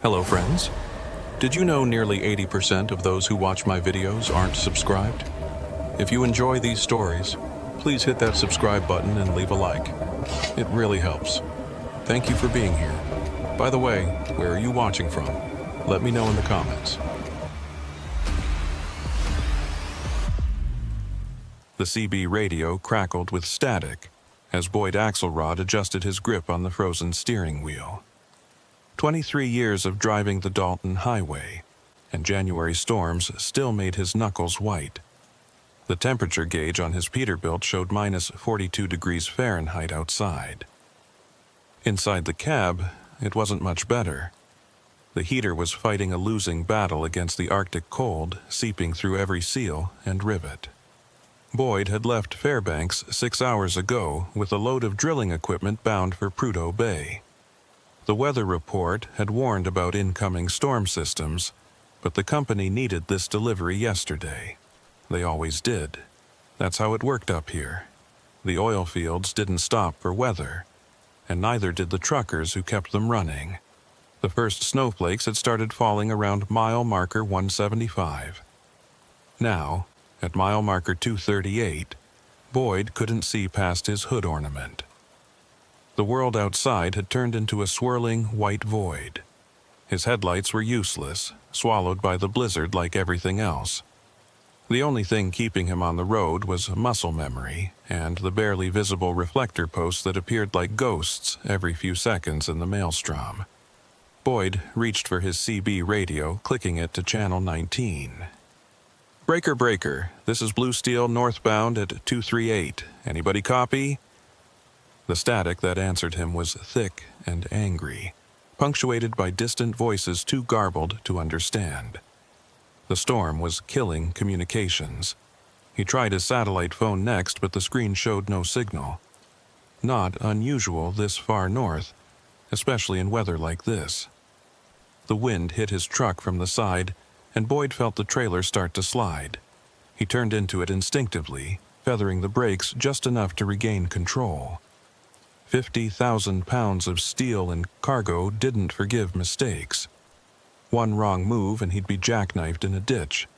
Hello friends. Did you know nearly 80% of those who watch my videos aren't subscribed? If you enjoy these stories, please hit that subscribe button and leave a like. It really helps. Thank you for being here. By the way, where are you watching from? Let me know in the comments. The CB radio crackled with static as Boyd Axelrod adjusted his grip on the frozen steering wheel. 23 years of driving the Dalton Highway, and January storms still made his knuckles white. The temperature gauge on his Peterbilt showed minus 42 degrees Fahrenheit outside. Inside the cab, it wasn't much better. The heater was fighting a losing battle against the Arctic cold, seeping through every seal and rivet. Boyd had left Fairbanks 6 hours ago with a load of drilling equipment bound for Prudhoe Bay. The weather report had warned about incoming storm systems, but the company needed this delivery yesterday. They always did. That's how it worked up here. The oil fields didn't stop for weather, and neither did the truckers who kept them running. The first snowflakes had started falling around mile marker 175. Now, at mile marker 238, Boyd couldn't see past his hood ornament. The world outside had turned into a swirling white void. His headlights were useless, swallowed by the blizzard like everything else. The only thing keeping him on the road was muscle memory and the barely visible reflector posts that appeared like ghosts every few seconds in the maelstrom. Boyd reached for his CB radio, clicking it to channel 19. Breaker, breaker. This is Blue Steel northbound at 238. Anybody copy? The static that answered him was thick and angry, punctuated by distant voices too garbled to understand. The storm was killing communications. He tried his satellite phone next, but the screen showed no signal. Not unusual this far north, especially in weather like this. The wind hit his truck from the side, and Boyd felt the trailer start to slide. He turned into it instinctively, feathering the brakes just enough to regain control. 50,000 pounds of steel and cargo didn't forgive mistakes. One wrong move and he'd be jackknifed in a ditch,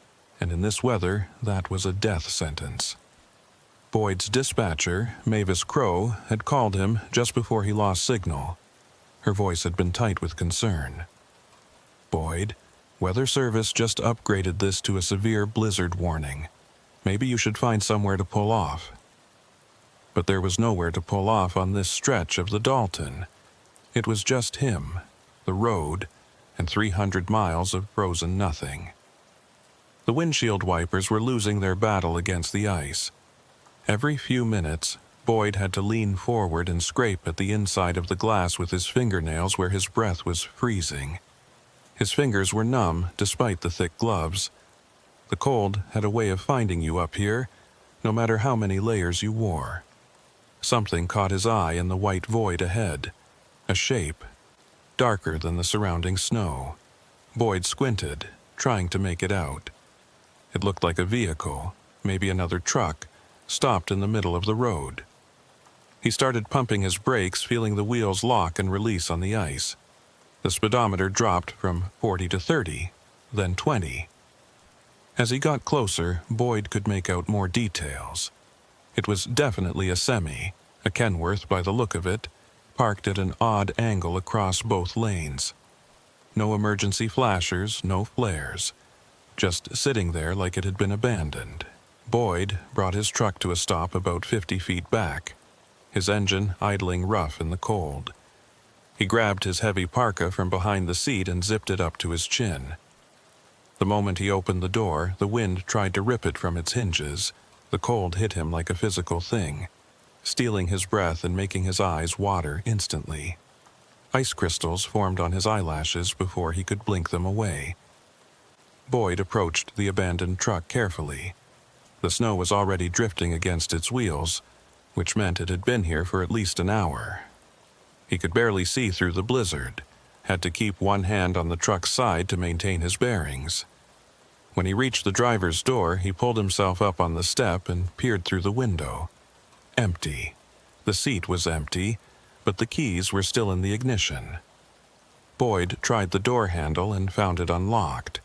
and in this weather, that was a death sentence. Boyd's dispatcher, Mavis Crow, had called him just before he lost signal. Her voice had been tight with concern. Boyd, Weather Service just upgraded this to a severe blizzard warning. Maybe you should find somewhere to pull off. But there was nowhere to pull off on this stretch of the Dalton. It was just him, the road, and 300 miles of frozen nothing. The windshield wipers were losing their battle against the ice. Every few minutes, Boyd had to lean forward and scrape at the inside of the glass with his fingernails where his breath was freezing. His fingers were numb despite the thick gloves. The cold had a way of finding you up here, no matter how many layers you wore. Something caught his eye in the white void ahead. A shape, darker than the surrounding snow. Boyd squinted, trying to make it out. It looked like a vehicle, maybe another truck, stopped in the middle of the road. He started pumping his brakes, feeling the wheels lock and release on the ice. The speedometer dropped from 40 to 30, then 20. As he got closer, Boyd could make out more details. It was definitely a semi, a Kenworth by the look of it, parked at an odd angle across both lanes. No emergency flashers, no flares. Just sitting there like it had been abandoned. Boyd brought his truck to a stop about 50 feet back, his engine idling rough in the cold. He grabbed his heavy parka from behind the seat and zipped it up to his chin. The moment he opened the door, the wind tried to rip it from its hinges. The cold hit him like a physical thing, stealing his breath and making his eyes water instantly. Ice crystals formed on his eyelashes before he could blink them away. Boyd approached the abandoned truck carefully. The snow was already drifting against its wheels, which meant it had been here for at least an hour. He could barely see through the blizzard, had to keep one hand on the truck's side to maintain his bearings. When he reached the driver's door, he pulled himself up on the step and peered through the window. Empty. The seat was empty, but the keys were still in the ignition. Boyd tried the door handle and found it unlocked.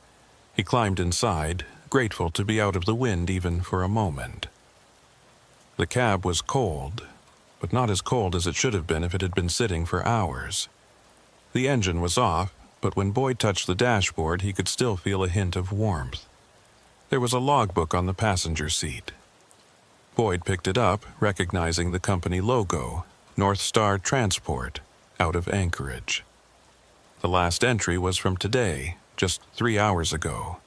He climbed inside, grateful to be out of the wind even for a moment. The cab was cold, but not as cold as it should have been if it had been sitting for hours. The engine was off, but when Boyd touched the dashboard, he could still feel a hint of warmth. There was a logbook on the passenger seat. Boyd picked it up, recognizing the company logo, North Star Transport, out of Anchorage. The last entry was from today, just 3 hours ago.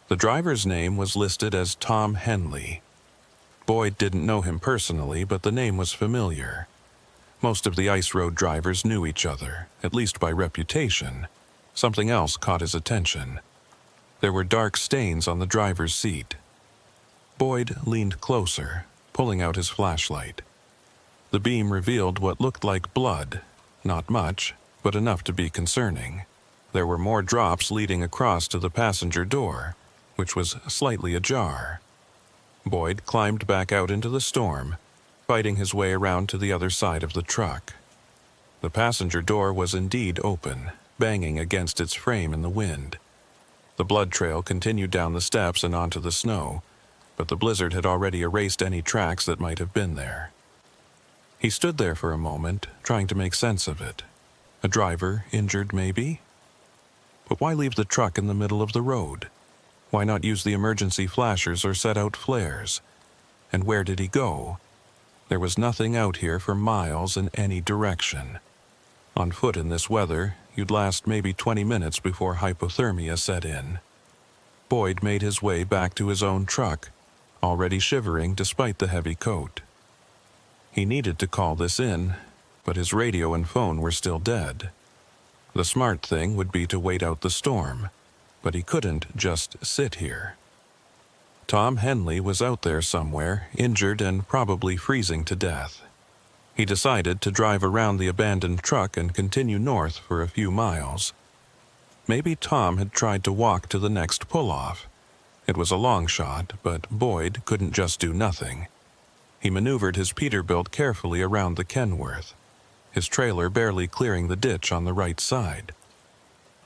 The driver's name was listed as Tom Henley. Boyd didn't know him personally, but the name was familiar. Most of the ice road drivers knew each other, at least by reputation. Something else caught his attention. There were dark stains on the driver's seat. Boyd leaned closer, pulling out his flashlight. The beam revealed what looked like blood, not much, but enough to be concerning. There were more drops leading across to the passenger door, which was slightly ajar. Boyd climbed back out into the storm, fighting his way around to the other side of the truck. The passenger door was indeed open, banging against its frame in the wind. The blood trail continued down the steps and onto the snow, but the blizzard had already erased any tracks that might have been there. He stood there for a moment, trying to make sense of it. A driver, injured maybe? But why leave the truck in the middle of the road? Why not use the emergency flashers or set out flares? And where did he go? There was nothing out here for miles in any direction. On foot in this weather, you'd last maybe 20 minutes before hypothermia set in. Boyd made his way back to his own truck, already shivering despite the heavy coat. He needed to call this in, but his radio and phone were still dead. The smart thing would be to wait out the storm, but he couldn't just sit here. Tom Henley was out there somewhere, injured and probably freezing to death. He decided to drive around the abandoned truck and continue north for a few miles. Maybe Tom had tried to walk to the next pull-off. It was a long shot, but Boyd couldn't just do nothing. He maneuvered his Peterbilt carefully around the Kenworth, his trailer barely clearing the ditch on the right side.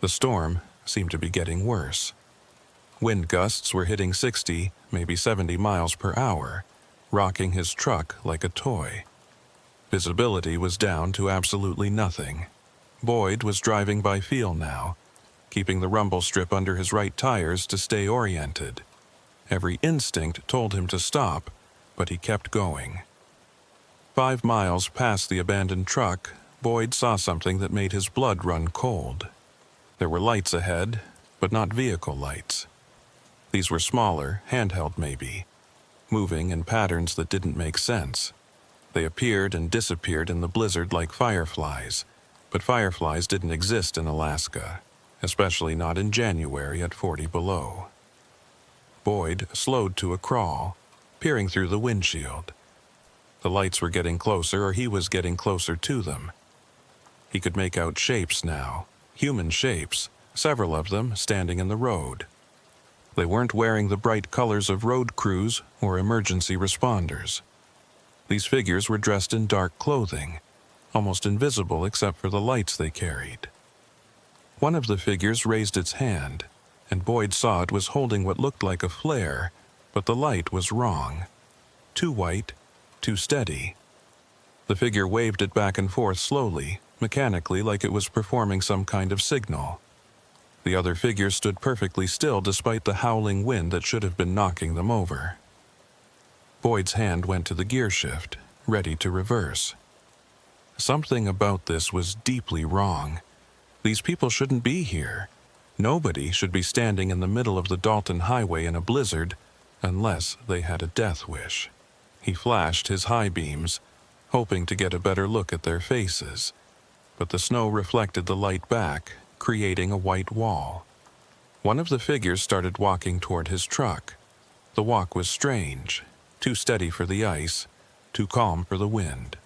The storm seemed to be getting worse. Wind gusts were hitting 60, maybe 70 miles per hour, rocking his truck like a toy. Visibility was down to absolutely nothing. Boyd was driving by feel now, keeping the rumble strip under his right tires to stay oriented. Every instinct told him to stop, but he kept going. 5 miles past the abandoned truck, Boyd saw something that made his blood run cold. There were lights ahead, but not vehicle lights. These were smaller, handheld maybe, moving in patterns that didn't make sense. They appeared and disappeared in the blizzard like fireflies, but fireflies didn't exist in Alaska, especially not in January at 40 below. Boyd slowed to a crawl, peering through the windshield. The lights were getting closer, or he was getting closer to them. He could make out shapes now, human shapes, several of them standing in the road. They weren't wearing the bright colors of road crews or emergency responders. These figures were dressed in dark clothing, almost invisible except for the lights they carried. One of the figures raised its hand, and Boyd saw it was holding what looked like a flare, but the light was wrong. Too white, too steady. The figure waved it back and forth slowly, mechanically, like it was performing some kind of signal. The other figure stood perfectly still despite the howling wind that should have been knocking them over. Boyd's hand went to the gear shift, ready to reverse. Something about this was deeply wrong. These people shouldn't be here. Nobody should be standing in the middle of the Dalton Highway in a blizzard unless they had a death wish. He flashed his high beams, hoping to get a better look at their faces, but the snow reflected the light back, creating a white wall. One of the figures started walking toward his truck. The walk was strange, too steady for the ice, too calm for the wind.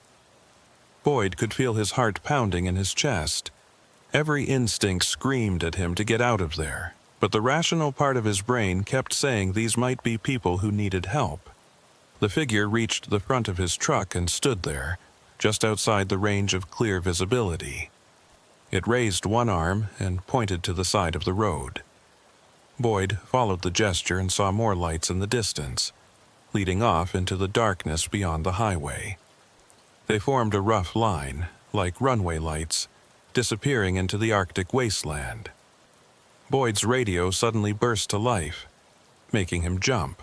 Boyd could feel his heart pounding in his chest. Every instinct screamed at him to get out of there, but the rational part of his brain kept saying these might be people who needed help. The figure reached the front of his truck and stood there, just outside the range of clear visibility. It raised one arm and pointed to the side of the road. Boyd followed the gesture and saw more lights in the distance, leading off into the darkness beyond the highway. They formed a rough line, like runway lights, disappearing into the Arctic wasteland. Boyd's radio suddenly burst to life, making him jump.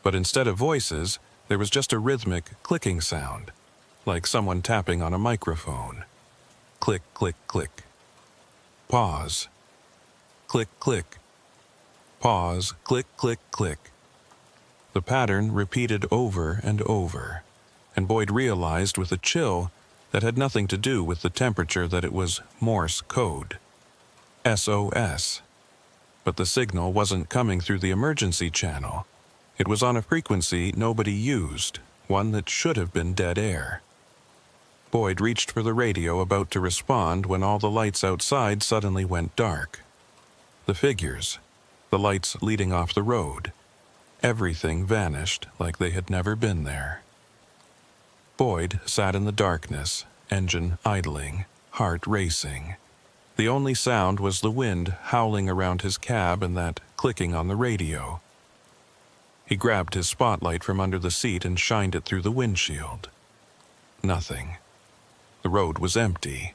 But instead of voices, there was just a rhythmic clicking sound, like someone tapping on a microphone. Click, click, click. Pause. Click, click. Pause, click, click, click. The pattern repeated over and over, and Boyd realized with a chill that had nothing to do with the temperature that it was Morse code. SOS. But the signal wasn't coming through the emergency channel. It was on a frequency nobody used, one that should have been dead air. Boyd reached for the radio, about to respond, when all the lights outside suddenly went dark. The figures, the lights leading off the road, everything vanished like they had never been there. Boyd sat in the darkness, engine idling, heart racing. The only sound was the wind howling around his cab and that clicking on the radio. He grabbed his spotlight from under the seat and shined it through the windshield. Nothing. The road was empty.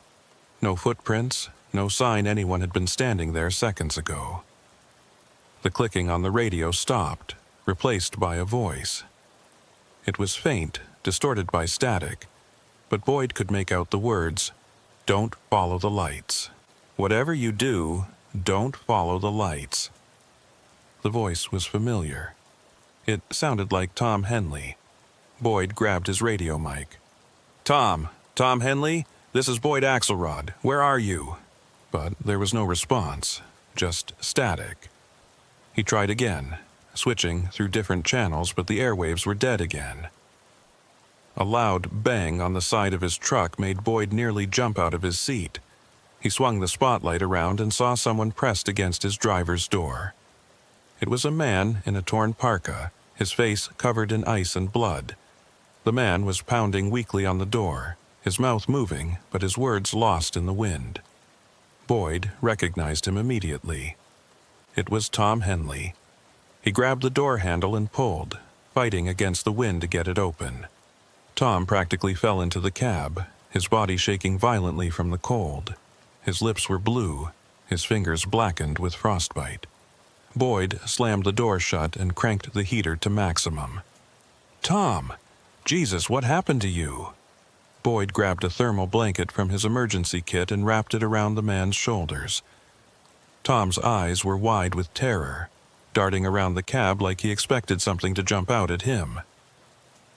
No footprints, no sign anyone had been standing there seconds ago. The clicking on the radio stopped, replaced by a voice. It was faint, distorted by static, but Boyd could make out the words, "Don't follow the lights. Whatever you do, don't follow the lights." The voice was familiar. It sounded like Tom Henley. Boyd grabbed his radio mic. Tom Henley, this is Boyd Axelrod. Where are you?" But there was no response, just static. He tried again, switching through different channels, but the airwaves were dead again. A loud bang on the side of his truck made Boyd nearly jump out of his seat. He swung the spotlight around and saw someone pressed against his driver's door. It was a man in a torn parka, his face covered in ice and blood. The man was pounding weakly on the door, his mouth moving, but his words lost in the wind. Boyd recognized him immediately. It was Tom Henley. He grabbed the door handle and pulled, fighting against the wind to get it open. Tom practically fell into the cab, his body shaking violently from the cold. His lips were blue, his fingers blackened with frostbite. Boyd slammed the door shut and cranked the heater to maximum. "Tom! Jesus, what happened to you?" Boyd grabbed a thermal blanket from his emergency kit and wrapped it around the man's shoulders. Tom's eyes were wide with terror, darting around the cab like he expected something to jump out at him.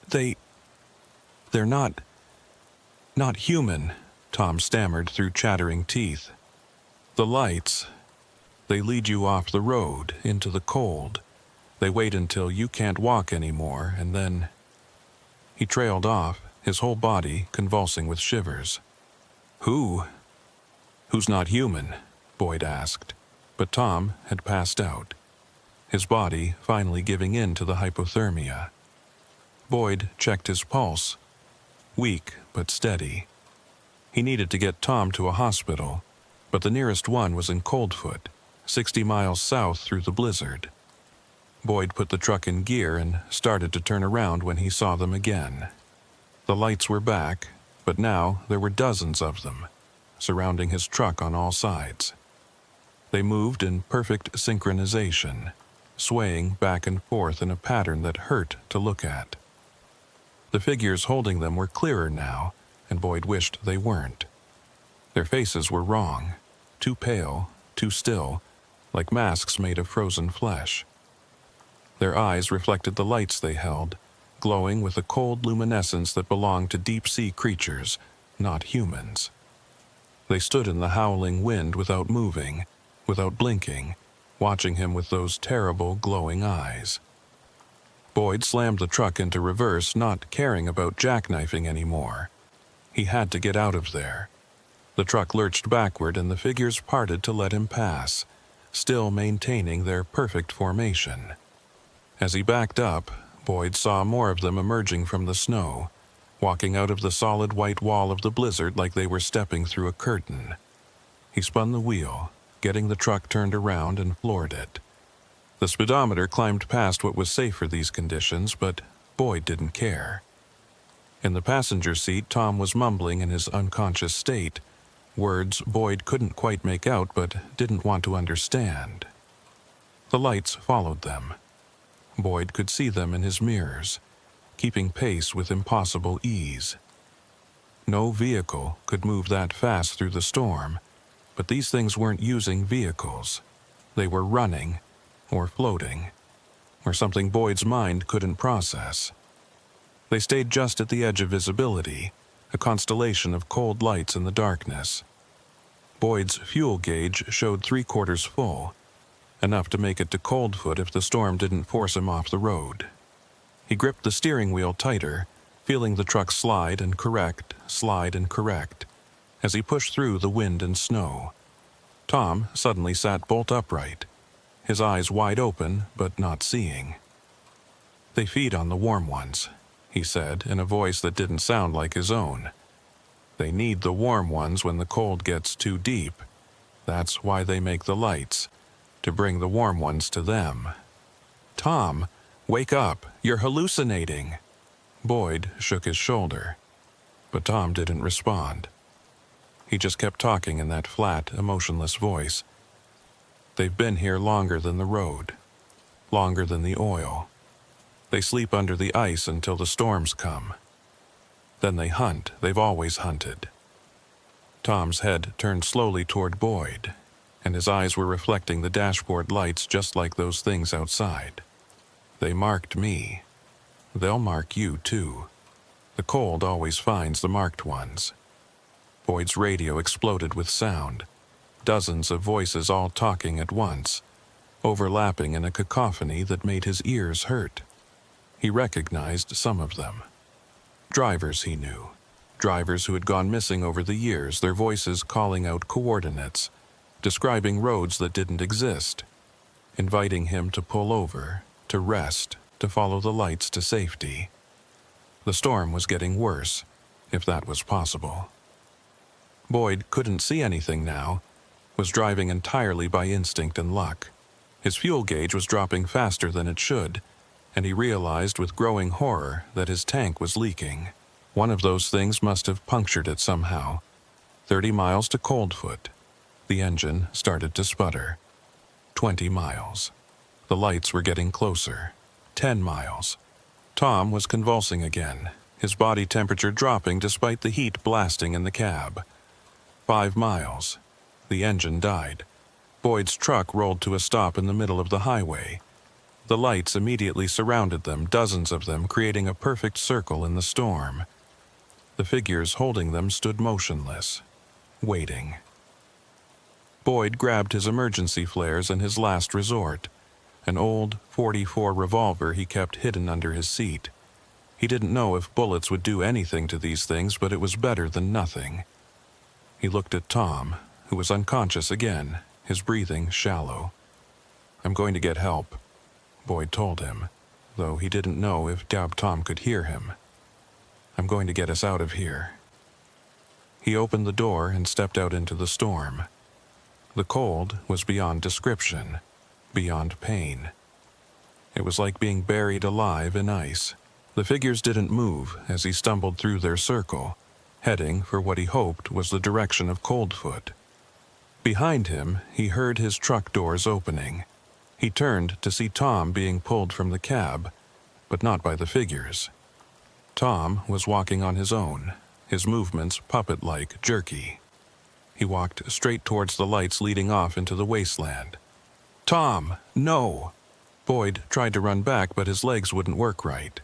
They're not human," Tom stammered through chattering teeth. "The lights, they lead you off the road, into the cold. They wait until you can't walk anymore, and then—" He trailed off, his whole body convulsing with shivers. Who's not human?" Boyd asked, but Tom had passed out, his body finally giving in to the hypothermia. Boyd checked his pulse, weak but steady. He needed to get Tom to a hospital, but the nearest one was in Coldfoot, 60 miles south through the blizzard. Boyd put the truck in gear and started to turn around when he saw them again. The lights were back, but now there were dozens of them, surrounding his truck on all sides. They moved in perfect synchronization, swaying back and forth in a pattern that hurt to look at. The figures holding them were clearer now, and Boyd wished they weren't. Their faces were wrong, too pale, too still, like masks made of frozen flesh. Their eyes reflected the lights they held, glowing with a cold luminescence that belonged to deep-sea creatures, not humans. They stood in the howling wind without moving, without blinking, watching him with those terrible glowing eyes. Boyd slammed the truck into reverse, not caring about jackknifing anymore. He had to get out of there. The truck lurched backward and the figures parted to let him pass, still maintaining their perfect formation. As he backed up, Boyd saw more of them emerging from the snow, walking out of the solid white wall of the blizzard like they were stepping through a curtain. He spun the wheel, getting the truck turned around and floored it. The speedometer climbed past what was safe for these conditions, but Boyd didn't care. In the passenger seat, Tom was mumbling in his unconscious state, words Boyd couldn't quite make out but didn't want to understand. The lights followed them. Boyd could see them in his mirrors, keeping pace with impossible ease. No vehicle could move that fast through the storm, but these things weren't using vehicles. They were running, or floating, or something Boyd's mind couldn't process. They stayed just at the edge of visibility, a constellation of cold lights in the darkness. Boyd's fuel gauge showed 3/4 full, enough to make it to Coldfoot if the storm didn't force him off the road. He gripped the steering wheel tighter, feeling the truck slide and correct, as he pushed through the wind and snow. Tom suddenly sat bolt upright, his eyes wide open but not seeing. "They feed on the warm ones," he said in a voice that didn't sound like his own. "They need the warm ones when the cold gets too deep. That's why they make the lights, to bring the warm ones to them." "Tom, wake up, you're hallucinating." Boyd shook his shoulder, but Tom didn't respond. He just kept talking in that flat, emotionless voice. "They've been here longer than the road, longer than the oil. They sleep under the ice until the storms come. Then they hunt. They've always hunted." Tom's head turned slowly toward Boyd, and his eyes were reflecting the dashboard lights just like those things outside. "They marked me. They'll mark you, too. The cold always finds the marked ones." Boyd's radio exploded with sound, dozens of voices all talking at once, overlapping in a cacophony that made his ears hurt. He recognized some of them. Drivers he knew, drivers who had gone missing over the years, their voices calling out coordinates, describing roads that didn't exist, inviting him to pull over, to rest, to follow the lights to safety. The storm was getting worse, if that was possible. Boyd couldn't see anything now, was driving entirely by instinct and luck. His fuel gauge was dropping faster than it should, and he realized with growing horror that his tank was leaking. One of those things must have punctured it somehow. 30 miles to Coldfoot. The engine started to sputter. 20 miles. The lights were getting closer. 10 miles. Tom was convulsing again, his body temperature dropping despite the heat blasting in the cab. 5 miles. The engine died. Boyd's truck rolled to a stop in the middle of the highway. The lights immediately surrounded them, dozens of them, creating a perfect circle in the storm. The figures holding them stood motionless, waiting. Boyd grabbed his emergency flares and his last resort, an old .44 revolver he kept hidden under his seat. He didn't know if bullets would do anything to these things, but it was better than nothing. He looked at Tom, who was unconscious again, his breathing shallow. "I'm going to get help," Boyd told him, though he didn't know if Tom could hear him. "I'm going to get us out of here." He opened the door and stepped out into the storm. The cold was beyond description, beyond pain. It was like being buried alive in ice. The figures didn't move as he stumbled through their circle, heading for what he hoped was the direction of Coldfoot. Behind him, he heard his truck doors opening. He turned to see Tom being pulled from the cab, but not by the figures. Tom was walking on his own, his movements puppet-like, jerky. He walked straight towards the lights leading off into the wasteland. "Tom, no!" Boyd tried to run back, but his legs wouldn't work right.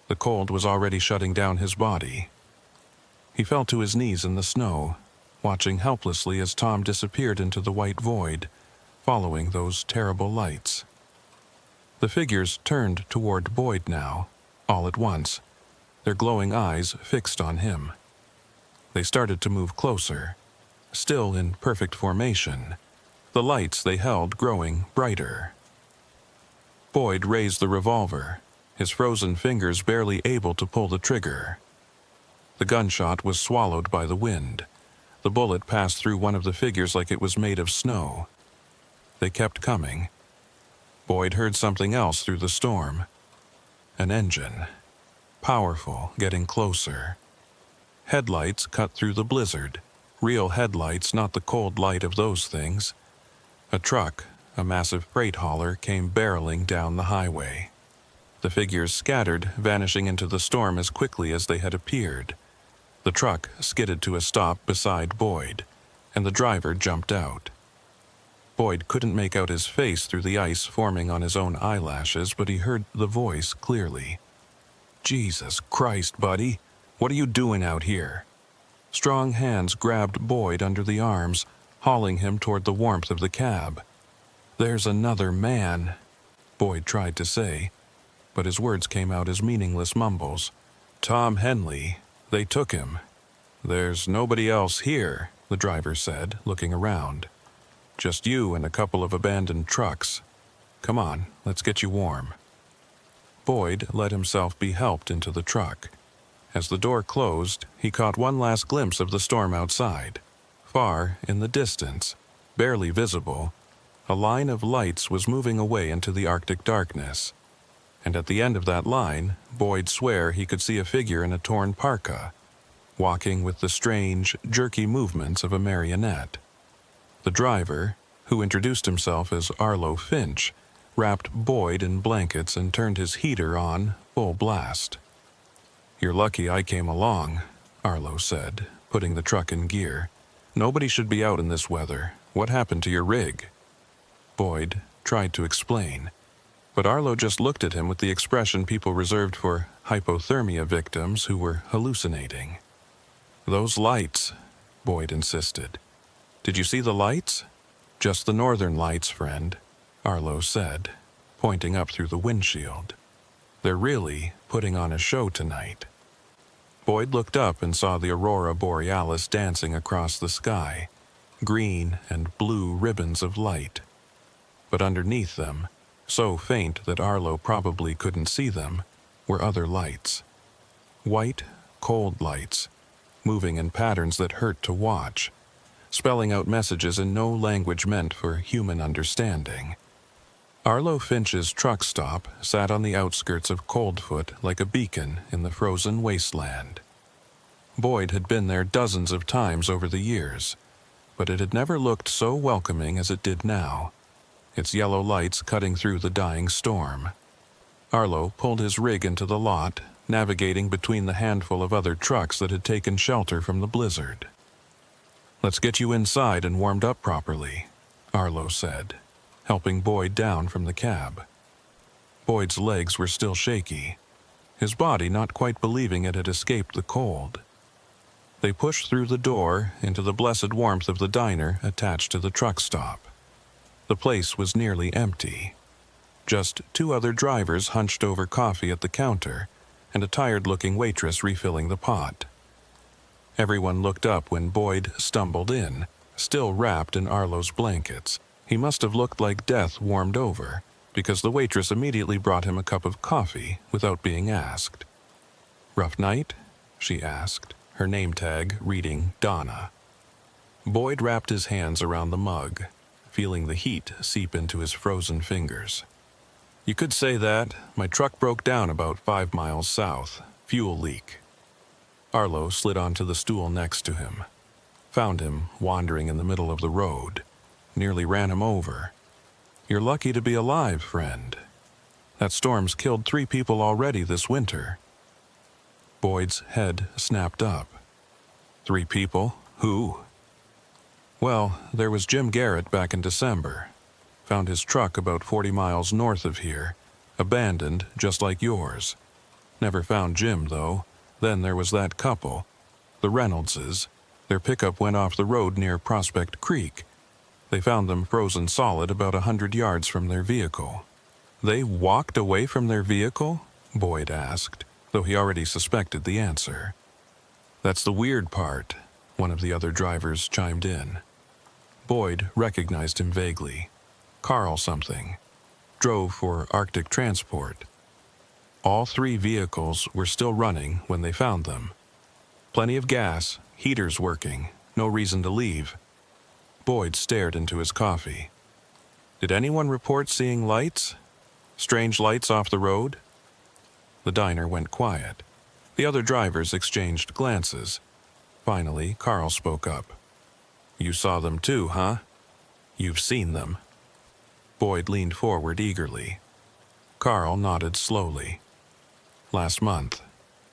The cold was already shutting down his body. He fell to his knees in the snow, watching helplessly as Tom disappeared into the white void, following those terrible lights. The figures turned toward Boyd now, all at once, their glowing eyes fixed on him. They started to move closer, still in perfect formation, the lights they held growing brighter. Boyd raised the revolver, his frozen fingers barely able to pull the trigger. The gunshot was swallowed by the wind, The bullet passed through one of the figures like it was made of snow. They kept coming. Boyd heard something else through the storm. An engine. Powerful, getting closer. Headlights cut through the blizzard. Real headlights, not the cold light of those things. A truck, a massive freight hauler, came barreling down the highway. The figures scattered, vanishing into the storm as quickly as they had appeared. The truck skidded to a stop beside Boyd, and the driver jumped out. Boyd couldn't make out his face through the ice forming on his own eyelashes, but he heard the voice clearly. "Jesus Christ, buddy, what are you doing out here?" Strong hands grabbed Boyd under the arms, hauling him toward the warmth of the cab. "There's another man," Boyd tried to say, but his words came out as meaningless mumbles. "Tom Henley, they took him." "There's nobody else here," the driver said, looking around. "Just you and a couple of abandoned trucks. Come on, let's get you warm." Boyd let himself be helped into the truck. As the door closed, he caught one last glimpse of the storm outside. Far in the distance, barely visible, a line of lights was moving away into the Arctic darkness. And at the end of that line, Boyd swore he could see a figure in a torn parka, walking with the strange, jerky movements of a marionette. The driver, who introduced himself as Arlo Finch, wrapped Boyd in blankets and turned his heater on full blast. "You're lucky I came along," Arlo said, putting the truck in gear. "Nobody should be out in this weather. What happened to your rig?" Boyd tried to explain, but Arlo just looked at him with the expression people reserved for hypothermia victims who were hallucinating. "Those lights," Boyd insisted. "Did you see the lights?" "Just the northern lights, friend," Arlo said, pointing up through the windshield. "They're really putting on a show tonight." Boyd looked up and saw the aurora borealis dancing across the sky, green and blue ribbons of light. But underneath them, so faint that Arlo probably couldn't see them, were other lights. White, cold lights, moving in patterns that hurt to watch, spelling out messages in no language meant for human understanding. Arlo Finch's truck stop sat on the outskirts of Coldfoot like a beacon in the frozen wasteland. Boyd had been there dozens of times over the years, but it had never looked so welcoming as it did now, its yellow lights cutting through the dying storm. Arlo pulled his rig into the lot, navigating between the handful of other trucks that had taken shelter from the blizzard. "Let's get you inside and warmed up properly," Arlo said, helping Boyd down from the cab. Boyd's legs were still shaky, his body not quite believing it had escaped the cold. They pushed through the door into the blessed warmth of the diner attached to the truck stop. The place was nearly empty. Just two other drivers hunched over coffee at the counter, and a tired-looking waitress refilling the pot. Everyone looked up when Boyd stumbled in, still wrapped in Arlo's blankets. He must have looked like death warmed over, because the waitress immediately brought him a cup of coffee without being asked. "Rough night?" she asked, her name tag reading Donna. Boyd wrapped his hands around the mug, feeling the heat seep into his frozen fingers. "You could say that. My truck broke down about 5 miles south. Fuel leak." Arlo slid onto the stool next to him, found him wandering in the middle of the road, nearly ran him over. "You're lucky to be alive, friend. That storm's killed 3 people already this winter." Boyd's head snapped up. 3 people? Who? "Well, there was Jim Garrett back in December. Found his truck about 40 miles north of here, abandoned just like yours. Never found Jim, though. Then there was that couple, the Reynoldses. Their pickup went off the road near Prospect Creek. They found them frozen solid about 100 yards from their vehicle." "They walked away from their vehicle?" Boyd asked, though he already suspected the answer. "That's the weird part," one of the other drivers chimed in. Boyd recognized him vaguely. Carl something. Drove for Arctic Transport. All 3 vehicles were still running when they found them. Plenty of gas, heaters working, No reason to leave. Boyd stared into his coffee. Did anyone report seeing lights? Strange lights off the road? The diner went quiet. The other drivers exchanged glances. Finally, Carl spoke up. You saw them too, huh? You've seen them. Boyd leaned forward eagerly. Carl nodded slowly. Last month,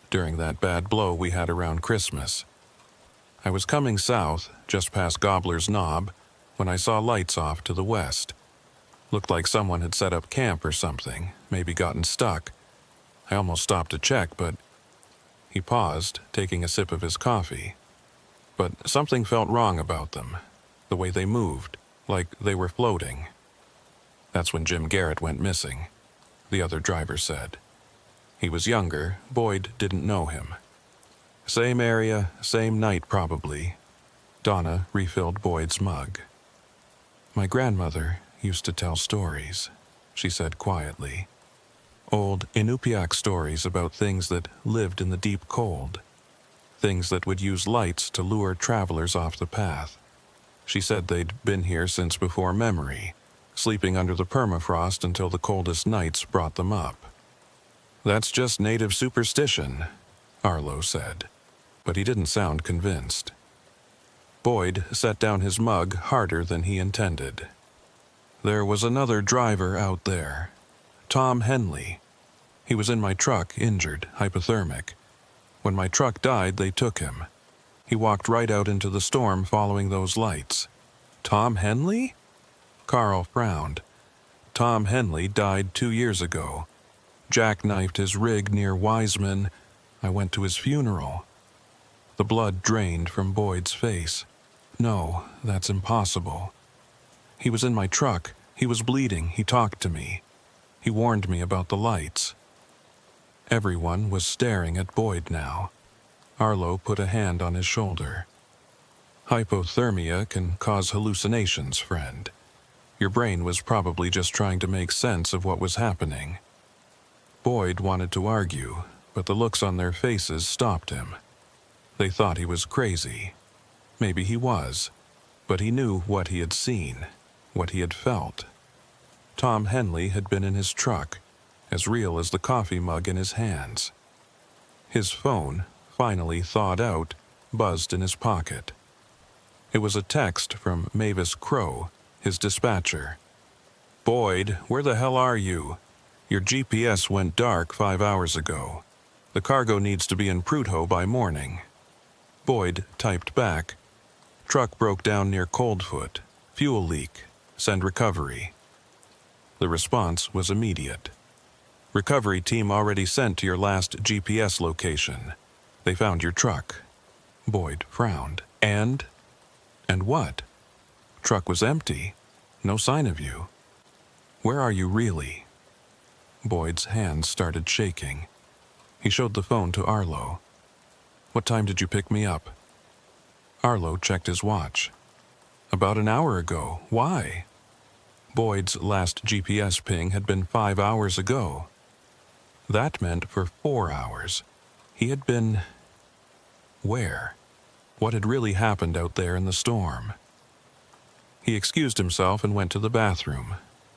during that bad blow we had around Christmas. I was coming south, just past Gobbler's Knob, when I saw lights off to the west. Looked like someone had set up camp or something, maybe gotten stuck. I almost stopped to check, but... He paused, taking a sip of his coffee. But something felt wrong about them, the way they moved, like they were floating. That's when Jim Garrett went missing, the other driver said. He was younger, Boyd didn't know him. Same area, same night probably. Donna refilled Boyd's mug. My grandmother used to tell stories, she said quietly. Old Inupiaq stories about things that lived in the deep cold. Things that would use lights to lure travelers off the path. She said they'd been here since before memory, sleeping under the permafrost until the coldest nights brought them up. That's just native superstition, Arlo said, but he didn't sound convinced. Boyd set down his mug harder than he intended. There was another driver out there, Tom Henley. He was in my truck, injured, hypothermic. When my truck died, they took him. He walked right out into the storm following those lights. Tom Henley? Carl frowned. Tom Henley died 2 years ago. Jackknifed his rig near Wiseman. I went to his funeral. The blood drained from Boyd's face. No, that's impossible. He was in my truck. He was bleeding. He talked to me. He warned me about the lights. Everyone was staring at Boyd now. Arlo put a hand on his shoulder. Hypothermia can cause hallucinations, friend. Your brain was probably just trying to make sense of what was happening. Boyd wanted to argue, but the looks on their faces stopped him. They thought he was crazy. Maybe he was, but he knew what he had seen, what he had felt. Tom Henley had been in his truck, as real as the coffee mug in his hands. His phone, finally thawed out, buzzed in his pocket. It was a text from Mavis Crow, his dispatcher. Boyd, where the hell are you? Your GPS went dark 5 hours ago. The cargo needs to be in Prudhoe by morning. Boyd typed back. Truck broke down near Coldfoot. Fuel leak. Send recovery. The response was immediate. Recovery team already sent to your last GPS location. They found your truck. Boyd frowned. And what? Truck was empty. No sign of you. Where are you really? Boyd's hands started shaking. He showed the phone to Arlo. What time did you pick me up? Arlo checked his watch. About an hour ago. Why? Boyd's last GPS ping had been 5 hours ago. That meant for 4 hours. He had been... Where? What had really happened out there in the storm? He excused himself and went to the bathroom,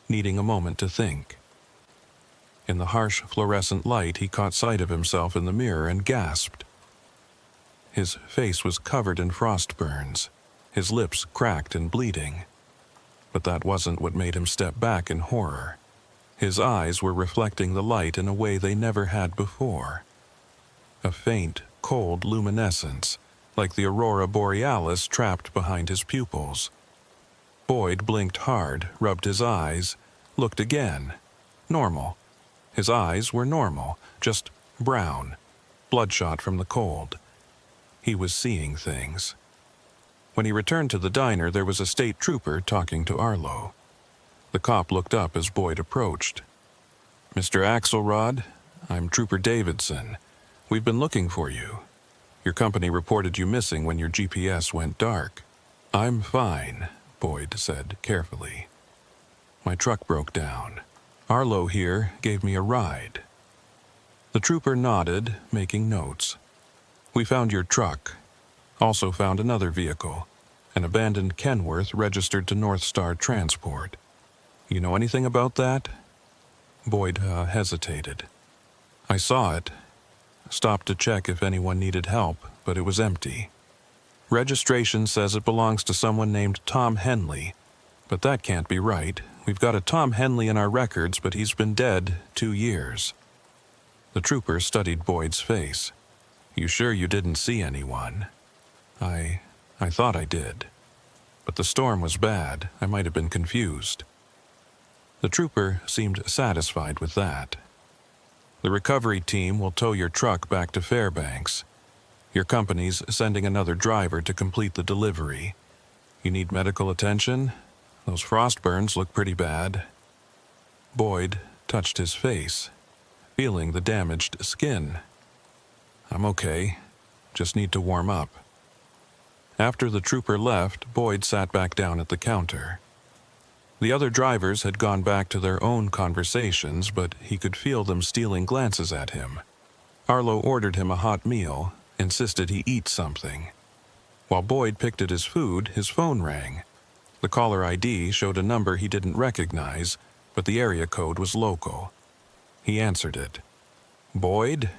needing a moment to think. In the harsh fluorescent light, he caught sight of himself in the mirror and gasped. His face was covered in frost burns, his lips cracked and bleeding. But that wasn't what made him step back in horror. His eyes were reflecting the light in a way they never had before. A faint, cold luminescence, like the aurora borealis trapped behind his pupils. Boyd blinked hard, rubbed his eyes, looked again. Normal. His eyes were normal, just brown, bloodshot from the cold. He was seeing things. When he returned to the diner, there was a state trooper talking to Arlo. The cop looked up as Boyd approached. Mr. Axelrod, I'm Trooper Davidson. We've been looking for you. Your company reported you missing when your GPS went dark. I'm fine, Boyd said carefully. My truck broke down. Arlo here gave me a ride. The trooper nodded, making notes. We found your truck. Also found another vehicle, an abandoned Kenworth registered to North Star Transport. You know anything about that? Boyd hesitated. I saw it. Stopped to check if anyone needed help, but it was empty. Registration says it belongs to someone named Tom Henley, but that can't be right. We've got a Tom Henley in our records, but he's been dead 2 years. The trooper studied Boyd's face. You sure you didn't see anyone? I thought I did. But the storm was bad. I might have been confused. The trooper seemed satisfied with that. The recovery team will tow your truck back to Fairbanks. Your company's sending another driver to complete the delivery. You need medical attention? Those frost burns look pretty bad. Boyd touched his face, feeling the damaged skin. I'm okay. Just need to warm up. After the trooper left, Boyd sat back down at the counter. The other drivers had gone back to their own conversations, but he could feel them stealing glances at him. Arlo ordered him a hot meal, insisted he eat something. While Boyd picked at his food, his phone rang. The caller ID showed a number he didn't recognize, but the area code was local. He answered it. Boyd?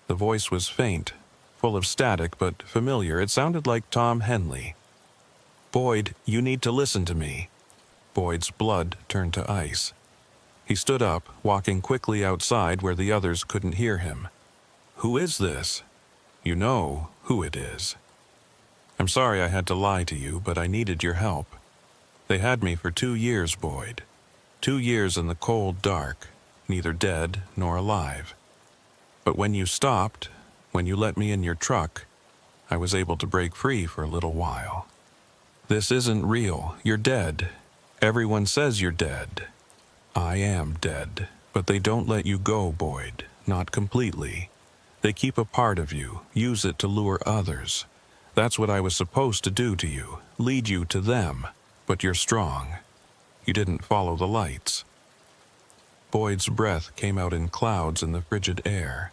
The voice was faint, full of static but familiar. It sounded like Tom Henley. Boyd, you need to listen to me. Boyd's blood turned to ice. He stood up, walking quickly outside where the others couldn't hear him. Who is this? You know who it is. I'm sorry I had to lie to you, but I needed your help. They had me for 2 years, Boyd. 2 years in the cold dark, neither dead nor alive. But when you stopped, when you let me in your truck, I was able to break free for a little while. This isn't real. You're dead. Everyone says you're dead. I am dead, but they don't let you go, Boyd. Not completely. They keep a part of you, use it to lure others. That's what I was supposed to do to you, lead you to them. But you're strong. You didn't follow the lights. Boyd's breath came out in clouds in the frigid air.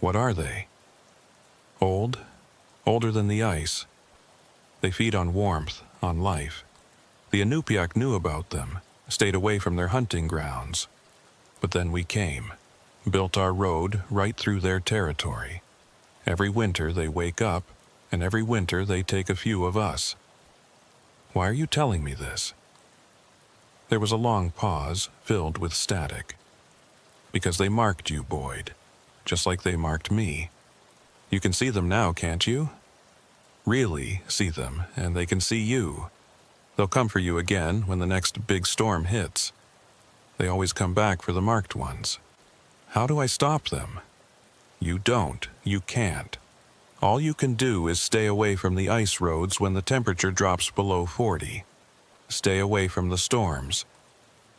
What are they? Old? Older than the ice. They feed on warmth, on life. The Inupiaq knew about them, stayed away from their hunting grounds. But then we came, built our road right through their territory. Every winter they wake up, and every winter they take a few of us. Why are you telling me this? There was a long pause, filled with static. Because they marked you, Boyd, just like they marked me. You can see them now, can't you? Really see them, and they can see you. They'll come for you again when the next big storm hits. They always come back for the marked ones. How do I stop them? You don't. You can't. All you can do is stay away from the ice roads when the temperature drops below 40. Stay away from the storms.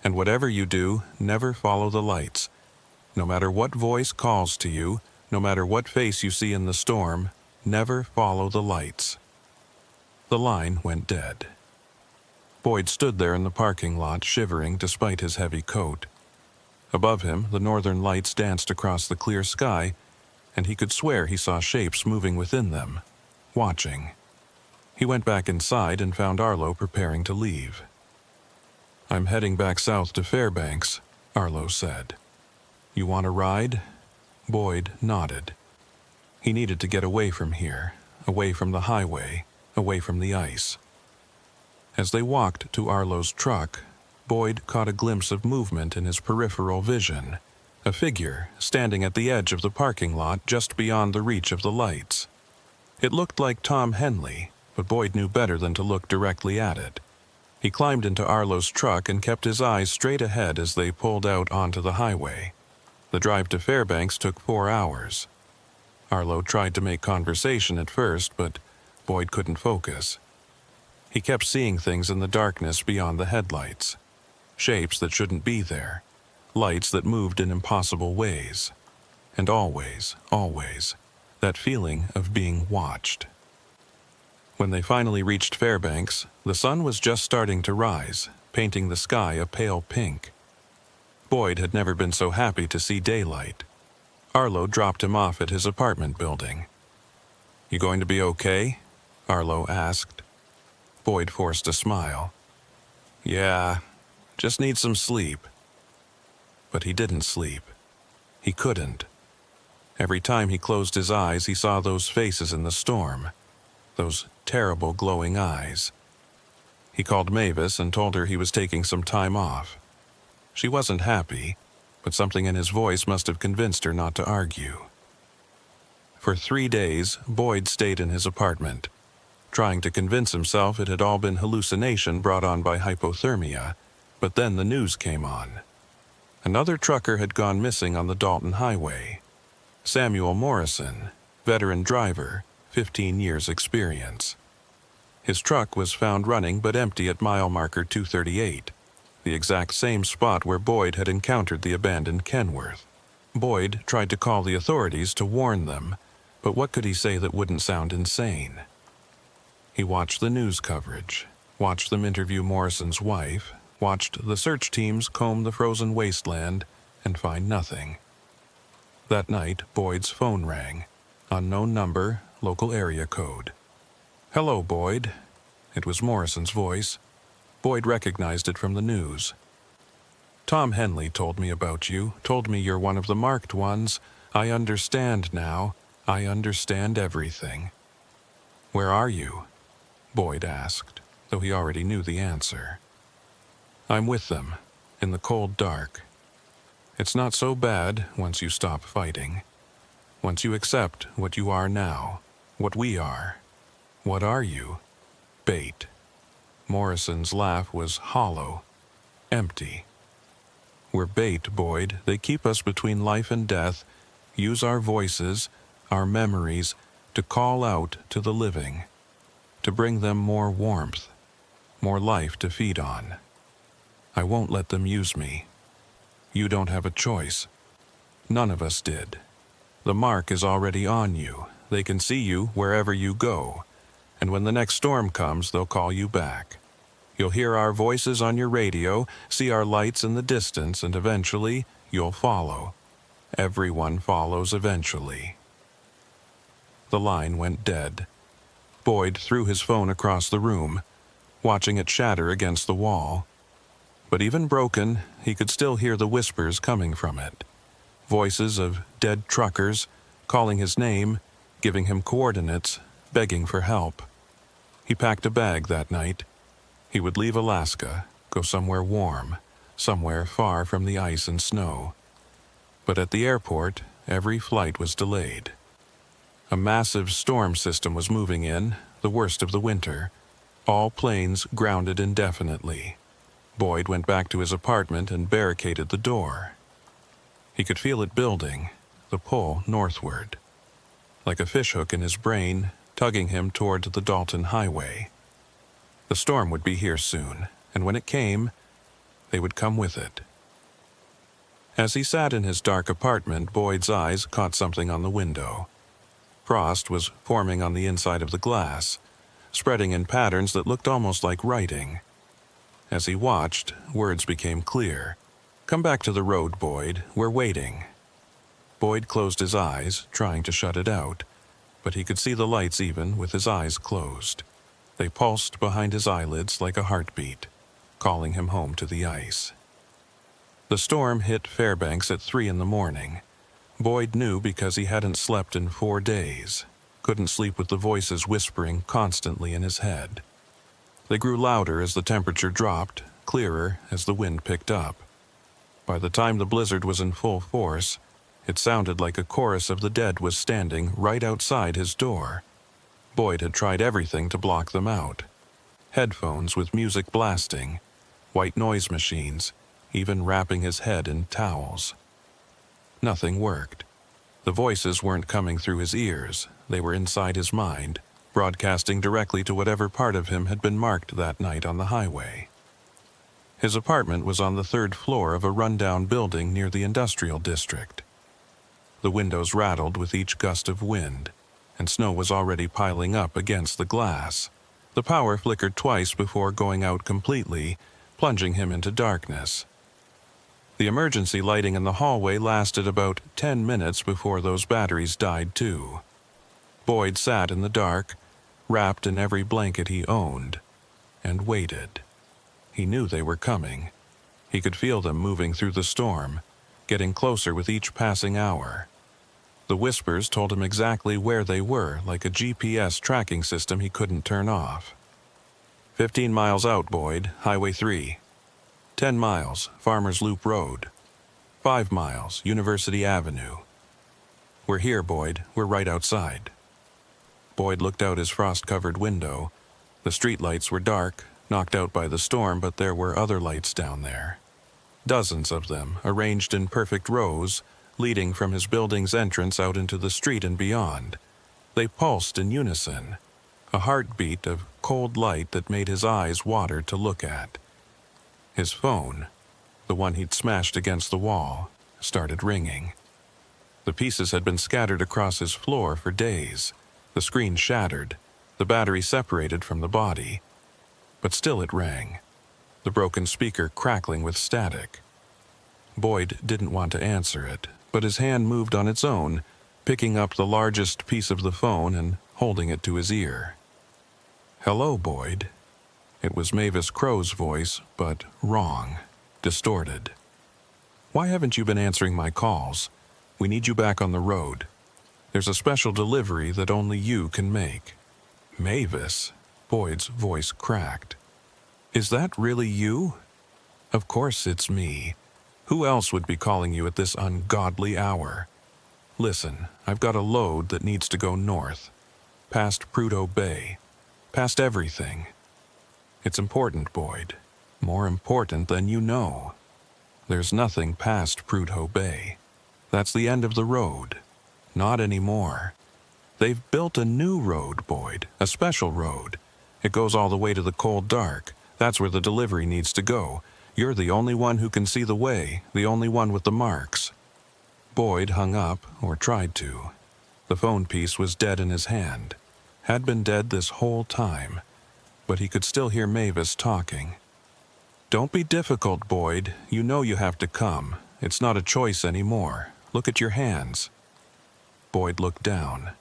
And whatever you do, never follow the lights. No matter what voice calls to you, no matter what face you see in the storm, never follow the lights. The line went dead. Boyd stood there in the parking lot, shivering despite his heavy coat. Above him, the northern lights danced across the clear sky, and he could swear he saw shapes moving within them, watching. He went back inside and found Arlo preparing to leave. I'm heading back south to Fairbanks, Arlo said. You want a ride? Boyd nodded. He needed to get away from here, away from the highway, away from the ice. As they walked to Arlo's truck, Boyd caught a glimpse of movement in his peripheral vision. A figure standing at the edge of the parking lot just beyond the reach of the lights. It looked like Tom Henley, but Boyd knew better than to look directly at it. He climbed into Arlo's truck and kept his eyes straight ahead as they pulled out onto the highway. The drive to Fairbanks took 4 hours. Arlo tried to make conversation at first, but Boyd couldn't focus. He kept seeing things in the darkness beyond the headlights. Shapes that shouldn't be there. Lights that moved in impossible ways. And always, that feeling of being watched. When they finally reached Fairbanks, the sun was just starting to rise, painting the sky a pale pink. Boyd had never been so happy to see daylight. Arlo dropped him off at his apartment building. "You going to be okay?" Arlo asked. Boyd forced a smile. "Yeah, just need some sleep." But he didn't sleep. He couldn't. Every time he closed his eyes, he saw those faces in the storm, those terrible glowing eyes. He called Mavis and told her he was taking some time off. She wasn't happy, but something in his voice must have convinced her not to argue. For 3 days, Boyd stayed in his apartment, trying to convince himself it had all been hallucination brought on by hypothermia, but then the news came on. Another trucker had gone missing on the Dalton Highway. Samuel Morrison, veteran driver, 15 years experience. His truck was found running but empty at mile marker 238, the exact same spot where Boyd had encountered the abandoned Kenworth. Boyd tried to call the authorities to warn them, but what could he say that wouldn't sound insane? He watched the news coverage, watched them interview Morrison's wife, watched the search teams comb the frozen wasteland, and find nothing. That night, Boyd's phone rang. Unknown number, local area code. "Hello, Boyd." It was Morrison's voice. Boyd recognized it from the news. "Tom Henley told me about you, told me you're one of the marked ones. I understand now. I understand everything." "Where are you?" Boyd asked, though he already knew the answer. "I'm with them, in the cold dark. It's not so bad once you stop fighting. Once you accept what you are now, what we are. What are you? Bait." Morrison's laugh was hollow, empty. "We're bait, Boyd. They keep us between life and death, use our voices, our memories, to call out to the living, to bring them more warmth, more life to feed on. I won't let them use me. You don't have a choice. None of us did. The mark is already on you. They can see you wherever you go, and when the next storm comes, they'll call you back. You'll hear our voices on your radio, see our lights in the distance, and eventually you'll follow. Everyone follows eventually." The line went dead. Boyd threw his phone across the room, watching it shatter against the wall. But even broken, he could still hear the whispers coming from it. Voices of dead truckers, calling his name, giving him coordinates, begging for help. He packed a bag that night. He would leave Alaska, go somewhere warm, somewhere far from the ice and snow. But at the airport, every flight was delayed. A massive storm system was moving in, the worst of the winter. All planes grounded indefinitely. Boyd went back to his apartment and barricaded the door. He could feel it building, the pull northward. Like a fishhook in his brain, tugging him toward the Dalton Highway. The storm would be here soon, and when it came, they would come with it. As he sat in his dark apartment, Boyd's eyes caught something on the window. Frost was forming on the inside of the glass, spreading in patterns that looked almost like writing. As he watched, words became clear. "Come back to the road, Boyd. We're waiting." Boyd closed his eyes, trying to shut it out, but he could see the lights even with his eyes closed. They pulsed behind his eyelids like a heartbeat, calling him home to the ice. The storm hit Fairbanks at 3 a.m. Boyd knew because he hadn't slept in 4 days, couldn't sleep with the voices whispering constantly in his head. They grew louder as the temperature dropped, clearer as the wind picked up. By the time the blizzard was in full force, it sounded like a chorus of the dead was standing right outside his door. Boyd had tried everything to block them out. Headphones with music blasting, white noise machines, even wrapping his head in towels. Nothing worked. The voices weren't coming through his ears, they were inside his mind, broadcasting directly to whatever part of him had been marked that night on the highway. His apartment was on the 3rd floor of a rundown building near the industrial district. The windows rattled with each gust of wind, and snow was already piling up against the glass. The power flickered twice before going out completely, plunging him into darkness. The emergency lighting in the hallway lasted about 10 minutes before those batteries died too. Boyd sat in the dark, wrapped in every blanket he owned, and waited. He knew they were coming. He could feel them moving through the storm, getting closer with each passing hour. The whispers told him exactly where they were, like a GPS tracking system he couldn't turn off. 15 miles out, Boyd, Highway 3. 10 miles, Farmers Loop Road. 5 miles, University Avenue. We're here, Boyd. We're right outside. Boyd looked out his frost-covered window. The streetlights were dark, knocked out by the storm, but there were other lights down there. Dozens of them, arranged in perfect rows, leading from his building's entrance out into the street and beyond. They pulsed in unison, a heartbeat of cold light that made his eyes water to look at. His phone, the one he'd smashed against the wall, started ringing. The pieces had been scattered across his floor for days. The screen shattered, the battery separated from the body. But still it rang, the broken speaker crackling with static. Boyd didn't want to answer it, but his hand moved on its own, picking up the largest piece of the phone and holding it to his ear. "Hello, Boyd." It was Mavis Crow's voice, but wrong, distorted. "Why haven't you been answering my calls? We need you back on the road. There's a special delivery that only you can make." "Mavis?" Boyd's voice cracked. "Is that really you?" "Of course it's me. Who else would be calling you at this ungodly hour? Listen, I've got a load that needs to go north, past Prudhoe Bay, past everything. It's important, Boyd. More important than you know. There's nothing past Prudhoe Bay. That's the end of the road. Not anymore. They've built a new road, Boyd, a special road. It goes all the way to the cold dark. That's where the delivery needs to go. You're the only one who can see the way, the only one with the marks." Boyd hung up, or tried to. The phone piece was dead in his hand. Had been dead this whole time. But he could still hear Mavis talking. "Don't be difficult, Boyd. You know you have to come. It's not a choice anymore. Look at your hands." Boyd looked down.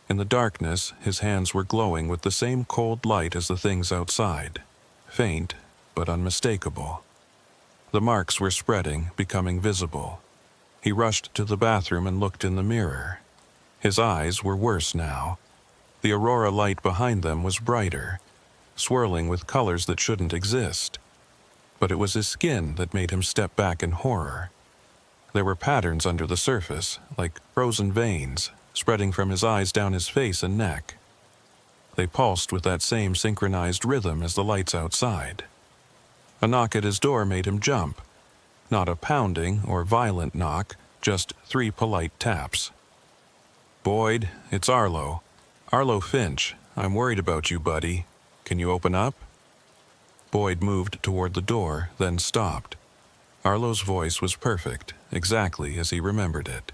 In the darkness, his hands were glowing with the same cold light as the things outside. Faint, but unmistakable. The marks were spreading, becoming visible. He rushed to the bathroom and looked in the mirror. His eyes were worse now. The aurora light behind them was brighter, swirling with colors that shouldn't exist. But it was his skin that made him step back in horror. There were patterns under the surface, like frozen veins, spreading from his eyes down his face and neck. They pulsed with that same synchronized rhythm as the lights outside. A knock at his door made him jump. Not a pounding or violent knock, just 3 polite taps. "Boyd, it's Arlo. Arlo Finch. I'm worried about you, buddy. Can you open up?" Boyd moved toward the door, then stopped. Arlo's voice was perfect, exactly as he remembered it.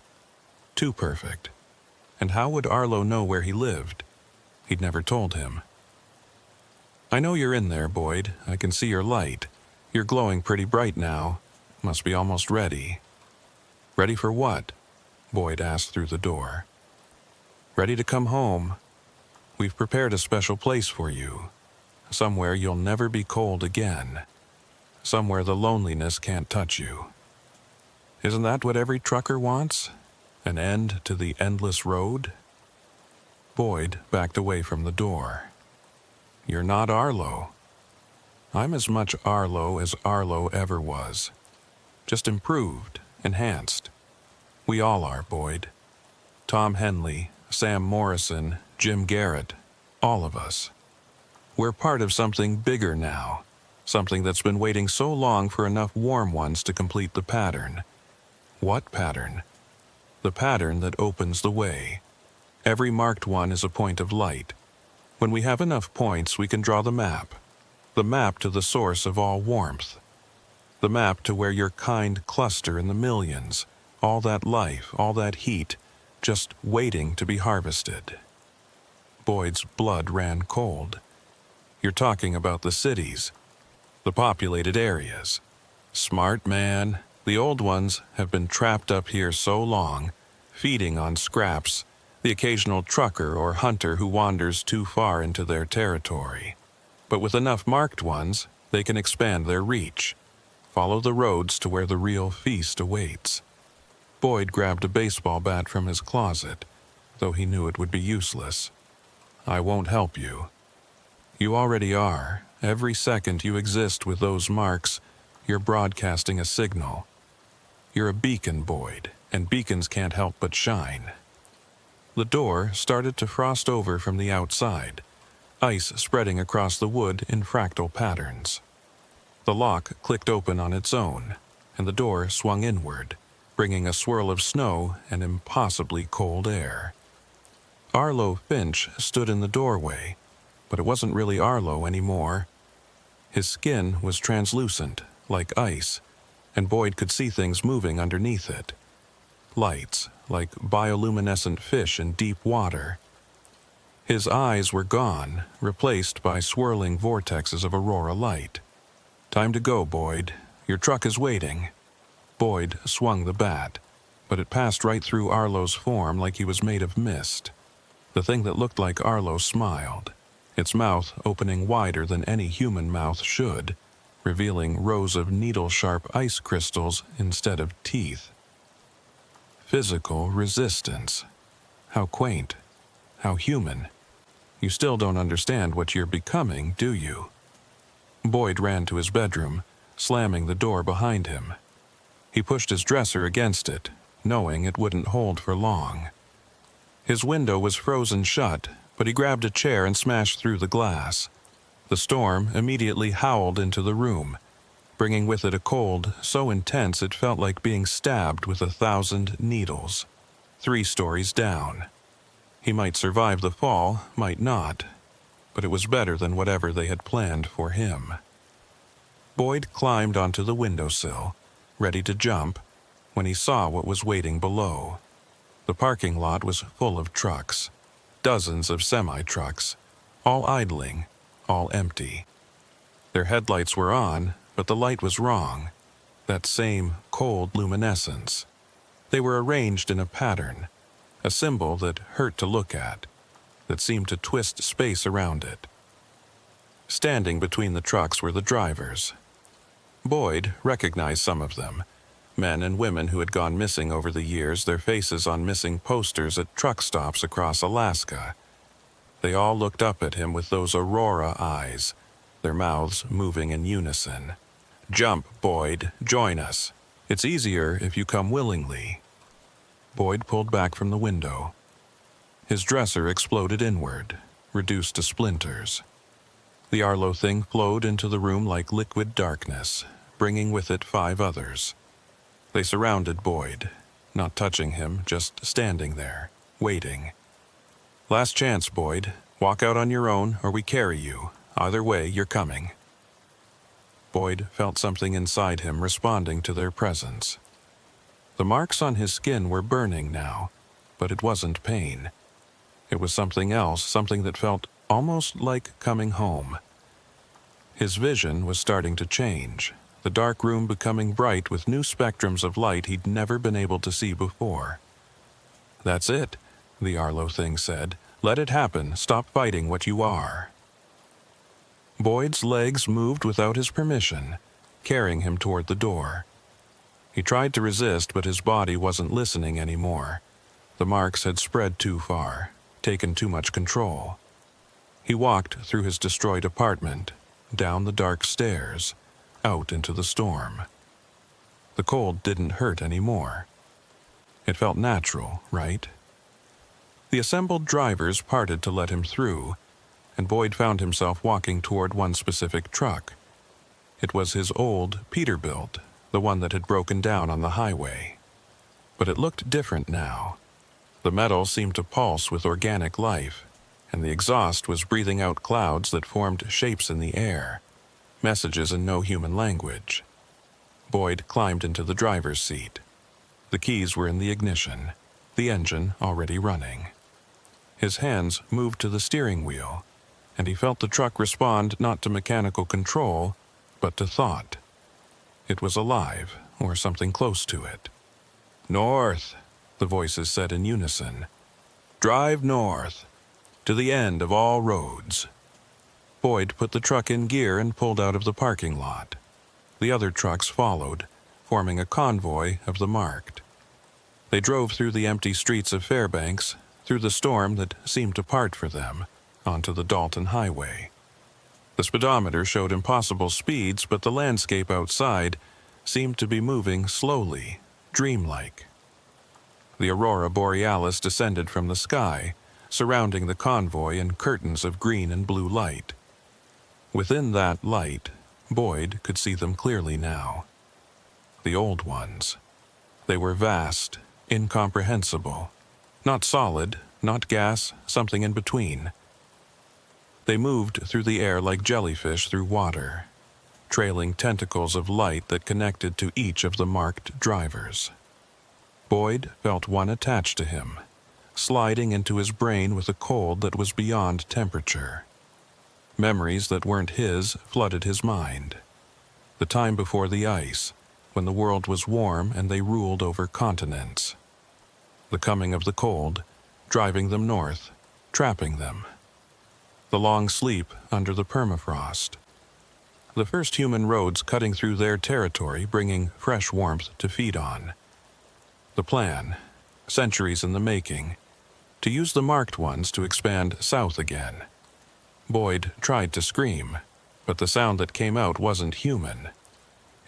Too perfect. And how would Arlo know where he lived? He'd never told him. "I know you're in there, Boyd. I can see your light. You're glowing pretty bright now. Must be almost ready." "Ready for what?" Boyd asked through the door. "Ready to come home. We've prepared a special place for you. Somewhere you'll never be cold again. Somewhere the loneliness can't touch you. Isn't that what every trucker wants? An end to the endless road?" Boyd backed away from the door. "You're not Arlo." "I'm as much Arlo as Arlo ever was. Just improved, enhanced. We all are, Boyd. Tom Henley, Sam Morrison, Jim Garrett, all of us. We're part of something bigger now, something that's been waiting so long for enough warm ones to complete the pattern." "What pattern?" "The pattern that opens the way. Every marked one is a point of light. When we have enough points, we can draw the map to the source of all warmth. The map to where your kind cluster in the millions, all that life, all that heat, just waiting to be harvested." Boyd's blood ran cold. "You're talking about the cities, the populated areas. Smart man. The old ones have been trapped up here so long, feeding on scraps. The occasional trucker or hunter who wanders too far into their territory. But with enough marked ones, they can expand their reach. Follow the roads to where the real feast awaits. Boyd grabbed a baseball bat from his closet, though he knew it would be useless. I won't help you. You already are. Every second you exist with those marks, you're broadcasting a signal. You're a beacon, Boyd, and beacons can't help but shine. The door started to frost over from the outside, ice spreading across the wood in fractal patterns. The lock clicked open on its own, and the door swung inward, bringing a swirl of snow and impossibly cold air. Arlo Finch stood in the doorway, but it wasn't really Arlo anymore. His skin was translucent, like ice, and Boyd could see things moving underneath it. Lights, like bioluminescent fish in deep water. His eyes were gone, replaced by swirling vortexes of aurora light. Time to go, Boyd. Your truck is waiting. Boyd swung the bat, but it passed right through Arlo's form like he was made of mist. The thing that looked like Arlo smiled, its mouth opening wider than any human mouth should, revealing rows of needle-sharp ice crystals instead of teeth. Physical resistance. How quaint. How human. You still don't understand what you're becoming, do you? Boyd ran to his bedroom, slamming the door behind him. He pushed his dresser against it, knowing it wouldn't hold for long. His window was frozen shut, but he grabbed a chair and smashed through the glass. The storm immediately howled into the room, bringing with it a cold so intense it felt like being stabbed with 1,000 needles. 3 stories down. He might survive the fall, might not, but it was better than whatever they had planned for him. Boyd climbed onto the windowsill, ready to jump, when he saw what was waiting below. The parking lot was full of trucks, dozens of semi-trucks, all idling, all empty. Their headlights were on, but the light was wrong, that same cold luminescence. They were arranged in a pattern, a symbol that hurt to look at, that seemed to twist space around it. Standing between the trucks were the drivers. Boyd recognized some of them, men and women who had gone missing over the years, their faces on missing posters at truck stops across Alaska. They all looked up at him with those aurora eyes, their mouths moving in unison. Jump, Boyd, join us. It's easier if you come willingly. Boyd pulled back from the window. His dresser exploded inward, reduced to splinters. The Arlo thing flowed into the room like liquid darkness, bringing with it 5 others. They surrounded Boyd, not touching him, just standing there, waiting. Last chance, Boyd. Walk out on your own, or we carry you. Either way, you're coming. Boyd felt something inside him responding to their presence. The marks on his skin were burning now, but it wasn't pain. It was something else, something that felt almost like coming home. His vision was starting to change, the dark room becoming bright with new spectrums of light he'd never been able to see before. That's it, the Arlo thing said. Let it happen. Stop fighting what you are. Boyd's legs moved without his permission, carrying him toward the door. He tried to resist, but his body wasn't listening anymore. The marks had spread too far, taken too much control. He walked through his destroyed apartment, down the dark stairs, out into the storm. The cold didn't hurt anymore. It felt natural, right? The assembled drivers parted to let him through, and Boyd found himself walking toward one specific truck. It was his old Peterbilt, the one that had broken down on the highway. But it looked different now. The metal seemed to pulse with organic life, and the exhaust was breathing out clouds that formed shapes in the air, messages in no human language. Boyd climbed into the driver's seat. The keys were in the ignition, the engine already running. His hands moved to the steering wheel, and he felt the truck respond not to mechanical control, but to thought. It was alive, or something close to it. North, the voices said in unison. Drive north, to the end of all roads. Boyd put the truck in gear and pulled out of the parking lot. The other trucks followed, forming a convoy of the marked. They drove through the empty streets of Fairbanks, through the storm that seemed to part for them, onto the Dalton Highway. The speedometer showed impossible speeds, but the landscape outside seemed to be moving slowly, dreamlike. The aurora borealis descended from the sky, surrounding the convoy in curtains of green and blue light. Within that light, Boyd could see them clearly now. The old ones. They were vast, incomprehensible. Not solid, not gas, something in between. They moved through the air like jellyfish through water, trailing tentacles of light that connected to each of the marked drivers. Boyd felt one attached to him, sliding into his brain with a cold that was beyond temperature. Memories that weren't his flooded his mind. The time before the ice, when the world was warm and they ruled over continents. The coming of the cold, driving them north, trapping them. The long sleep under the permafrost. The first human roads cutting through their territory, bringing fresh warmth to feed on. The plan, centuries in the making, to use the marked ones to expand south again. Boyd tried to scream, but the sound that came out wasn't human.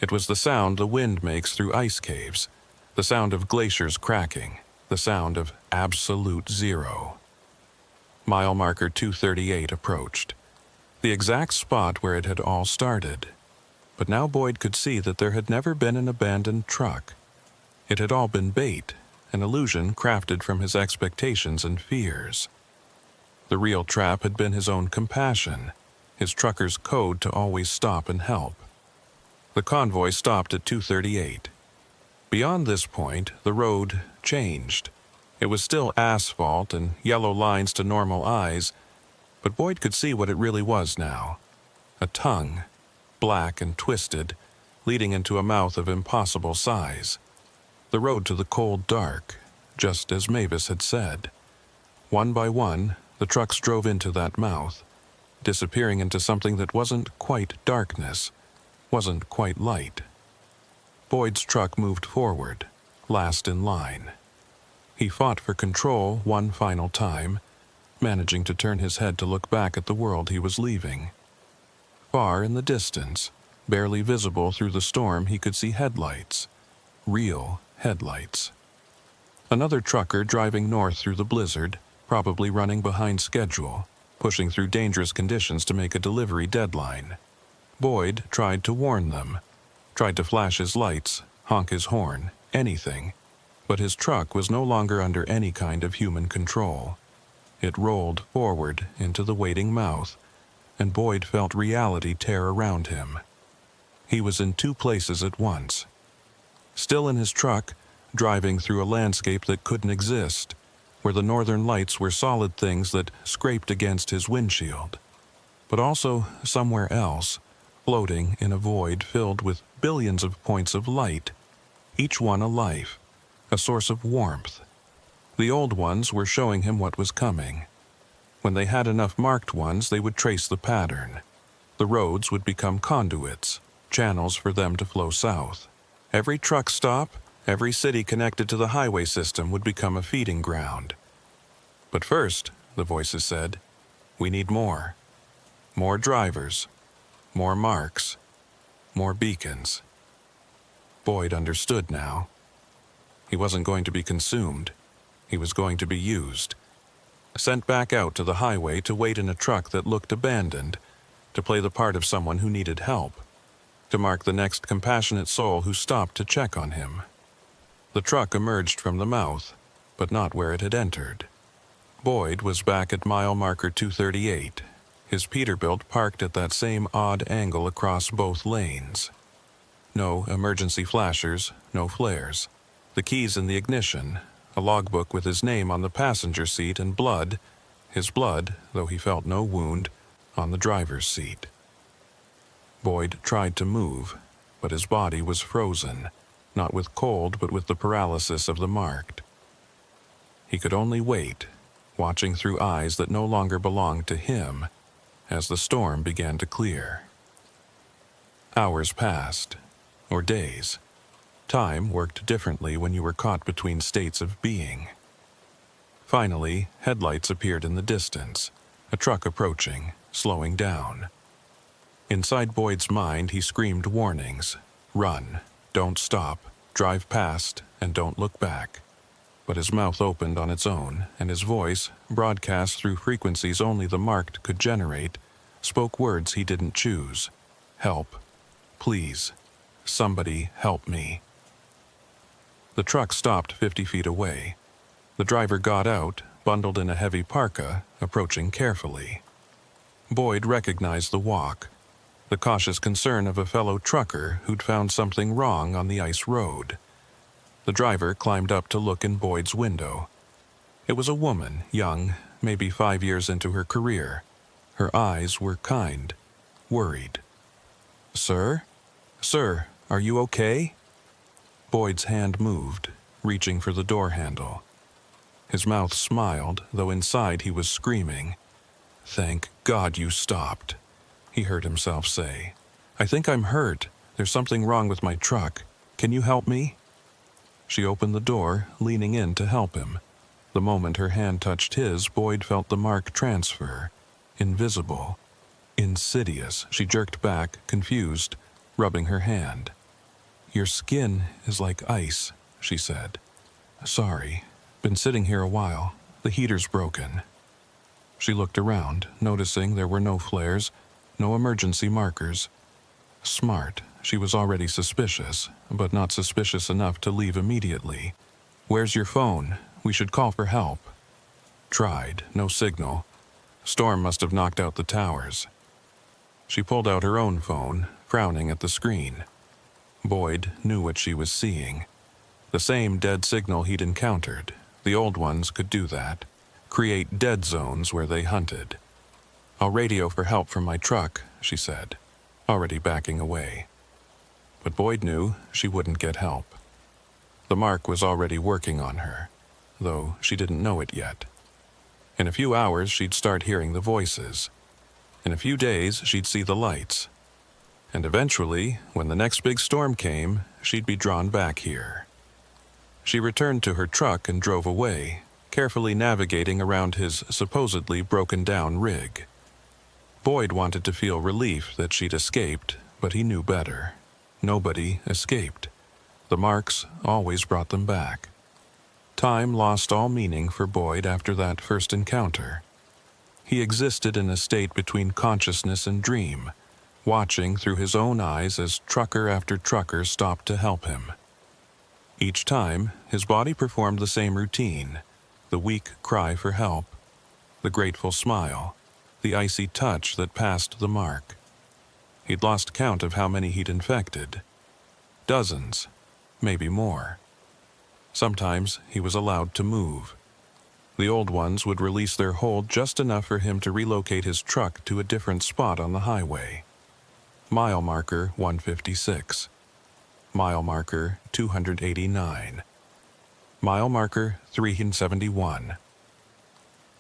It was the sound the wind makes through ice caves, the sound of glaciers cracking, the sound of absolute zero. Mile marker 238 approached, the exact spot where it had all started. But now Boyd could see that there had never been an abandoned truck. It had all been bait, an illusion crafted from his expectations and fears. The real trap had been his own compassion, his trucker's code to always stop and help. The convoy stopped at 238. Beyond this point, the road changed. It was still asphalt and yellow lines to normal eyes, but Boyd could see what it really was now. A tongue, black and twisted, leading into a mouth of impossible size. The road to the cold dark, just as Mavis had said. One by one, the trucks drove into that mouth, disappearing into something that wasn't quite darkness, wasn't quite light. Boyd's truck moved forward, last in line. He fought for control one final time, managing to turn his head to look back at the world he was leaving. Far in the distance, barely visible through the storm, he could see headlights. Real headlights. Another trucker driving north through the blizzard, probably running behind schedule, pushing through dangerous conditions to make a delivery deadline. Boyd tried to warn them, tried to flash his lights, honk his horn, anything, but his truck was no longer under any kind of human control. It rolled forward into the waiting mouth, and Boyd felt reality tear around him. He was in two places at once. Still in his truck, driving through a landscape that couldn't exist, where the northern lights were solid things that scraped against his windshield. But also somewhere else, floating in a void filled with billions of points of light, each one a life, a source of warmth. The old ones were showing him what was coming. When they had enough marked ones, they would trace the pattern. The roads would become conduits, channels for them to flow south. Every truck stop, every city connected to the highway system would become a feeding ground. But first, the voices said, we need more. More drivers, more marks, more beacons. Boyd understood now. He wasn't going to be consumed. He was going to be used. Sent back out to the highway to wait in a truck that looked abandoned, to play the part of someone who needed help, to mark the next compassionate soul who stopped to check on him. The truck emerged from the mouth, but not where it had entered. Boyd was back at mile marker 238, his Peterbilt parked at that same odd angle across both lanes. No emergency flashers, no flares. The keys in the ignition, a logbook with his name on the passenger seat and blood, his blood, though he felt no wound, on the driver's seat. Boyd tried to move, but his body was frozen, not with cold but with the paralysis of the marked. He could only wait, watching through eyes that no longer belonged to him as the storm began to clear. Hours passed, or days. Time worked differently when you were caught between states of being. Finally, headlights appeared in the distance, a truck approaching, slowing down. Inside Boyd's mind, he screamed warnings: run, don't stop, drive past, and don't look back. But his mouth opened on its own, and his voice, broadcast through frequencies only the marked could generate, spoke words he didn't choose. Help. Please. Somebody help me. The truck stopped 50 feet away. The driver got out, bundled in a heavy parka, approaching carefully. Boyd recognized the walk, the cautious concern of a fellow trucker who'd found something wrong on the ice road. The driver climbed up to look in Boyd's window. It was a woman, young, maybe 5 years into her career. Her eyes were kind, worried. "Sir? Sir, are you okay?" Boyd's hand moved, reaching for the door handle. His mouth smiled, though inside he was screaming. "Thank God you stopped," he heard himself say. "I think I'm hurt. There's something wrong with my truck. Can you help me?" She opened the door, leaning in to help him. The moment her hand touched his, Boyd felt the mark transfer. Invisible. Insidious. She jerked back, confused, rubbing her hand. "Your skin is like ice," she said. "Sorry. Been sitting here a while. The heater's broken." She looked around, noticing there were no flares, no emergency markers. Smart. She was already suspicious, but not suspicious enough to leave immediately. "Where's your phone? We should call for help." Tried. No signal. Storm must have knocked out the towers. She pulled out her own phone, frowning at the screen. Boyd knew what she was seeing. The same dead signal he'd encountered. The old ones could do that. Create dead zones where they hunted. "I'll radio for help from my truck," she said, already backing away. But Boyd knew she wouldn't get help. The mark was already working on her, though she didn't know it yet. In a few hours, she'd start hearing the voices. In a few days, she'd see the lights. And eventually, when the next big storm came, she'd be drawn back here. She returned to her truck and drove away, carefully navigating around his supposedly broken-down rig. Boyd wanted to feel relief that she'd escaped, but he knew better. Nobody escaped. The marks always brought them back. Time lost all meaning for Boyd after that first encounter. He existed in a state between consciousness and dream, watching through his own eyes as trucker after trucker stopped to help him. Each time, his body performed the same routine, the weak cry for help, the grateful smile, the icy touch that passed the mark. He'd lost count of how many he'd infected. Dozens, maybe more. Sometimes he was allowed to move. The old ones would release their hold just enough for him to relocate his truck to a different spot on the highway. Mile marker 156. Mile marker 289. Mile marker 371.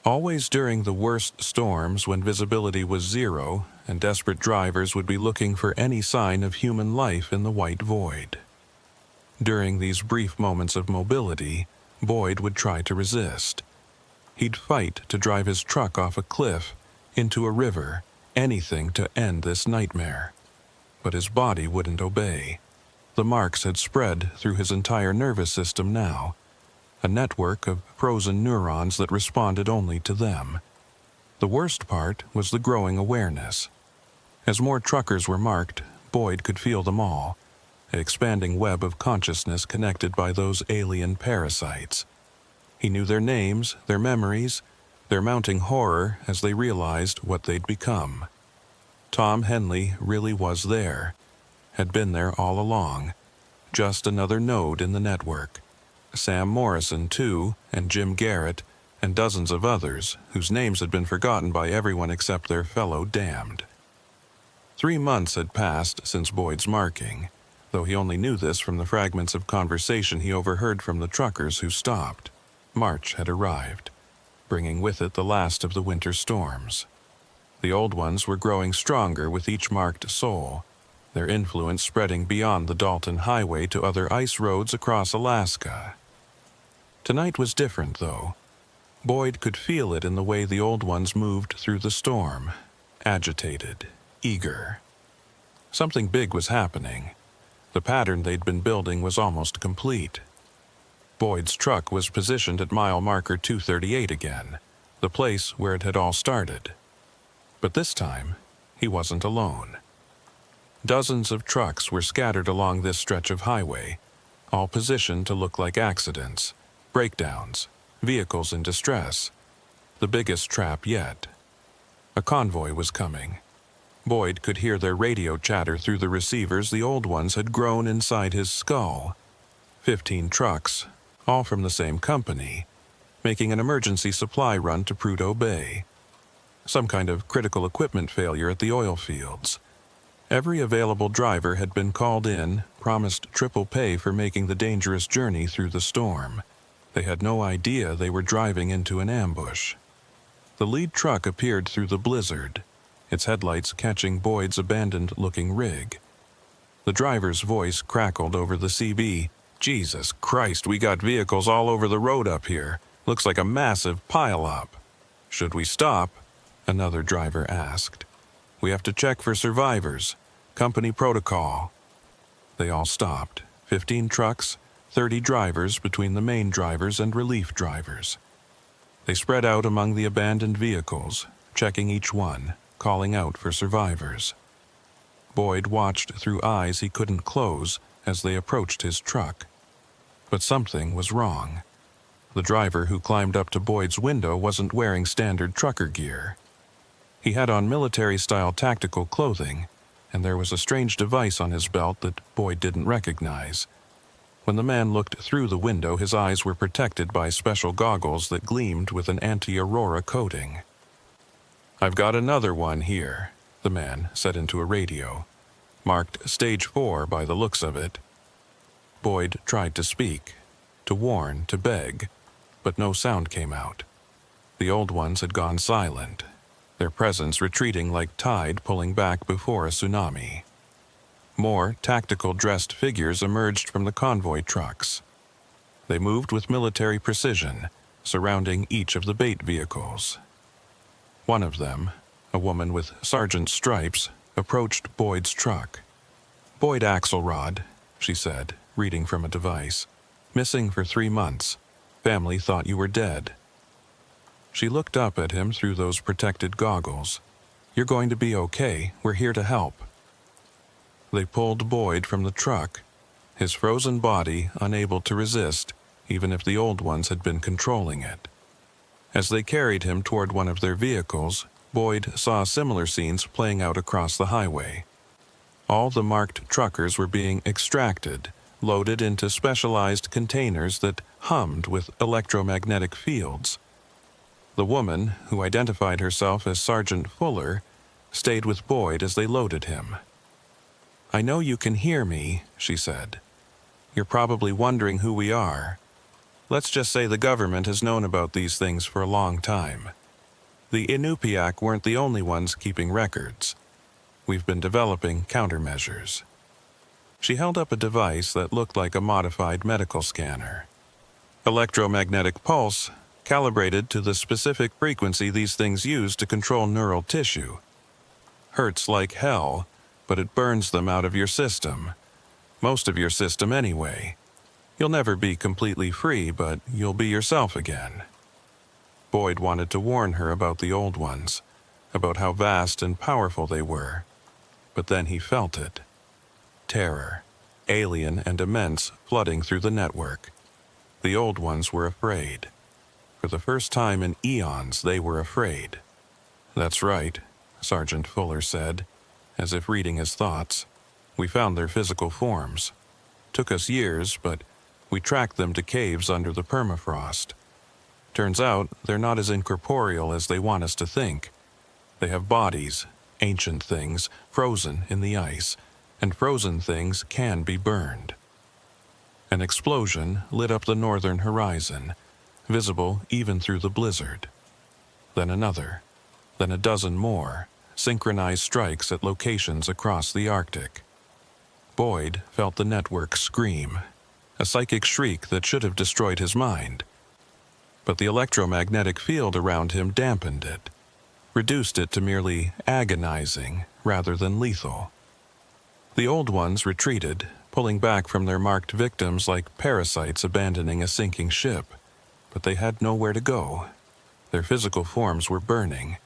Always during the worst storms when visibility was zero and desperate drivers would be looking for any sign of human life in the white void. During these brief moments of mobility, Boyd would try to resist. He'd fight to drive his truck off a cliff, into a river, anything to end this nightmare. But his body wouldn't obey. The marks had spread through his entire nervous system now, a network of frozen neurons that responded only to them. The worst part was the growing awareness. As more truckers were marked, Boyd could feel them all, an expanding web of consciousness connected by those alien parasites. He knew their names, their memories, their mounting horror as they realized what they'd become. Tom Henley really was there, had been there all along, just another node in the network. Sam Morrison, too, and Jim Garrett, and dozens of others whose names had been forgotten by everyone except their fellow damned. 3 months had passed since Boyd's marking, though he only knew this from the fragments of conversation he overheard from the truckers who stopped. March had arrived. bringing with it the last of the winter storms. The old ones were growing stronger with each marked soul, their influence spreading beyond the Dalton Highway to other ice roads across Alaska. Tonight was different, though. Boyd could feel it in the way the old ones moved through the storm, agitated, eager. Something big was happening. The pattern they'd been building was almost complete. Boyd's truck was positioned at mile marker 238 again, the place where it had all started. But this time, he wasn't alone. Dozens of trucks were scattered along this stretch of highway, all positioned to look like accidents, breakdowns, vehicles in distress. The biggest trap yet. A convoy was coming. Boyd could hear their radio chatter through the receivers the old ones had grown inside his skull. 15 trucks, all from the same company, making an emergency supply run to Prudhoe Bay. Some kind of critical equipment failure at the oil fields. Every available driver had been called in, promised triple pay for making the dangerous journey through the storm. They had no idea they were driving into an ambush. The lead truck appeared through the blizzard, its headlights catching Boyd's abandoned-looking rig. The driver's voice crackled over the CB. "Jesus Christ, we got vehicles all over the road up here. Looks like a massive pile-up." "Should we stop?" another driver asked. "We have to check for survivors. Company protocol." They all stopped. 15 trucks, 30 drivers between the main drivers and relief drivers. They spread out among the abandoned vehicles, checking each one, calling out for survivors. Boyd watched through eyes he couldn't close as they approached his truck. But something was wrong. The driver who climbed up to Boyd's window wasn't wearing standard trucker gear. He had on military-style tactical clothing, and there was a strange device on his belt that Boyd didn't recognize. When the man looked through the window, his eyes were protected by special goggles that gleamed with an anti-aurora coating. "I've got another one here," the man said into a radio. "Marked Stage 4 by the looks of it." Boyd tried to speak, to warn, to beg, but no sound came out. The old ones had gone silent, their presence retreating like tide pulling back before a tsunami. More tactical-dressed figures emerged from the convoy trucks. They moved with military precision, surrounding each of the bait vehicles. One of them, a woman with sergeant's stripes, approached Boyd's truck. "Boyd Axelrod," she said, reading from a device. "Missing for 3 months. Family thought you were dead." She looked up at him through those protected goggles. "You're going to be okay. We're here to help." They pulled Boyd from the truck, his frozen body unable to resist, even if the old ones had been controlling it. As they carried him toward one of their vehicles, Boyd saw similar scenes playing out across the highway. All the marked truckers were being extracted, loaded into specialized containers that hummed with electromagnetic fields. The woman, who identified herself as Sergeant Fuller, stayed with Boyd as they loaded him. "I know you can hear me," she said. "You're probably wondering who we are. Let's just say the government has known about these things for a long time. The Inupiaq weren't the only ones keeping records. We've been developing countermeasures." She held up a device that looked like a modified medical scanner. "Electromagnetic pulse, calibrated to the specific frequency these things use to control neural tissue. Hurts like hell, but it burns them out of your system. Most of your system anyway. You'll never be completely free, but you'll be yourself again." Boyd wanted to warn her about the old ones, about how vast and powerful they were. But then he felt it. Terror, alien and immense, flooding through the network. The old ones were afraid. For the first time in eons, they were afraid. "That's right," Sergeant Fuller said, as if reading his thoughts. "We found their physical forms. Took us years, but we tracked them to caves under the permafrost. Turns out they're not as incorporeal as they want us to think. They have bodies, ancient things, frozen in the ice, and frozen things can be burned." An explosion lit up the northern horizon, visible even through the blizzard. then another, then a dozen more, synchronized strikes at locations across the Arctic. Boyd felt the network scream, a psychic shriek that should have destroyed his mind. But the electromagnetic field around him dampened it, reduced it to merely agonizing rather than lethal. The old ones retreated, pulling back from their marked victims like parasites abandoning a sinking ship, but they had nowhere to go. Their physical forms were burning,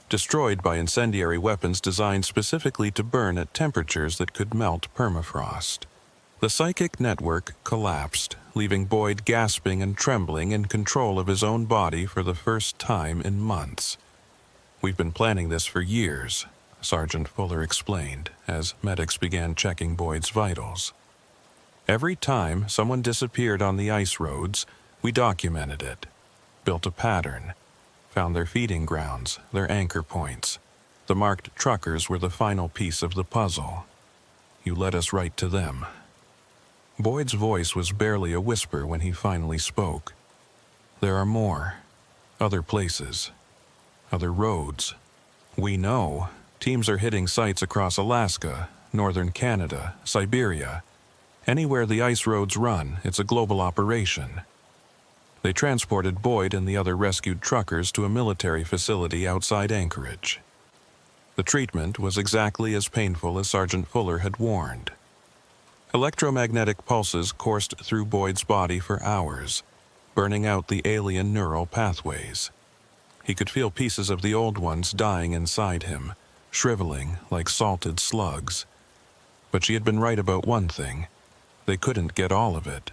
destroyed by incendiary weapons designed specifically to burn at temperatures that could melt permafrost. The psychic network collapsed, leaving Boyd gasping and trembling in control of his own body for the first time in months. "We've been planning this for years," Sergeant Fuller explained, as medics began checking Boyd's vitals. "Every time someone disappeared on the ice roads, we documented it, built a pattern, found their feeding grounds, their anchor points. The marked truckers were the final piece of the puzzle. You led us right to them." Boyd's voice was barely a whisper when he finally spoke. "There are more. Other places. Other roads. We know. Teams are hitting sites across Alaska, northern Canada, Siberia. Anywhere the ice roads run, it's a global operation." They transported Boyd and the other rescued truckers to a military facility outside Anchorage. The treatment was exactly as painful as Sergeant Fuller had warned. Electromagnetic pulses coursed through Boyd's body for hours, burning out the alien neural pathways. He could feel pieces of the old ones dying inside him, shriveling like salted slugs. But she had been right about one thing. They couldn't get all of it.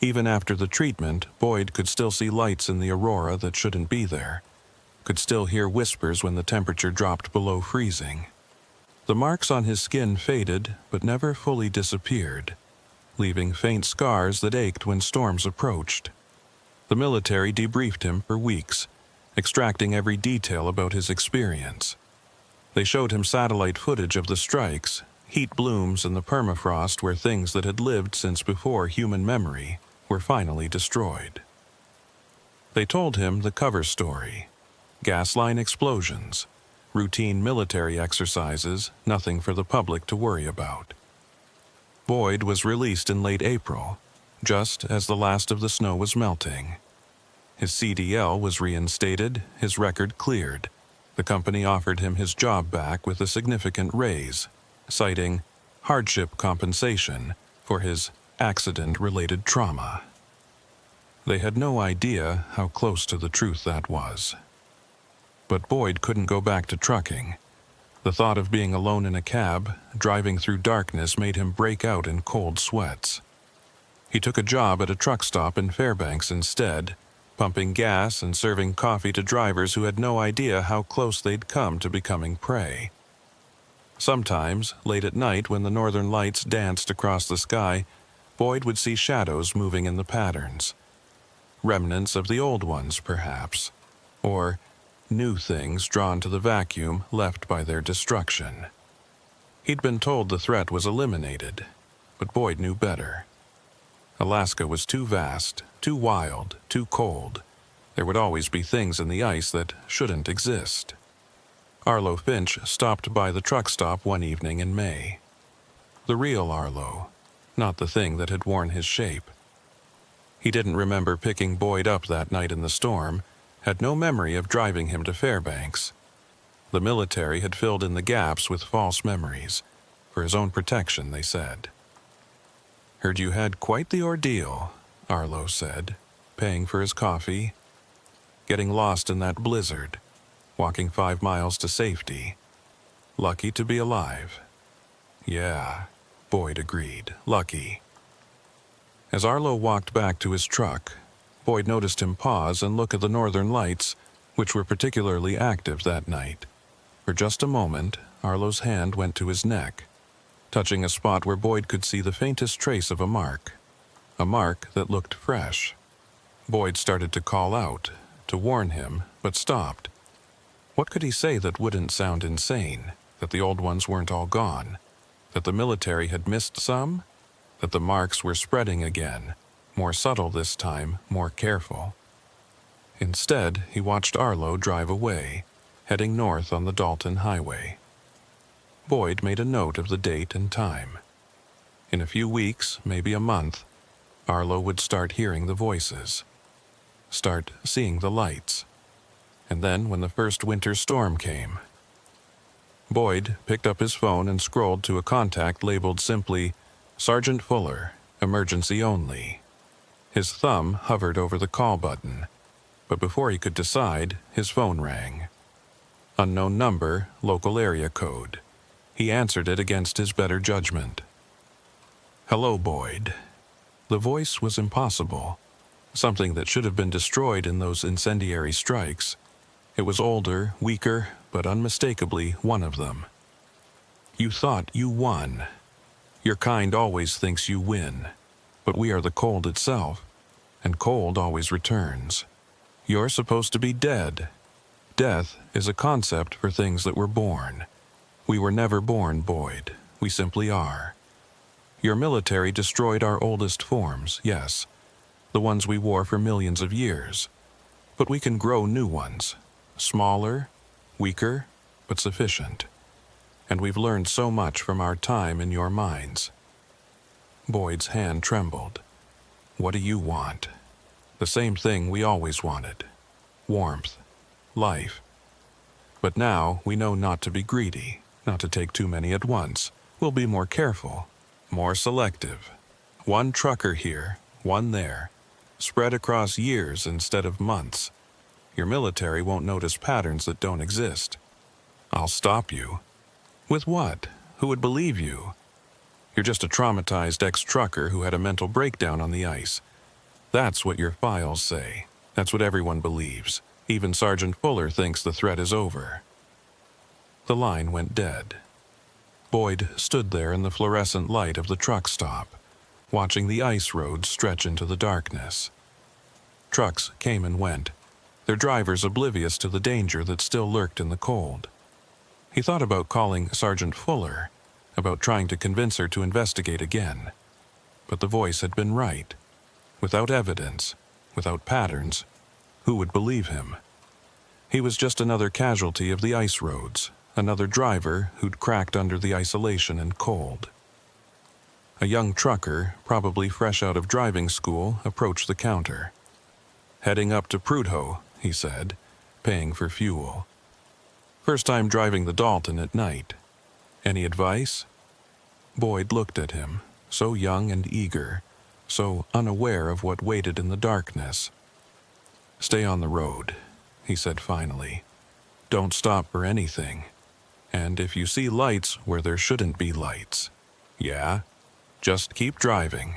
Even after the treatment, Boyd could still see lights in the aurora that shouldn't be there, could still hear whispers when the temperature dropped below freezing. The marks on his skin faded, but never fully disappeared, leaving faint scars that ached when storms approached. The military debriefed him for weeks, extracting every detail about his experience. They showed him satellite footage of the strikes, heat blooms in the permafrost where things that had lived since before human memory were finally destroyed. They told him the cover story: gas line explosions, routine military exercises, nothing for the public to worry about. Boyd was released in late April, just as the last of the snow was melting. His CDL was reinstated, his record cleared. The company offered him his job back with a significant raise, citing hardship compensation for his accident-related trauma. They had no idea how close to the truth that was. But Boyd couldn't go back to trucking. The thought of being alone in a cab, driving through darkness, made him break out in cold sweats. He took a job at a truck stop in Fairbanks instead, pumping gas and serving coffee to drivers who had no idea how close they'd come to becoming prey. Sometimes, late at night when the northern lights danced across the sky, Boyd would see shadows moving in the patterns. Remnants of the old ones, perhaps. Or new things drawn to the vacuum left by their destruction. He'd been told the threat was eliminated, but Boyd knew better. Alaska was too vast, too wild, too cold. There would always be things in the ice that shouldn't exist. Arlo Finch stopped by the truck stop one evening in May. The real Arlo, not the thing that had worn his shape. He didn't remember picking Boyd up that night in the storm, had no memory of driving him to Fairbanks. The military had filled in the gaps with false memories, for his own protection, they said. "Heard you had quite the ordeal," Arlo said, paying for his coffee. "Getting lost in that blizzard, walking 5 miles to safety. Lucky to be alive." "Yeah," Boyd agreed, "lucky." As Arlo walked back to his truck, Boyd noticed him pause and look at the northern lights, which were particularly active that night. For just a moment, Arlo's hand went to his neck, touching a spot where Boyd could see the faintest trace of a mark that looked fresh. Boyd started to call out, to warn him, but stopped. What could he say that wouldn't sound insane? That the old ones weren't all gone? That the military had missed some? That the marks were spreading again, more subtle this time, more careful? Instead, he watched Arlo drive away, heading north on the Dalton Highway. Boyd made a note of the date and time. In a few weeks, maybe a month, Arlo would start hearing the voices, start seeing the lights. And then when the first winter storm came, Boyd picked up his phone and scrolled to a contact labeled simply, Sergeant Fuller, emergency only. His thumb hovered over the call button, but before he could decide, his phone rang. Unknown number, local area code. He answered it against his better judgment. Hello, Boyd. The voice was impossible, something that should have been destroyed in those incendiary strikes. It was older, weaker, but unmistakably one of them. You thought you won. Your kind always thinks you win, but we are the cold itself, and cold always returns. You're supposed to be dead. Death is a concept for things that were born. We were never born, Boyd. We simply are. Your military destroyed our oldest forms, yes, the ones we wore for millions of years. But we can grow new ones, smaller, weaker, but sufficient. And we've learned so much from our time in your mines. Boyd's hand trembled. What do you want? The same thing we always wanted. Warmth. Life. But now we know not to be greedy, not to take too many at once. We'll be more careful, more selective. One trucker here, one there, spread across years instead of months. Your military won't notice patterns that don't exist. I'll stop you. With what? Who would believe you? You're just a traumatized ex-trucker who had a mental breakdown on the ice. That's what your files say. That's what everyone believes. Even Sergeant Fuller thinks the threat is over. The line went dead. Boyd stood there in the fluorescent light of the truck stop, watching the ice road stretch into the darkness. Trucks came and went, their drivers oblivious to the danger that still lurked in the cold. He thought about calling Sergeant Fuller, about trying to convince her to investigate again. But the voice had been right. Without evidence, without patterns, who would believe him? He was just another casualty of the ice roads, another driver who'd cracked under the isolation and cold. A young trucker, probably fresh out of driving school, approached the counter. Heading up to Prudhoe, he said, paying for fuel. First time driving the Dalton at night. Any advice? Boyd looked at him, so young and eager, so unaware of what waited in the darkness. Stay on the road, he said finally. Don't stop for anything. And if you see lights where there shouldn't be lights, yeah, just keep driving.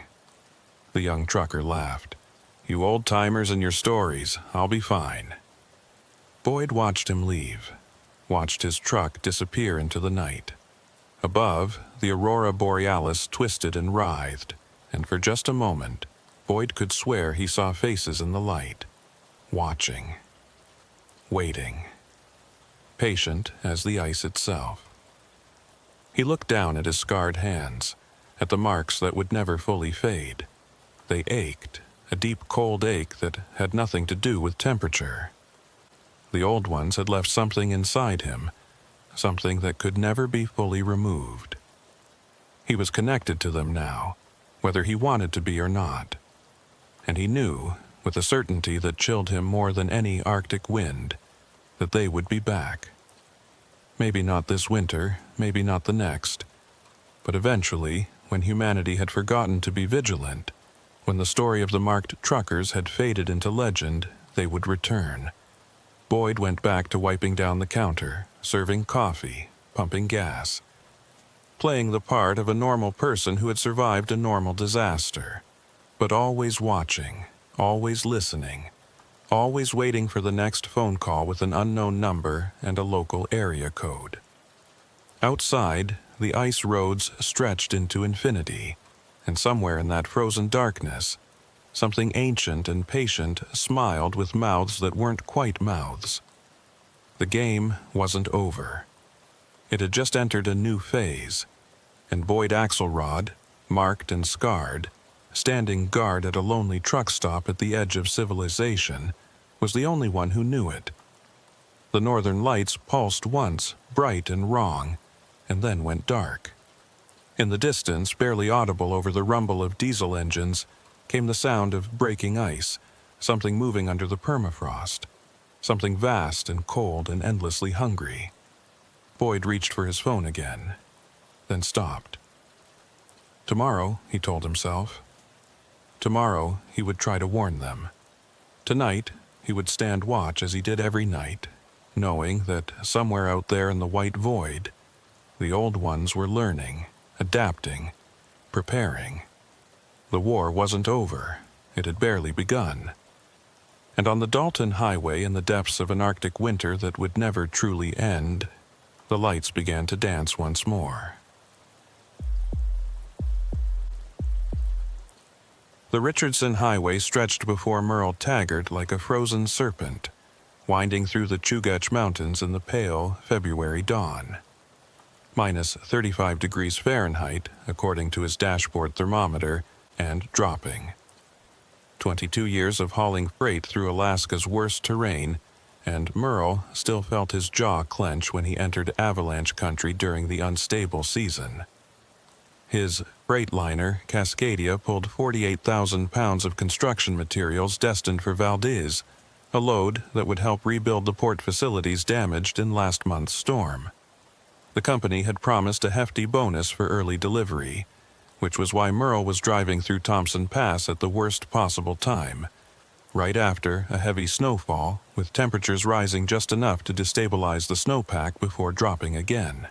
The young trucker laughed. You old-timers and your stories, I'll be fine. Boyd watched him leave, watched his truck disappear into the night. Above, the aurora borealis twisted and writhed, and for just a moment, Boyd could swear he saw faces in the light, watching, waiting, patient as the ice itself. He looked down at his scarred hands, at the marks that would never fully fade. They ached, a deep cold ache that had nothing to do with temperature. The old ones had left something inside him, something that could never be fully removed. He was connected to them now, whether he wanted to be or not. And he knew, with a certainty that chilled him more than any Arctic wind, that they would be back. Maybe not this winter, maybe not the next, but eventually, when humanity had forgotten to be vigilant, when the story of the marked truckers had faded into legend, they would return. Boyd went back to wiping down the counter, serving coffee, pumping gas, playing the part of a normal person who had survived a normal disaster, but always watching, always listening, always waiting for the next phone call with an unknown number and a local area code. Outside, the ice roads stretched into infinity, and somewhere in that frozen darkness, something ancient and patient smiled with mouths that weren't quite mouths. The game wasn't over. It had just entered a new phase, and Boyd Axelrod, marked and scarred, standing guard at a lonely truck stop at the edge of civilization, was the only one who knew it. The northern lights pulsed once, bright and wrong, and then went dark. In the distance, barely audible over the rumble of diesel engines, came the sound of breaking ice, something moving under the permafrost, something vast and cold and endlessly hungry. Boyd reached for his phone again, then stopped. Tomorrow, he told himself. Tomorrow, he would try to warn them. Tonight, he would stand watch as he did every night, knowing that somewhere out there in the white void, the old ones were learning, adapting, preparing. The war wasn't over. It had barely begun. And on the Dalton Highway, in the depths of an Arctic winter that would never truly end, the lights began to dance once more. The Richardson Highway stretched before Merle Taggart like a frozen serpent, winding through the Chugach Mountains in the pale February dawn. Minus 35 degrees Fahrenheit, according to his dashboard thermometer, and dropping. 22 years of hauling freight through Alaska's worst terrain, and Merle still felt his jaw clench when he entered avalanche country during the unstable season. His freightliner, Cascadia, pulled 48,000 pounds of construction materials destined for Valdez, a load that would help rebuild the port facilities damaged in last month's storm. The company had promised a hefty bonus for early delivery, which was why Merle was driving through Thompson Pass at the worst possible time, right after a heavy snowfall, with temperatures rising just enough to destabilize the snowpack before dropping again.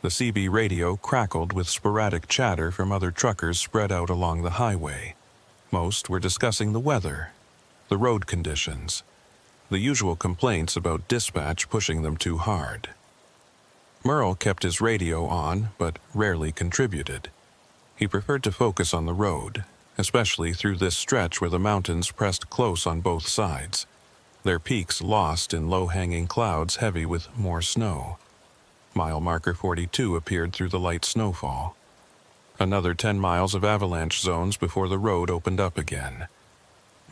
The CB radio crackled with sporadic chatter from other truckers spread out along the highway. Most were discussing the weather, the road conditions, the usual complaints about dispatch pushing them too hard. Merle kept his radio on, but rarely contributed. He preferred to focus on the road, especially through this stretch where the mountains pressed close on both sides, their peaks lost in low-hanging clouds heavy with more snow. Mile marker 42 appeared through the light snowfall. Another 10 miles of avalanche zones before the road opened up again.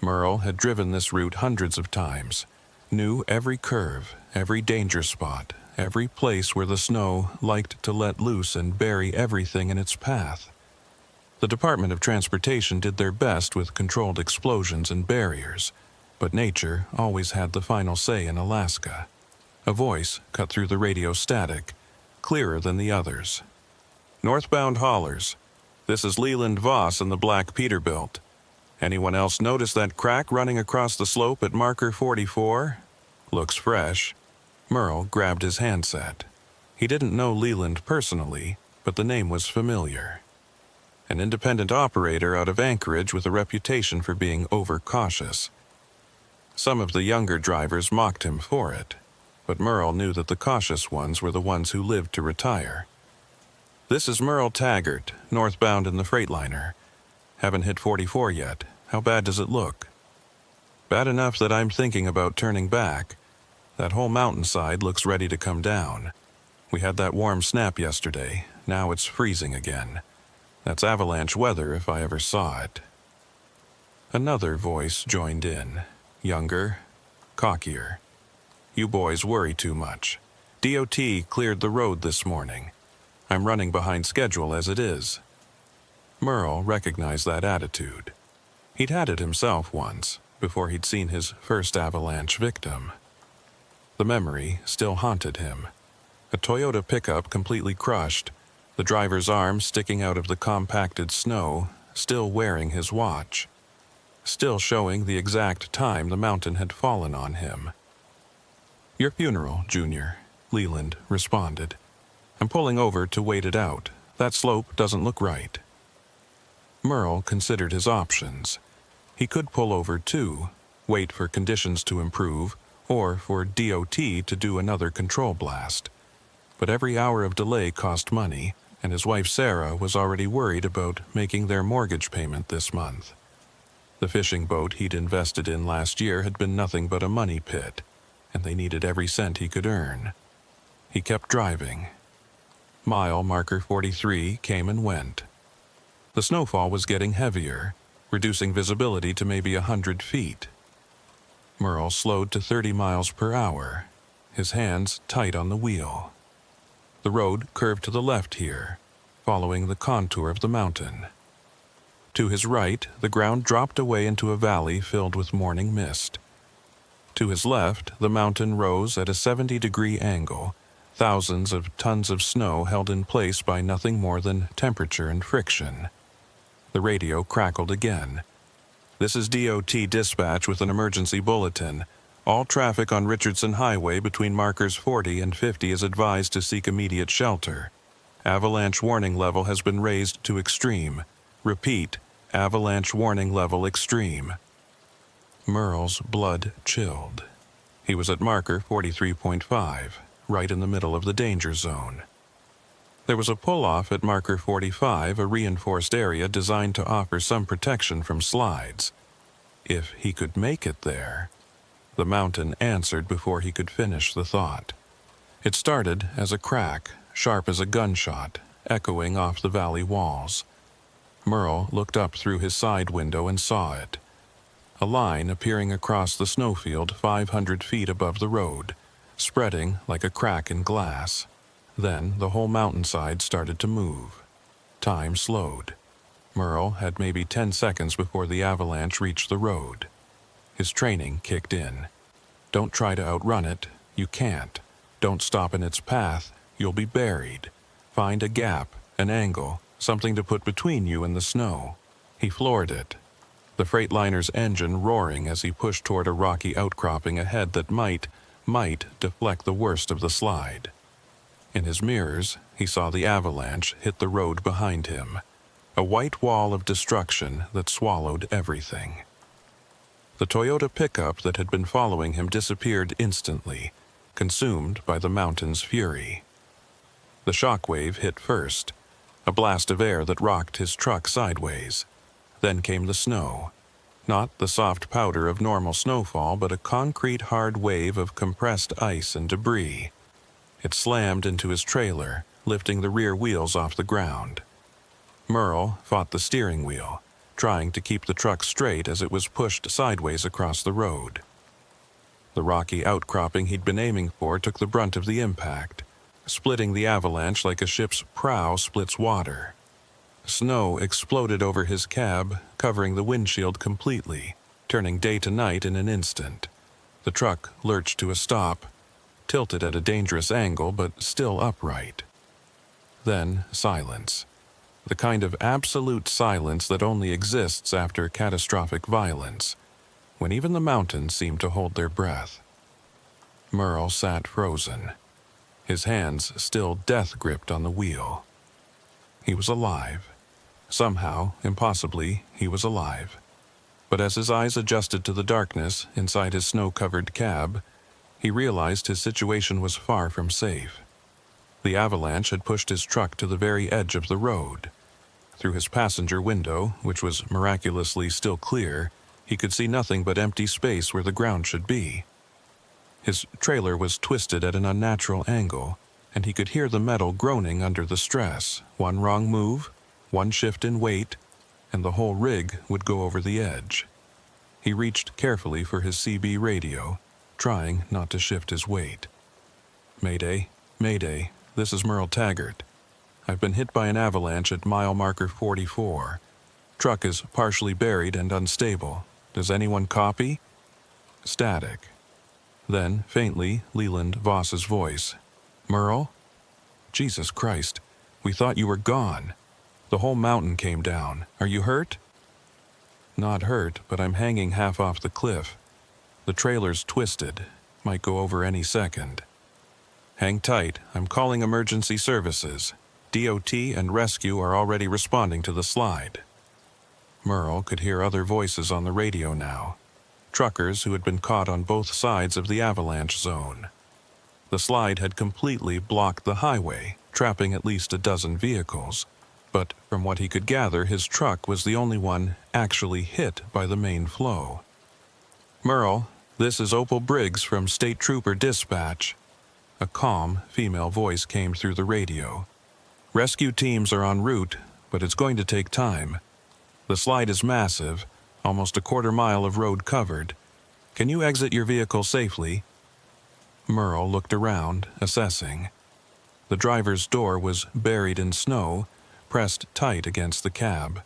Merle had driven this route hundreds of times, knew every curve, every danger spot, every place where the snow liked to let loose and bury everything in its path. The Department of Transportation did their best with controlled explosions and barriers, but nature always had the final say in Alaska. A voice cut through the radio static, clearer than the others. Northbound haulers. This is Leland Voss and the Black Peterbilt. Anyone else notice that crack running across the slope at marker 44? Looks fresh. Merle grabbed his handset. He didn't know Leland personally, but the name was familiar. An independent operator out of Anchorage with a reputation for being overcautious. Some of the younger drivers mocked him for it, but Merle knew that the cautious ones were the ones who lived to retire. This is Merle Taggart, northbound in the Freightliner. Haven't hit 44 yet. How bad does it look? Bad enough that I'm thinking about turning back. That whole mountainside looks ready to come down. We had that warm snap yesterday. Now it's freezing again. That's avalanche weather if I ever saw it. Another voice joined in, younger, cockier. You boys worry too much. DOT cleared the road this morning. I'm running behind schedule as it is. Merle recognized that attitude. He'd had it himself once, before he'd seen his first avalanche victim. The memory still haunted him. A Toyota pickup completely crushed, the driver's arm sticking out of the compacted snow, still wearing his watch, still showing the exact time the mountain had fallen on him. Your funeral, Junior, Leland responded. I'm pulling over to wait it out. That slope doesn't look right. Merle considered his options. He could pull over too, wait for conditions to improve, or for DOT to do another control blast. But every hour of delay cost money, and his wife Sarah was already worried about making their mortgage payment this month. The fishing boat he'd invested in last year had been nothing but a money pit, and they needed every cent he could earn. He kept driving. Mile marker 43 came and went. The snowfall was getting heavier, reducing visibility to maybe 100 feet. Merle slowed to 30 miles per hour, his hands tight on the wheel. The road curved to the left here, following the contour of the mountain. To his right, the ground dropped away into a valley filled with morning mist. To his left, the mountain rose at a 70-degree angle, thousands of tons of snow held in place by nothing more than temperature and friction. The radio crackled again. "This is DOT dispatch with an emergency bulletin. All traffic on Richardson Highway between markers 40 and 50 is advised to seek immediate shelter. Avalanche warning level has been raised to extreme. Repeat, avalanche warning level extreme." Merle's blood chilled. He was at marker 43.5, right in the middle of the danger zone. There was a pull-off at marker 45, a reinforced area designed to offer some protection from slides. If he could make it there. The mountain answered before he could finish the thought. It started as a crack, sharp as a gunshot, echoing off the valley walls. Merle looked up through his side window and saw it. A line appearing across the snowfield 500 feet above the road, spreading like a crack in glass. Then the whole mountainside started to move. Time slowed. Merle had maybe 10 seconds before the avalanche reached the road. His training kicked in. Don't try to outrun it. You can't. Don't stop in its path. You'll be buried. Find a gap, an angle, something to put between you and the snow. He floored it. The Freightliner's engine roaring as he pushed toward a rocky outcropping ahead that might deflect the worst of the slide. In his mirrors, he saw the avalanche hit the road behind him, a white wall of destruction that swallowed everything. The Toyota pickup that had been following him disappeared instantly, consumed by the mountain's fury. The shockwave hit first, a blast of air that rocked his truck sideways. Then came the snow. Not the soft powder of normal snowfall, but a concrete hard wave of compressed ice and debris. It slammed into his trailer, lifting the rear wheels off the ground. Merle fought the steering wheel, trying to keep the truck straight as it was pushed sideways across the road. The rocky outcropping he'd been aiming for took the brunt of the impact, splitting the avalanche like a ship's prow splits water. Snow exploded over his cab, covering the windshield completely, turning day to night in an instant. The truck lurched to a stop, tilted at a dangerous angle but still upright. Then silence. The kind of absolute silence that only exists after catastrophic violence, when even the mountains seem to hold their breath. Merle sat frozen, his hands still death-gripped on the wheel. He was alive. Somehow, impossibly, he was alive. But as his eyes adjusted to the darkness inside his snow-covered cab, he realized his situation was far from safe. The avalanche had pushed his truck to the very edge of the road. Through his passenger window, which was miraculously still clear, he could see nothing but empty space where the ground should be. His trailer was twisted at an unnatural angle, and he could hear the metal groaning under the stress. One wrong move, one shift in weight, and the whole rig would go over the edge. He reached carefully for his CB radio, trying not to shift his weight. "Mayday, Mayday, this is Merle Taggart. I've been hit by an avalanche at mile marker 44. Truck is partially buried and unstable. Does anyone copy?" Static. Then, faintly, Leland Voss's voice. "Merle? Jesus Christ, we thought you were gone. The whole mountain came down. Are you hurt?" "Not hurt, but I'm hanging half off the cliff. The trailer's twisted. Might go over any second." "Hang tight. I'm calling emergency services. DOT and rescue are already responding to the slide." Merle could hear other voices on the radio now. Truckers who had been caught on both sides of the avalanche zone. The slide had completely blocked the highway, trapping at least a dozen vehicles. But from what he could gather, his truck was the only one actually hit by the main flow. "Merle, this is Opal Briggs from State Trooper Dispatch." A calm, female voice came through the radio. "Rescue teams are en route, but it's going to take time. The slide is massive, almost a quarter mile of road covered. Can you exit your vehicle safely? Merle looked around, assessing. The driver's door was buried in snow, pressed tight against the cab.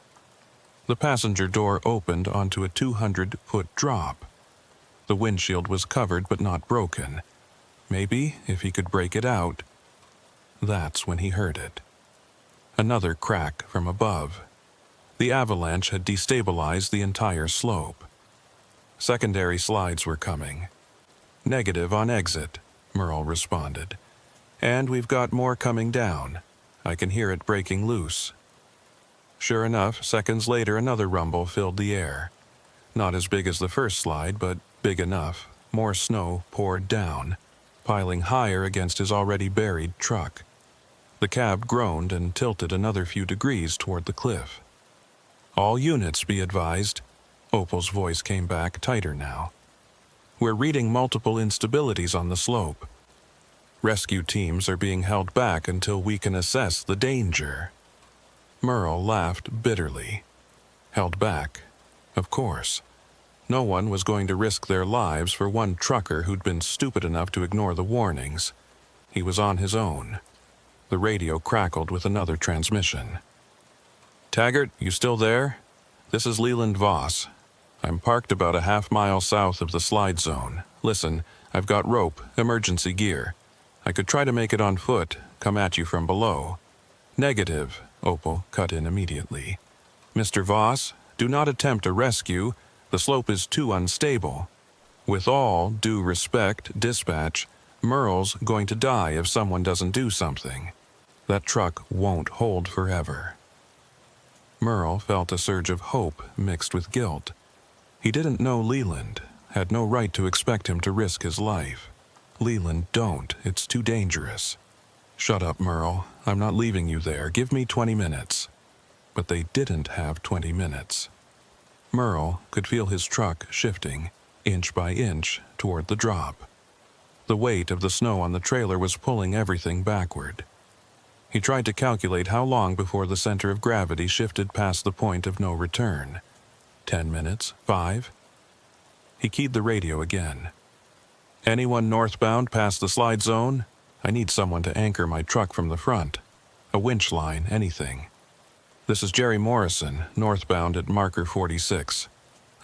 The passenger door opened onto a 200-foot drop. The windshield was covered but not broken. Maybe if he could break it out. That's when he heard it. Another crack from above. The avalanche had destabilized the entire slope. Secondary slides were coming. Negative on exit, Merle responded. And we've got more coming down. I can hear it breaking loose. Sure enough, seconds later another rumble filled the air. Not as big as the first slide, but big enough. More snow poured down, piling higher against his already buried truck. The cab groaned and tilted another few degrees toward the cliff. All units be advised. Opal's voice came back tighter now. We're reading multiple instabilities on the slope. Rescue teams are being held back until we can assess the danger. Merle laughed bitterly. Held back? Of course. No one was going to risk their lives for one trucker who'd been stupid enough to ignore the warnings. He was on his own. The radio crackled with another transmission. Taggart, you still there? This is Leland Voss. I'm parked about a half-mile south of the slide zone. Listen, I've got rope, emergency gear. I could try to make it on foot, come at you from below. Negative, Opal cut in immediately. Mr. Voss, do not attempt a rescue. The slope is too unstable. With all due respect, dispatch, Merle's going to die if someone doesn't do something. That truck won't hold forever. Merle felt a surge of hope mixed with guilt. He didn't know Leland, had no right to expect him to risk his life. Leland, don't. It's too dangerous. Shut up, Merle. I'm not leaving you there. Give me 20 minutes. But they didn't have 20 minutes. Merle could feel his truck shifting, inch by inch, toward the drop. The weight of the snow on the trailer was pulling everything backward. He tried to calculate how long before the center of gravity shifted past the point of no return. 10 minutes? 5? He keyed the radio again. Anyone northbound past the slide zone? I need someone to anchor my truck from the front. A winch line, anything. This is Jerry Morrison, northbound at marker 46.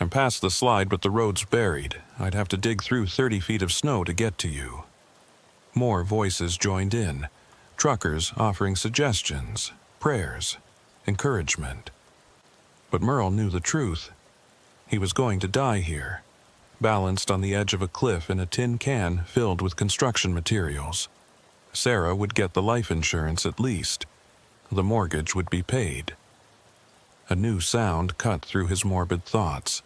I'm past the slide, but the road's buried. I'd have to dig through 30 feet of snow to get to you. More voices joined in. Truckers offering suggestions, prayers, encouragement. But Merle knew the truth. He was going to die here, balanced on the edge of a cliff in a tin can filled with construction materials. Sarah would get the life insurance at least. The mortgage would be paid. A new sound cut through his morbid thoughts.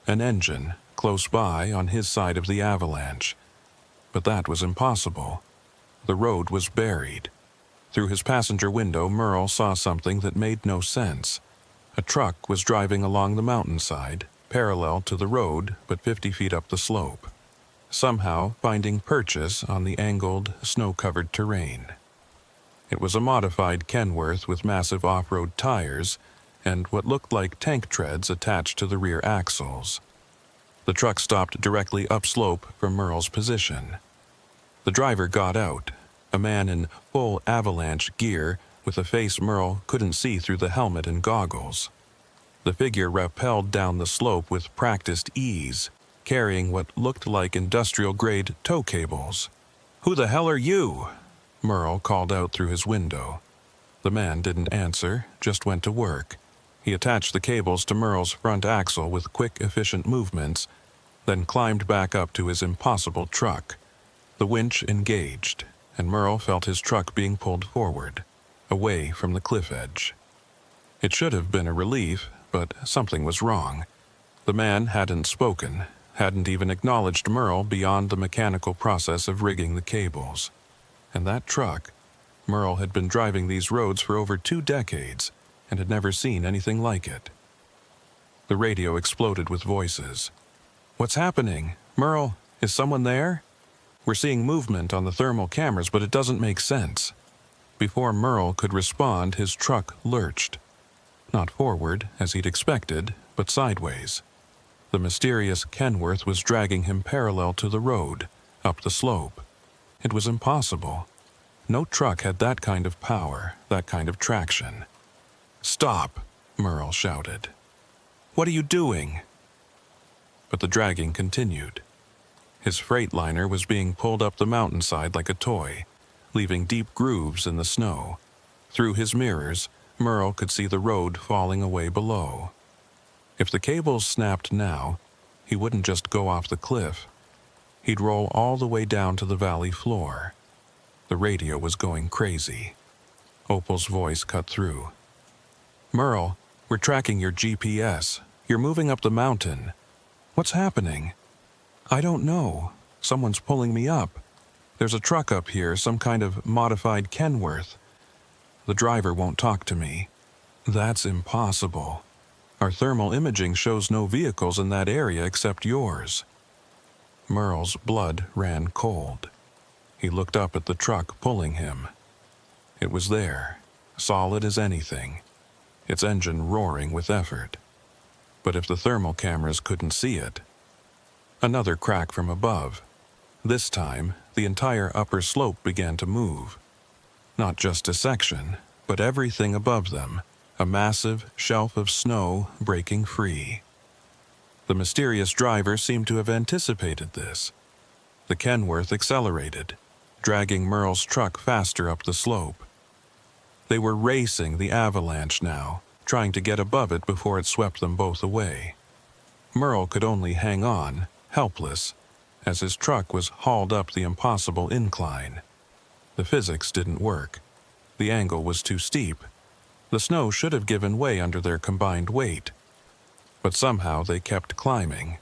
An engine, close by on his side of the avalanche. But that was impossible. The road was buried. Through his passenger window, Merle saw something that made no sense. A truck was driving along the mountainside, parallel to the road but 50 feet up the slope, somehow finding purchase on the angled, snow-covered terrain. It was a modified Kenworth with massive off-road tires and what looked like tank treads attached to the rear axles. The truck stopped directly upslope from Merle's position. The driver got out, a man in full avalanche gear with a face Merle couldn't see through the helmet and goggles. The figure rappelled down the slope with practiced ease, carrying what looked like industrial-grade tow cables. "Who the hell are you?" Merle called out through his window. The man didn't answer, just went to work. He attached the cables to Merle's front axle with quick, efficient movements, then climbed back up to his impossible truck. The winch engaged, and Merle felt his truck being pulled forward, away from the cliff edge. It should have been a relief, but something was wrong. The man hadn't spoken, hadn't even acknowledged Merle beyond the mechanical process of rigging the cables. And that truck, Merle had been driving these roads for over 2 decades and had never seen anything like it. The radio exploded with voices. "What's happening? Merle, is someone there? We're seeing movement on the thermal cameras, but it doesn't make sense." Before Merle could respond, his truck lurched. Not forward, as he'd expected, but sideways. The mysterious Kenworth was dragging him parallel to the road, up the slope. It was impossible. No truck had that kind of power, that kind of traction. "Stop!" Merle shouted. "What are you doing?" But the dragging continued. His freightliner was being pulled up the mountainside like a toy, leaving deep grooves in the snow. Through his mirrors, Merle could see the road falling away below. If the cables snapped now, he wouldn't just go off the cliff. He'd roll all the way down to the valley floor. The radio was going crazy. Opal's voice cut through. "Merle, we're tracking your GPS. You're moving up the mountain. What's happening?" "I don't know. Someone's pulling me up. There's a truck up here, some kind of modified Kenworth. The driver won't talk to me." "That's impossible. Our thermal imaging shows no vehicles in that area except yours." Merle's blood ran cold. He looked up at the truck pulling him. It was there, solid as anything, its engine roaring with effort. But if the thermal cameras couldn't see it... Another crack from above. This time, the entire upper slope began to move. Not just a section, but everything above them, a massive shelf of snow breaking free. The mysterious driver seemed to have anticipated this. The Kenworth accelerated, dragging Merle's truck faster up the slope. They were racing the avalanche now, trying to get above it before it swept them both away. Merle could only hang on, helpless, as his truck was hauled up the impossible incline. The physics didn't work. The angle was too steep. The snow should have given way under their combined weight. But somehow they kept climbing.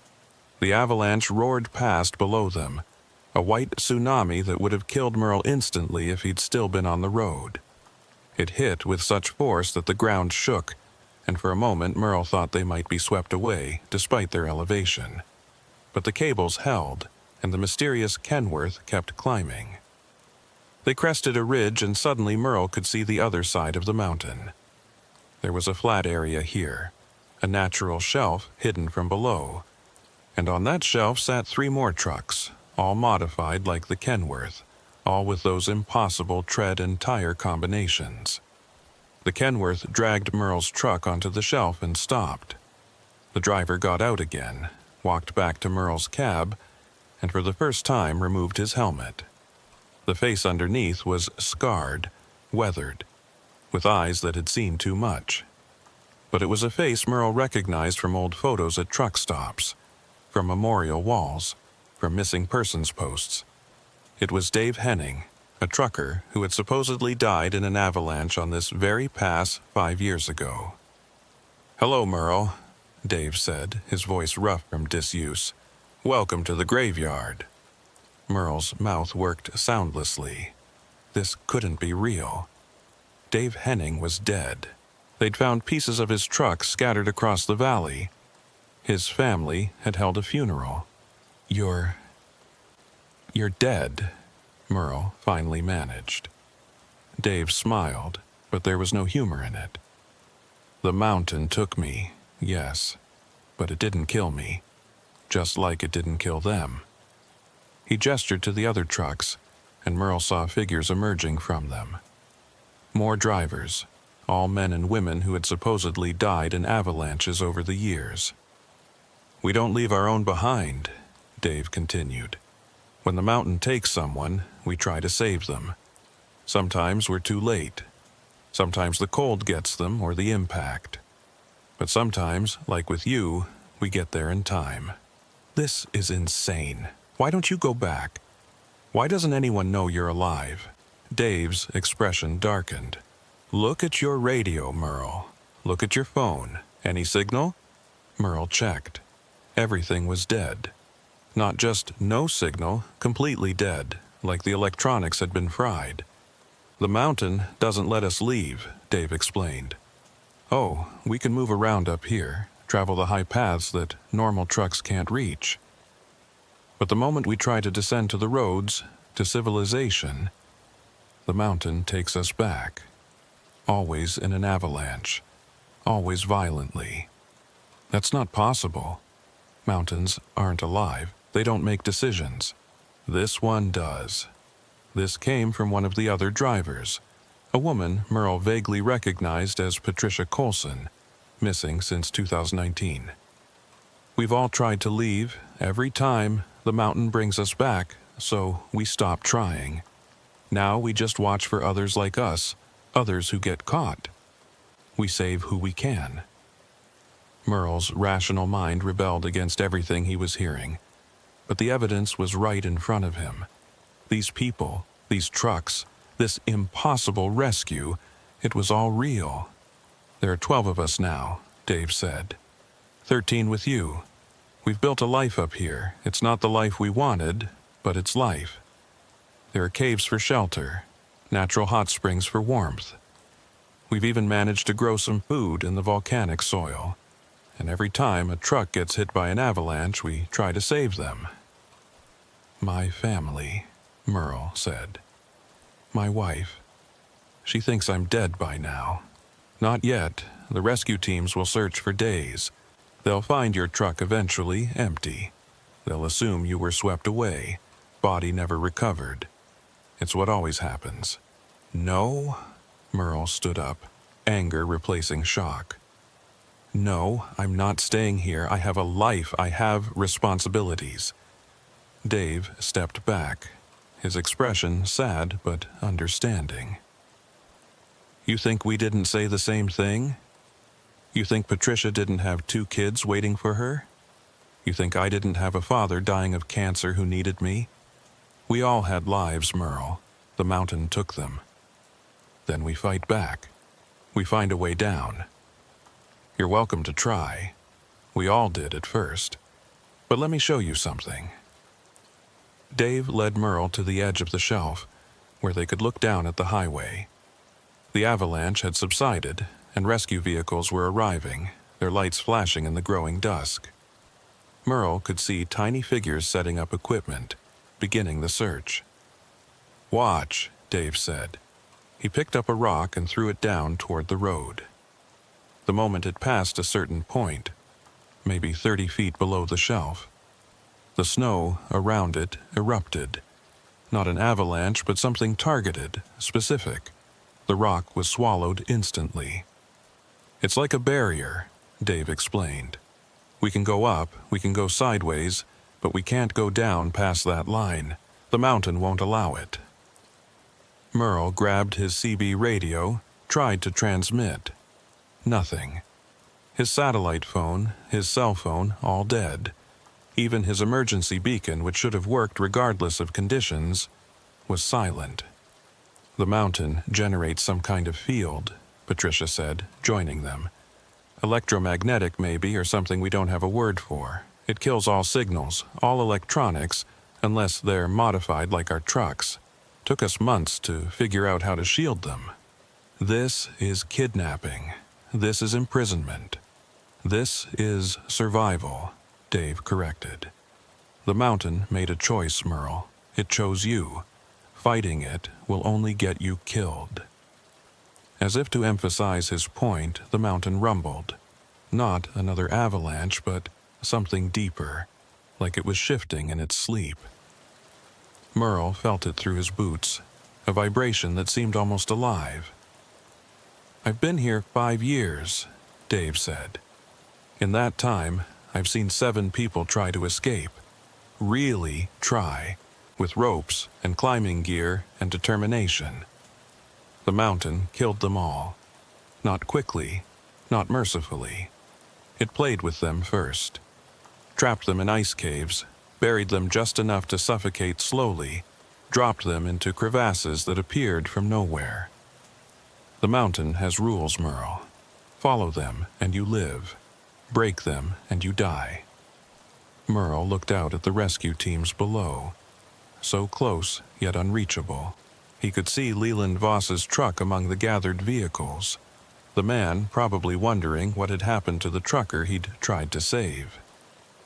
The avalanche roared past below them, a white tsunami that would have killed Merle instantly if he'd still been on the road. It hit with such force that the ground shook, and for a moment Merle thought they might be swept away, despite their elevation. But the cables held, and the mysterious Kenworth kept climbing. They crested a ridge, and suddenly Merle could see the other side of the mountain. There was a flat area here, a natural shelf hidden from below, and on that shelf sat 3 more trucks, all modified like the Kenworth, all with those impossible tread and tire combinations. The Kenworth dragged Merle's truck onto the shelf and stopped. The driver got out again, walked back to Merle's cab, and for the first time removed his helmet. The face underneath was scarred, weathered, with eyes that had seen too much. But it was a face Merle recognized from old photos at truck stops, from memorial walls, from missing persons posts. It was Dave Henning, a trucker who had supposedly died in an avalanche on this very pass 5 years ago. "Hello, Merle," Dave said, his voice rough from disuse. "Welcome to the graveyard." Merle's mouth worked soundlessly. This couldn't be real. Dave Henning was dead. They'd found pieces of his truck scattered across the valley. His family had held a funeral. You're dead," Merle finally managed. Dave smiled, but there was no humor in it. "The mountain took me, yes, but it didn't kill me, just like it didn't kill them." He gestured to the other trucks, and Merle saw figures emerging from them. More drivers, all men and women who had supposedly died in avalanches over the years. "We don't leave our own behind," Dave continued. "When the mountain takes someone, we try to save them. Sometimes we're too late. Sometimes the cold gets them or the impact. But sometimes, like with you, we get there in time." "This is insane. Why don't you go back? Why doesn't anyone know you're alive?" Dave's expression darkened. "Look at your radio, Merle. Look at your phone. Any signal?" Merle checked. Everything was dead. Not just no signal, completely dead, like the electronics had been fried. "The mountain doesn't let us leave," Dave explained. "Oh, we can move around up here, travel the high paths that normal trucks can't reach. But the moment we try to descend to the roads, to civilization, the mountain takes us back. Always in an avalanche. Always violently. That's not possible." Mountains aren't alive. They don't make decisions. This one does. This came from one of the other drivers, a woman Merle vaguely recognized as Patricia Colson, missing since 2019. We've all tried to leave. Every time, the mountain brings us back, so we stop trying. Now we just watch for others like us, others who get caught. We save who we can. Merle's rational mind rebelled against everything he was hearing, but the evidence was right in front of him. These people, these trucks, this impossible rescue, it was all real. There are 12 of us now, Dave said. 13 with you. We've built a life up here. It's not the life we wanted, but it's life. There are caves for shelter, natural hot springs for warmth. We've even managed to grow some food in the volcanic soil. And every time a truck gets hit by an avalanche, we try to save them. My family, Merle said. My wife. She thinks I'm dead by now. Not yet. The rescue teams will search for days. They'll find your truck eventually empty. They'll assume you were swept away, body never recovered. It's what always happens. No, Merle stood up, anger replacing shock. No, I'm not staying here. I have a life. I have responsibilities. Dave stepped back, his expression sad but understanding. You think we didn't say the same thing? You think Patricia didn't have 2 kids waiting for her? You think I didn't have a father dying of cancer who needed me? We all had lives, Merle. The mountain took them. Then we fight back. We find a way down. You're welcome to try. We all did at first. But let me show you something. Dave led Merle to the edge of the shelf, where they could look down at the highway. The avalanche had subsided, and rescue vehicles were arriving, their lights flashing in the growing dusk. Merle could see tiny figures setting up equipment, beginning the search. Watch, Dave said. He picked up a rock and threw it down toward the road. The moment it passed a certain point, maybe 30 feet below the shelf, the snow around it erupted. Not an avalanche, but something targeted, specific. The rock was swallowed instantly. It's like a barrier, Dave explained. We can go up, we can go sideways, but we can't go down past that line. The mountain won't allow it. Merle grabbed his CB radio, tried to transmit. Nothing. His satellite phone, his cell phone, all dead. Even his emergency beacon, which should have worked regardless of conditions, was silent. The mountain generates some kind of field, Patricia said, joining them. Electromagnetic, maybe, or something we don't have a word for. It kills all signals, all electronics, unless they're modified like our trucks. Took us months to figure out how to shield them. This is kidnapping. This is imprisonment. This is survival, Dave corrected. The mountain made a choice, Merle. It chose you. Fighting it will only get you killed. As if to emphasize his point, the mountain rumbled. Not another avalanche, but something deeper, like it was shifting in its sleep. Merle felt it through his boots, a vibration that seemed almost alive. I've been here 5 years, Dave said. In that time, I've seen 7 people try to escape. Really try, with ropes and climbing gear and determination. The mountain killed them all. Not quickly, not mercifully. It played with them first. Trapped them in ice caves, buried them just enough to suffocate slowly, dropped them into crevasses that appeared from nowhere. The mountain has rules, Merle. Follow them and you live. Break them and you die. Merle looked out at the rescue teams below. So close, yet unreachable. He could see Leland Voss's truck among the gathered vehicles. The man probably wondering what had happened to the trucker he'd tried to save.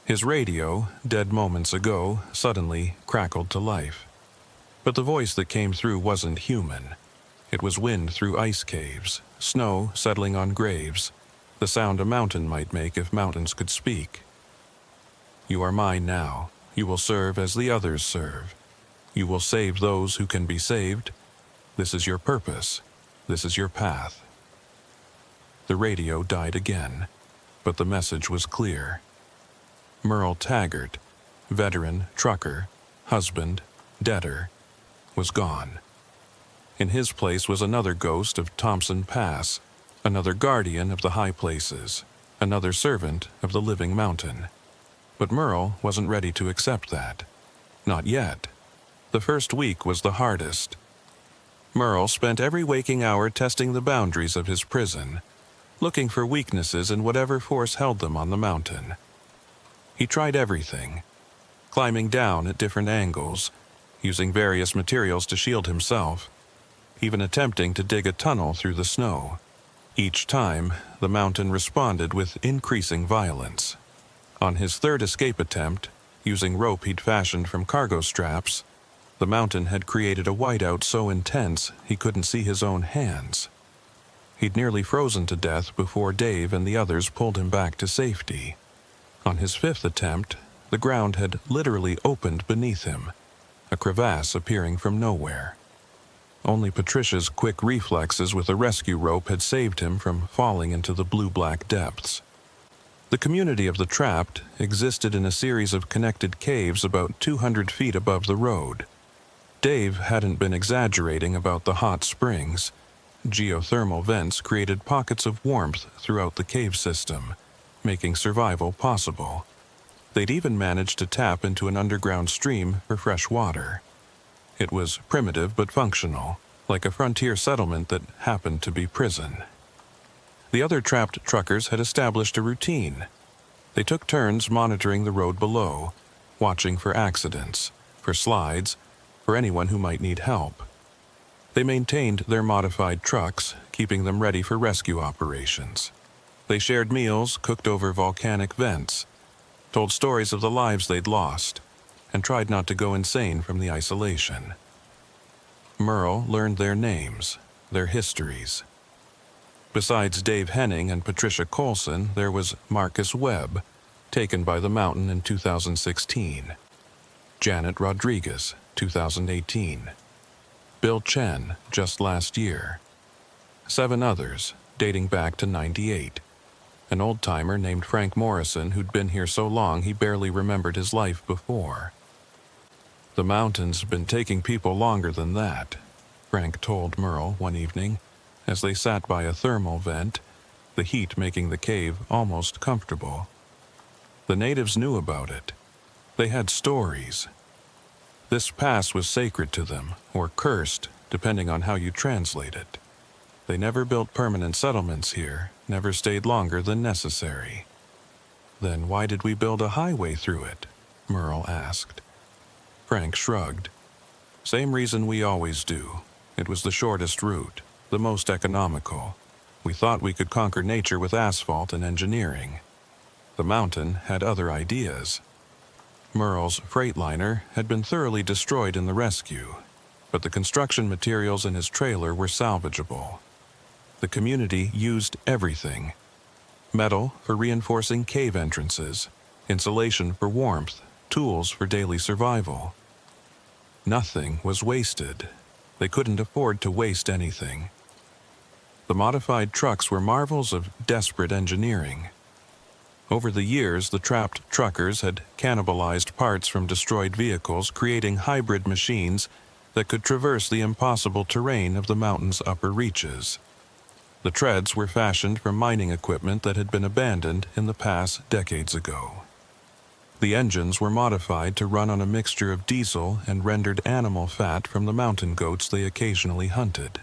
His radio, dead moments ago, suddenly crackled to life. But the voice that came through wasn't human. It was wind through ice caves, snow settling on graves, the sound a mountain might make if mountains could speak. You are mine now. You will serve as the others serve. You will save those who can be saved. This is your purpose. This is your path." The radio died again, but the message was clear. Merle Taggart, veteran, trucker, husband, debtor, was gone. In his place was another ghost of Thompson Pass, another guardian of the high places, another servant of the living mountain. But Merle wasn't ready to accept that. Not yet. The first week was the hardest. Merle spent every waking hour testing the boundaries of his prison, looking for weaknesses in whatever force held them on the mountain. He tried everything, climbing down at different angles, using various materials to shield himself, even attempting to dig a tunnel through the snow. Each time, the mountain responded with increasing violence. On his third escape attempt, using rope he'd fashioned from cargo straps, the mountain had created a whiteout so intense he couldn't see his own hands. He'd nearly frozen to death before Dave and the others pulled him back to safety. On his fifth attempt, the ground had literally opened beneath him, a crevasse appearing from nowhere. Only Patricia's quick reflexes with a rescue rope had saved him from falling into the blue-black depths. The community of the trapped existed in a series of connected caves about 200 feet above the road. Dave hadn't been exaggerating about the hot springs. Geothermal vents created pockets of warmth throughout the cave system, making survival possible. They'd even managed to tap into an underground stream for fresh water. It was primitive but functional, like a frontier settlement that happened to be prison. The other trapped truckers had established a routine. They took turns monitoring the road below, watching for accidents, for slides, for anyone who might need help. They maintained their modified trucks, keeping them ready for rescue operations. They shared meals cooked over volcanic vents, told stories of the lives they'd lost, and tried not to go insane from the isolation. Merle learned their names, their histories. Besides Dave Henning and Patricia Colson, there was Marcus Webb, taken by the mountain in 2016. Janet Rodriguez, 2018. Bill Chen, just last year. 7 others, dating back to '98. An old-timer named Frank Morrison who'd been here so long he barely remembered his life before. "The mountain's been taking people longer than that," Frank told Merle one evening, as they sat by a thermal vent, the heat making the cave almost comfortable. The natives knew about it. They had stories. This pass was sacred to them, or cursed, depending on how you translate it. They never built permanent settlements here, never stayed longer than necessary. "Then why did we build a highway through it?" Merle asked. Frank shrugged. "Same reason we always do. It was the shortest route, the most economical. We thought we could conquer nature with asphalt and engineering. The mountain had other ideas." Merle's Freightliner had been thoroughly destroyed in the rescue, but the construction materials in his trailer were salvageable. The community used everything: metal for reinforcing cave entrances, insulation for warmth, tools for daily survival. Nothing was wasted. They couldn't afford to waste anything. The modified trucks were marvels of desperate engineering. Over the years, the trapped truckers had cannibalized parts from destroyed vehicles, creating hybrid machines that could traverse the impossible terrain of the mountain's upper reaches. The treads were fashioned from mining equipment that had been abandoned in the pass decades ago. The engines were modified to run on a mixture of diesel and rendered animal fat from the mountain goats they occasionally hunted.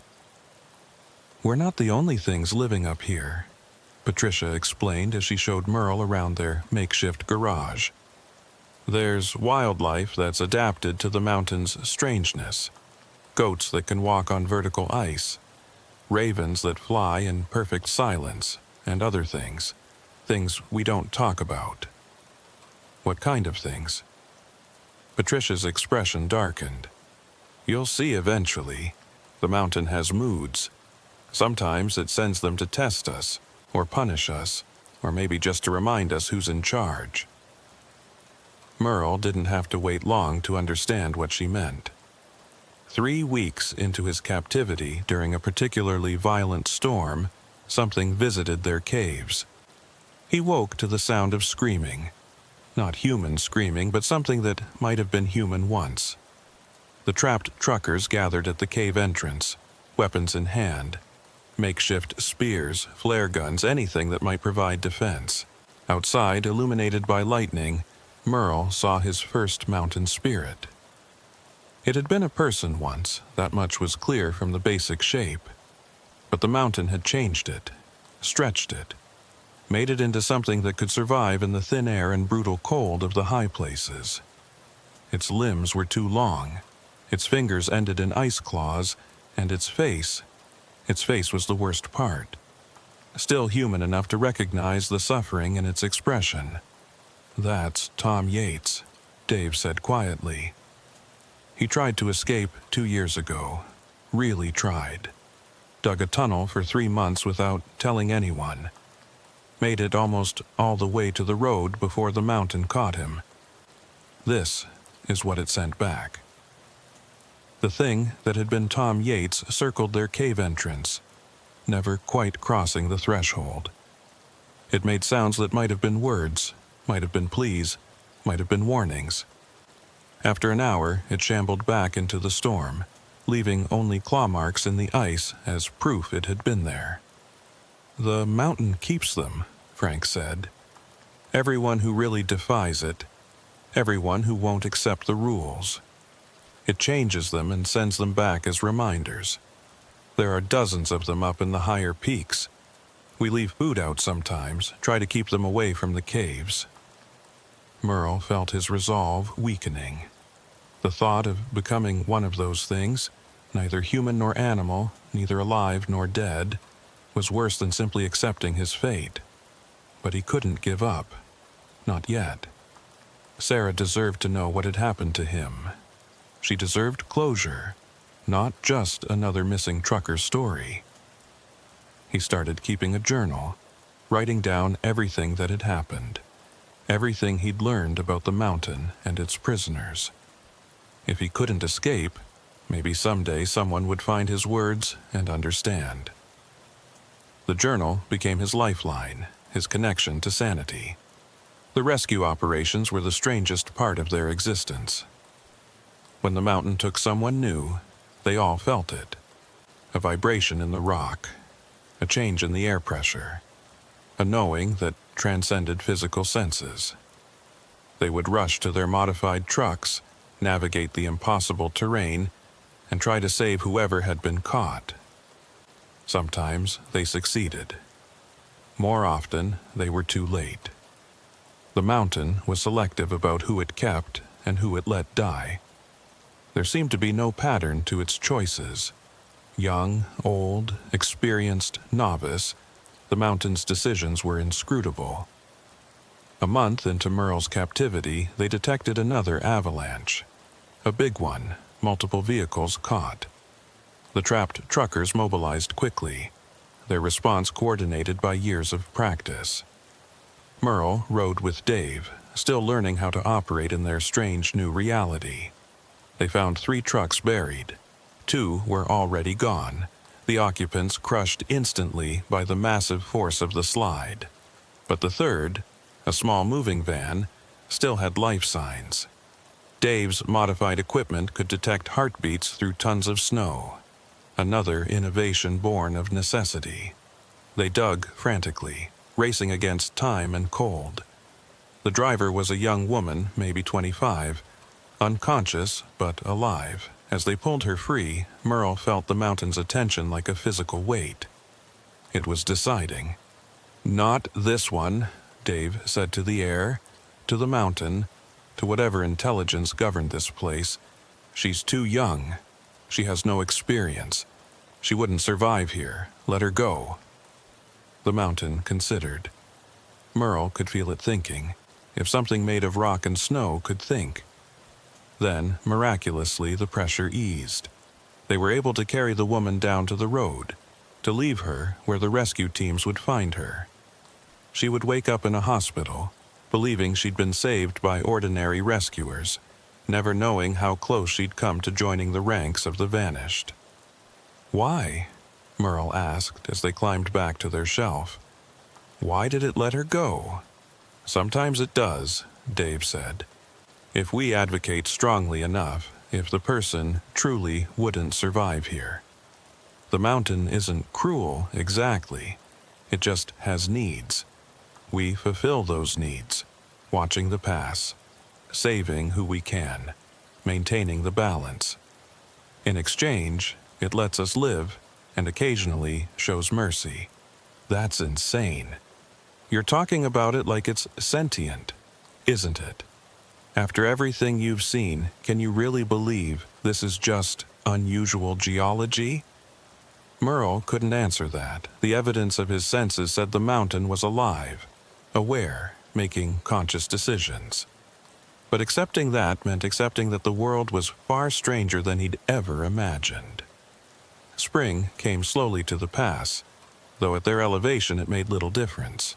"We're not the only things living up here," Patricia explained as she showed Merle around their makeshift garage. "There's wildlife that's adapted to the mountain's strangeness. Goats that can walk on vertical ice, ravens that fly in perfect silence, and other things. Things we don't talk about." "What kind of things?" Patricia's expression darkened. "You'll see eventually. The mountain has moods. Sometimes it sends them to test us, or punish us, or maybe just to remind us who's in charge." Merle didn't have to wait long to understand what she meant. 3 weeks into his captivity during a particularly violent storm, something visited their caves. He woke to the sound of screaming. Not human screaming, but something that might have been human once. The trapped truckers gathered at the cave entrance, weapons in hand. Makeshift spears, flare guns, anything that might provide defense. Outside, illuminated by lightning, Merle saw his first mountain spirit. It had been a person once, that much was clear from the basic shape. But the mountain had changed it, stretched it, made it into something that could survive in the thin air and brutal cold of the high places. Its limbs were too long, its fingers ended in ice claws, and its face was the worst part. Still human enough to recognize the suffering in its expression. "That's Tom Yates," Dave said quietly. "He tried to escape 2 years ago. Really tried. Dug a tunnel for 3 months without telling anyone. Made it almost all the way to the road before the mountain caught him. This is what it sent back." The thing that had been Tom Yates circled their cave entrance, never quite crossing the threshold. It made sounds that might have been words, might have been pleas, might have been warnings. After an hour, it shambled back into the storm, leaving only claw marks in the ice as proof it had been there. "The mountain keeps them," Frank said. "Everyone who really defies it, everyone who won't accept the rules. It changes them and sends them back as reminders. There are dozens of them up in the higher peaks. We leave food out sometimes, try to keep them away from the caves." Merle felt his resolve weakening. The thought of becoming one of those things, neither human nor animal, neither alive nor dead, was worse than simply accepting his fate. But he couldn't give up. Not yet. Sarah deserved to know what had happened to him. She deserved closure, not just another missing trucker's story. He started keeping a journal, writing down everything that had happened. Everything he'd learned about the mountain and its prisoners. If he couldn't escape, maybe someday someone would find his words and understand. The journal became his lifeline, his connection to sanity. The rescue operations were the strangest part of their existence. When the mountain took someone new, they all felt it. A vibration in the rock, a change in the air pressure, a knowing that transcended physical senses. They would rush to their modified trucks, navigate the impossible terrain, and try to save whoever had been caught. Sometimes they succeeded. More often, they were too late. The mountain was selective about who it kept and who it let die. There seemed to be no pattern to its choices. Young, old, experienced, novice, the mountain's decisions were inscrutable. A month into Merle's captivity, they detected another avalanche. A big one, multiple vehicles caught. The trapped truckers mobilized quickly, their response coordinated by years of practice. Merle rode with Dave, still learning how to operate in their strange new reality. They found 3 trucks buried. 2 were already gone, the occupants crushed instantly by the massive force of the slide. But the third, a small moving van, still had life signs. Dave's modified equipment could detect heartbeats through tons of snow. Another innovation born of necessity. They dug frantically, racing against time and cold. The driver was a young woman, maybe 25, unconscious but alive. As they pulled her free, Merle felt the mountain's attention like a physical weight. It was deciding. "Not this one," Dave said to the air, to the mountain, to whatever intelligence governed this place. "She's too young. She has no experience. She wouldn't survive here. Let her go." The mountain considered. Merle could feel it thinking, if something made of rock and snow could think. Then, miraculously, the pressure eased. They were able to carry the woman down to the road, to leave her where the rescue teams would find her. She would wake up in a hospital, believing she'd been saved by ordinary rescuers, never knowing how close she'd come to joining the ranks of the vanished. "Why?" Merle asked as they climbed back to their shelf. "Why did it let her go?" "Sometimes it does," Dave said. "If we advocate strongly enough, if the person truly wouldn't survive here. The mountain isn't cruel exactly. It just has needs. We fulfill those needs, watching the pass, saving who we can, maintaining the balance. In exchange, it lets us live and occasionally shows mercy. That's insane. You're talking about it like it's sentient, isn't it? After everything you've seen, can you really believe this is just unusual geology?" Merle couldn't answer that. The evidence of his senses said the mountain was alive, aware, making conscious decisions. But accepting that meant accepting that the world was far stranger than he'd ever imagined. Spring came slowly to the pass, though at their elevation it made little difference.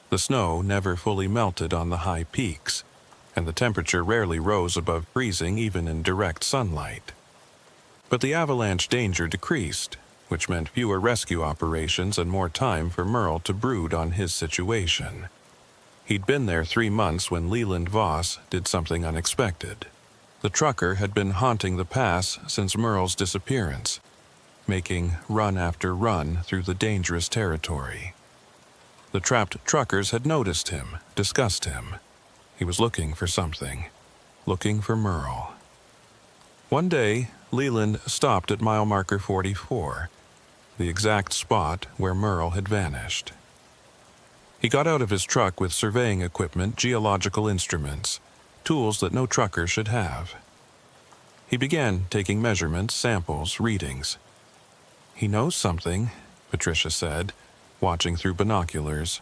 The snow never fully melted on the high peaks, and the temperature rarely rose above freezing even in direct sunlight. But the avalanche danger decreased, which meant fewer rescue operations and more time for Merle to brood on his situation. He'd been there 3 months when Leland Voss did something unexpected. The trucker had been haunting the pass since Merle's disappearance, making run after run through the dangerous territory. The trapped truckers had noticed him, discussed him. He was looking for something, looking for Merle. One day, Leland stopped at mile marker 44, the exact spot where Merle had vanished. He got out of his truck with surveying equipment, geological instruments, tools that no trucker should have. He began taking measurements, samples, readings. "He knows something," Patricia said, watching through binoculars.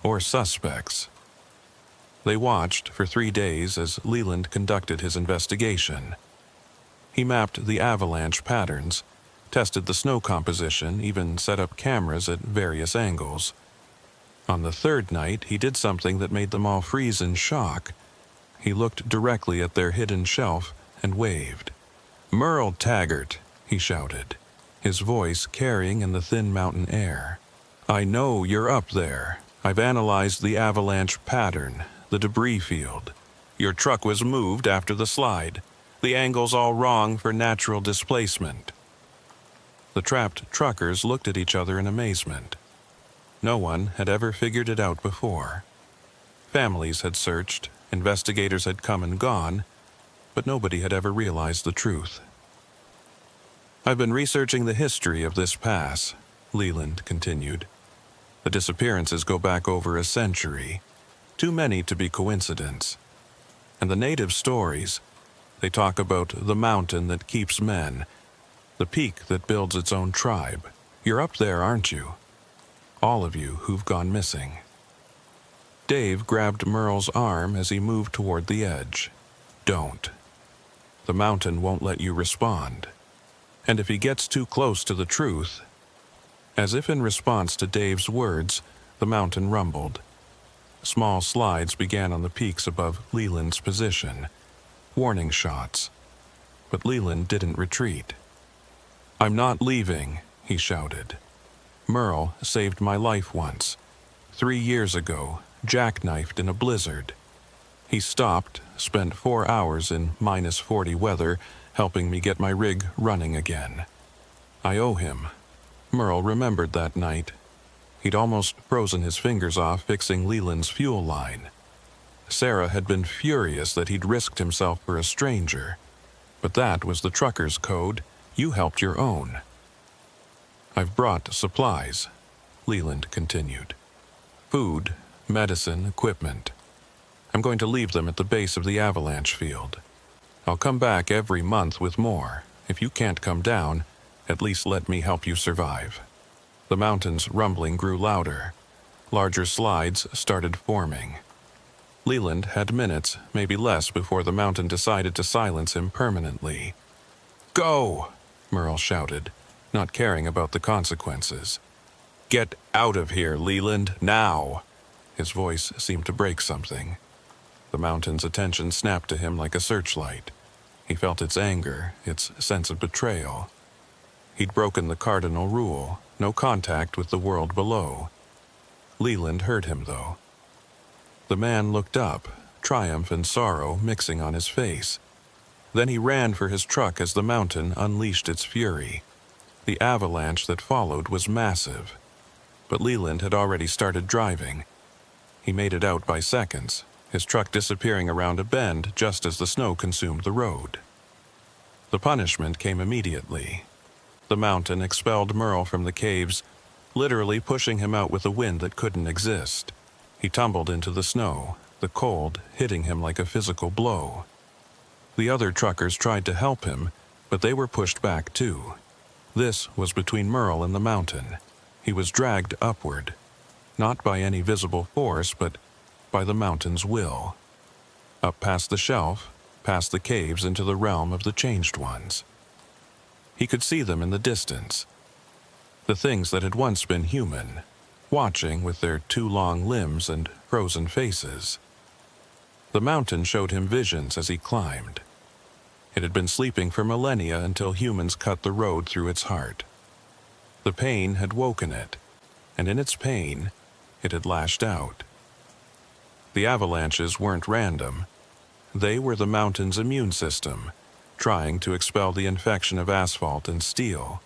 "Or suspects." They watched for 3 days as Leland conducted his investigation. He mapped the avalanche patterns, tested the snow composition, even set up cameras at various angles. On the 3rd night, he did something that made them all freeze in shock. He looked directly at their hidden shelf and waved. "Merle Taggart," he shouted, his voice carrying in the thin mountain air. "I know you're up there. I've analyzed the avalanche pattern, the debris field. Your truck was moved after the slide. The angle's all wrong for natural displacement." The trapped truckers looked at each other in amazement. No one had ever figured it out before. Families had searched, investigators had come and gone, but nobody had ever realized the truth. "I've been researching the history of this pass," Leland continued. "The disappearances go back over a century, too many to be coincidence. And the native stories, they talk about the mountain that keeps men, the peak that builds its own tribe. You're up there, aren't you? All of you who've gone missing." Dave grabbed Merle's arm as he moved toward the edge. "Don't. The mountain won't let you respond. And if he gets too close to the truth..." As if in response to Dave's words, the mountain rumbled. Small slides began on the peaks above Leland's position. Warning shots. But Leland didn't retreat. "I'm not leaving," he shouted. "Merle saved my life once. 3 years ago, jackknifed in a blizzard. He stopped, spent 4 hours in -40 weather, helping me get my rig running again. I owe him." Merle remembered that night. He'd almost frozen his fingers off fixing Leland's fuel line. Sarah had been furious that he'd risked himself for a stranger. But that was the trucker's code. You helped your own. "I've brought supplies," Leland continued. "Food, medicine, equipment. I'm going to leave them at the base of the avalanche field. I'll come back every month with more. If you can't come down, at least let me help you survive." The mountain's rumbling grew louder. Larger slides started forming. Leland had minutes, maybe less, before the mountain decided to silence him permanently. "Go!" Merle shouted, not caring about the consequences. "Get out of here, Leland, now!" His voice seemed to break something. The mountain's attention snapped to him like a searchlight. He felt its anger, its sense of betrayal. He'd broken the cardinal rule, no contact with the world below. Leland heard him, though. The man looked up, triumph and sorrow mixing on his face. Then he ran for his truck as the mountain unleashed its fury. The avalanche that followed was massive. But Leland had already started driving. He made it out by seconds, his truck disappearing around a bend just as the snow consumed the road. The punishment came immediately. The mountain expelled Merle from the caves, literally pushing him out with a wind that couldn't exist. He tumbled into the snow, the cold hitting him like a physical blow. The other truckers tried to help him, but they were pushed back too. This was between Merle and the mountain. He was dragged upward, not by any visible force, but by the mountain's will. Up past the shelf, past the caves into the realm of the Changed Ones. He could see them in the distance. The things that had once been human, watching with their two long limbs and frozen faces. The mountain showed him visions as he climbed. It had been sleeping for millennia until humans cut the road through its heart. The pain had woken it, and in its pain, it had lashed out. The avalanches weren't random. They were the mountain's immune system, trying to expel the infection of asphalt and steel.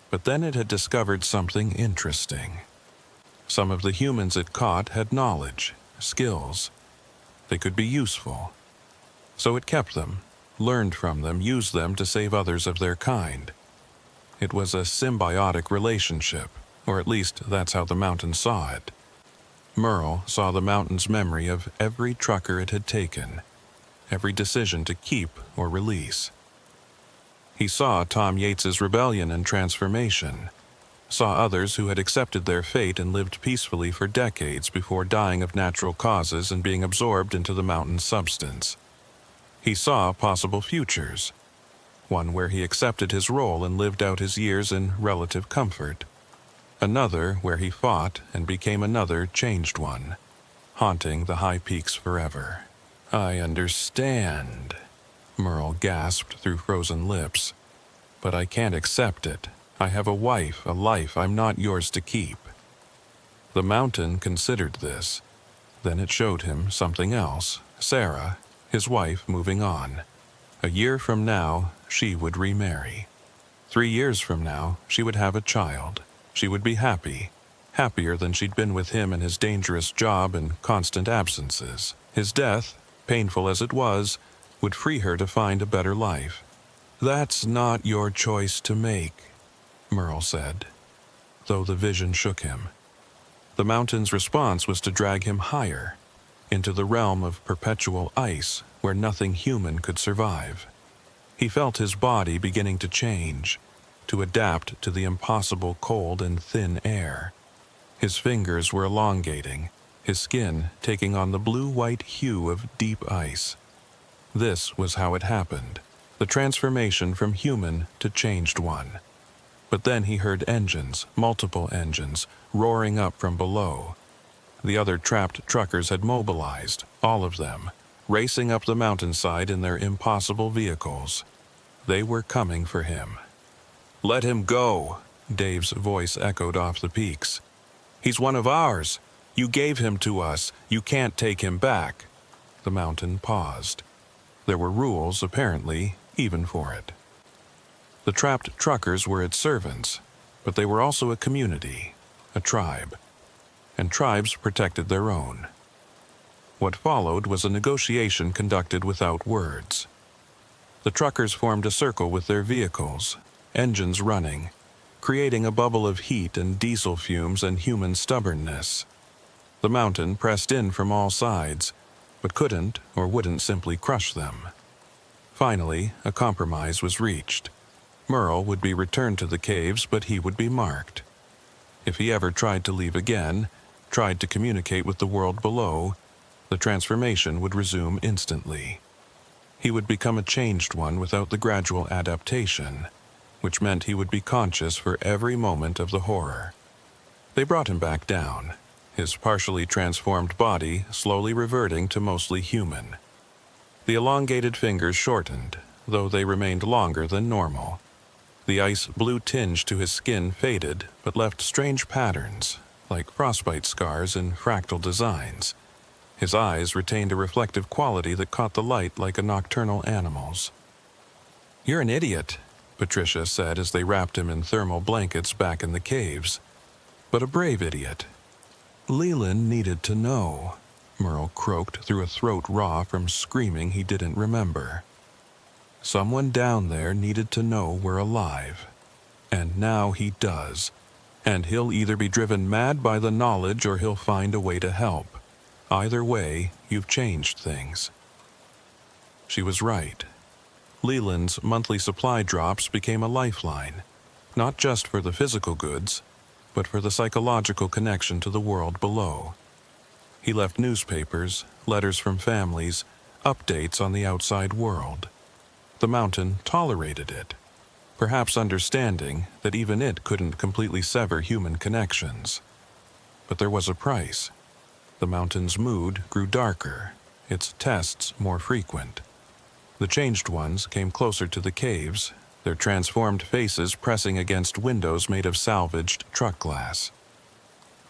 But then it had discovered something interesting. Some of the humans it caught had knowledge, skills. They could be useful. So it kept them, learned from them, used them to save others of their kind. It was a symbiotic relationship, or at least that's how the mountain saw it. Merle saw the mountain's memory of every trucker it had taken, every decision to keep or release. He saw Tom Yates's rebellion and transformation, saw others who had accepted their fate and lived peacefully for decades before dying of natural causes and being absorbed into the mountain's substance. He saw possible futures, one where he accepted his role and lived out his years in relative comfort, another where he fought and became another changed one, haunting the high peaks forever. "I understand," Merle gasped through frozen lips. "But I can't accept it. I have a wife, a life I'm not yours to keep." The mountain considered this. Then it showed him something else. Sarah, his wife, moving on. A year from now, she would remarry. 3 years from now, she would have a child. She would be happy, happier than she'd been with him in his dangerous job and constant absences. His death, painful as it was, would free her to find a better life. "That's not your choice to make," Merle said, though the vision shook him. The mountain's response was to drag him higher, into the realm of perpetual ice where nothing human could survive. He felt his body beginning to change, to adapt to the impossible cold and thin air. His fingers were elongating, his skin taking on the blue-white hue of deep ice. This was how it happened, the transformation from human to changed one. But then he heard engines, multiple engines, roaring up from below. The other trapped truckers had mobilized, all of them, racing up the mountainside in their impossible vehicles. They were coming for him. "Let him go," Dave's voice echoed off the peaks. "He's one of ours. You gave him to us. You can't take him back." The mountain paused. There were rules, apparently, even for it. The trapped truckers were its servants, but they were also a community, a tribe. And tribes protected their own. What followed was a negotiation conducted without words. The truckers formed a circle with their vehicles, engines running, creating a bubble of heat and diesel fumes and human stubbornness. The mountain pressed in from all sides, but couldn't or wouldn't simply crush them. Finally, a compromise was reached. Merle would be returned to the caves, but he would be marked. If he ever tried to leave again, tried to communicate with the world below, the transformation would resume instantly. He would become a changed one without the gradual adaptation, which meant he would be conscious for every moment of the horror. They brought him back down. his partially transformed body slowly reverting to mostly human. The elongated fingers shortened, though they remained longer than normal. The ice-blue tinge to his skin faded, but left strange patterns, like frostbite scars in fractal designs. His eyes retained a reflective quality that caught the light like a nocturnal animal's. "You're an idiot," Patricia said as they wrapped him in thermal blankets back in the caves. "But a brave idiot." "Leland needed to know," Merle croaked through a throat raw from screaming he didn't remember. "Someone down there needed to know we're alive. And now he does. And he'll either be driven mad by the knowledge or he'll find a way to help. Either way, you've changed things." She was right. Leland's monthly supply drops became a lifeline, not just for the physical goods, but for the psychological connection to the world below. He left newspapers, letters from families, updates on the outside world. The mountain tolerated it, perhaps understanding that even it couldn't completely sever human connections. But there was a price. The mountain's mood grew darker, its tests more frequent. The changed ones came closer to the caves, their transformed faces pressing against windows made of salvaged truck glass.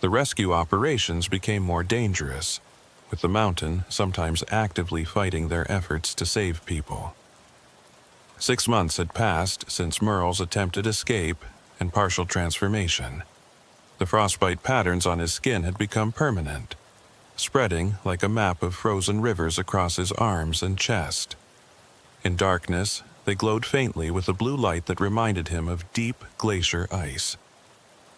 The rescue operations became more dangerous, with the mountain sometimes actively fighting their efforts to save people. 6 months had passed since Merle's attempted escape and partial transformation. The frostbite patterns on his skin had become permanent, spreading like a map of frozen rivers across his arms and chest. In darkness, they glowed faintly with a blue light that reminded him of deep glacier ice.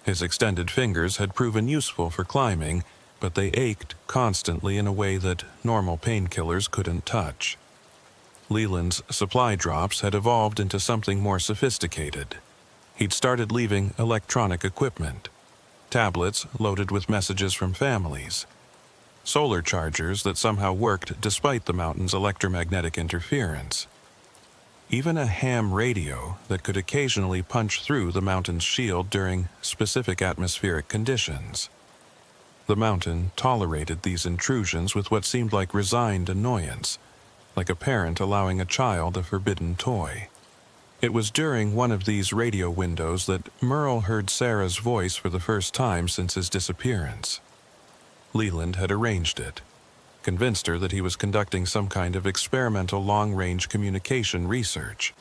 His extended fingers had proven useful for climbing, but they ached constantly in a way that normal painkillers couldn't touch. Leland's supply drops had evolved into something more sophisticated. He'd started leaving electronic equipment, tablets loaded with messages from families, solar chargers that somehow worked despite the mountain's electromagnetic interference. Even a ham radio that could occasionally punch through the mountain's shield during specific atmospheric conditions. The mountain tolerated these intrusions with what seemed like resigned annoyance, like a parent allowing a child a forbidden toy. It was during one of these radio windows that Merle heard Sarah's voice for the first time since his disappearance. Leland had arranged it, convinced her that he was conducting some kind of experimental long-range communication research.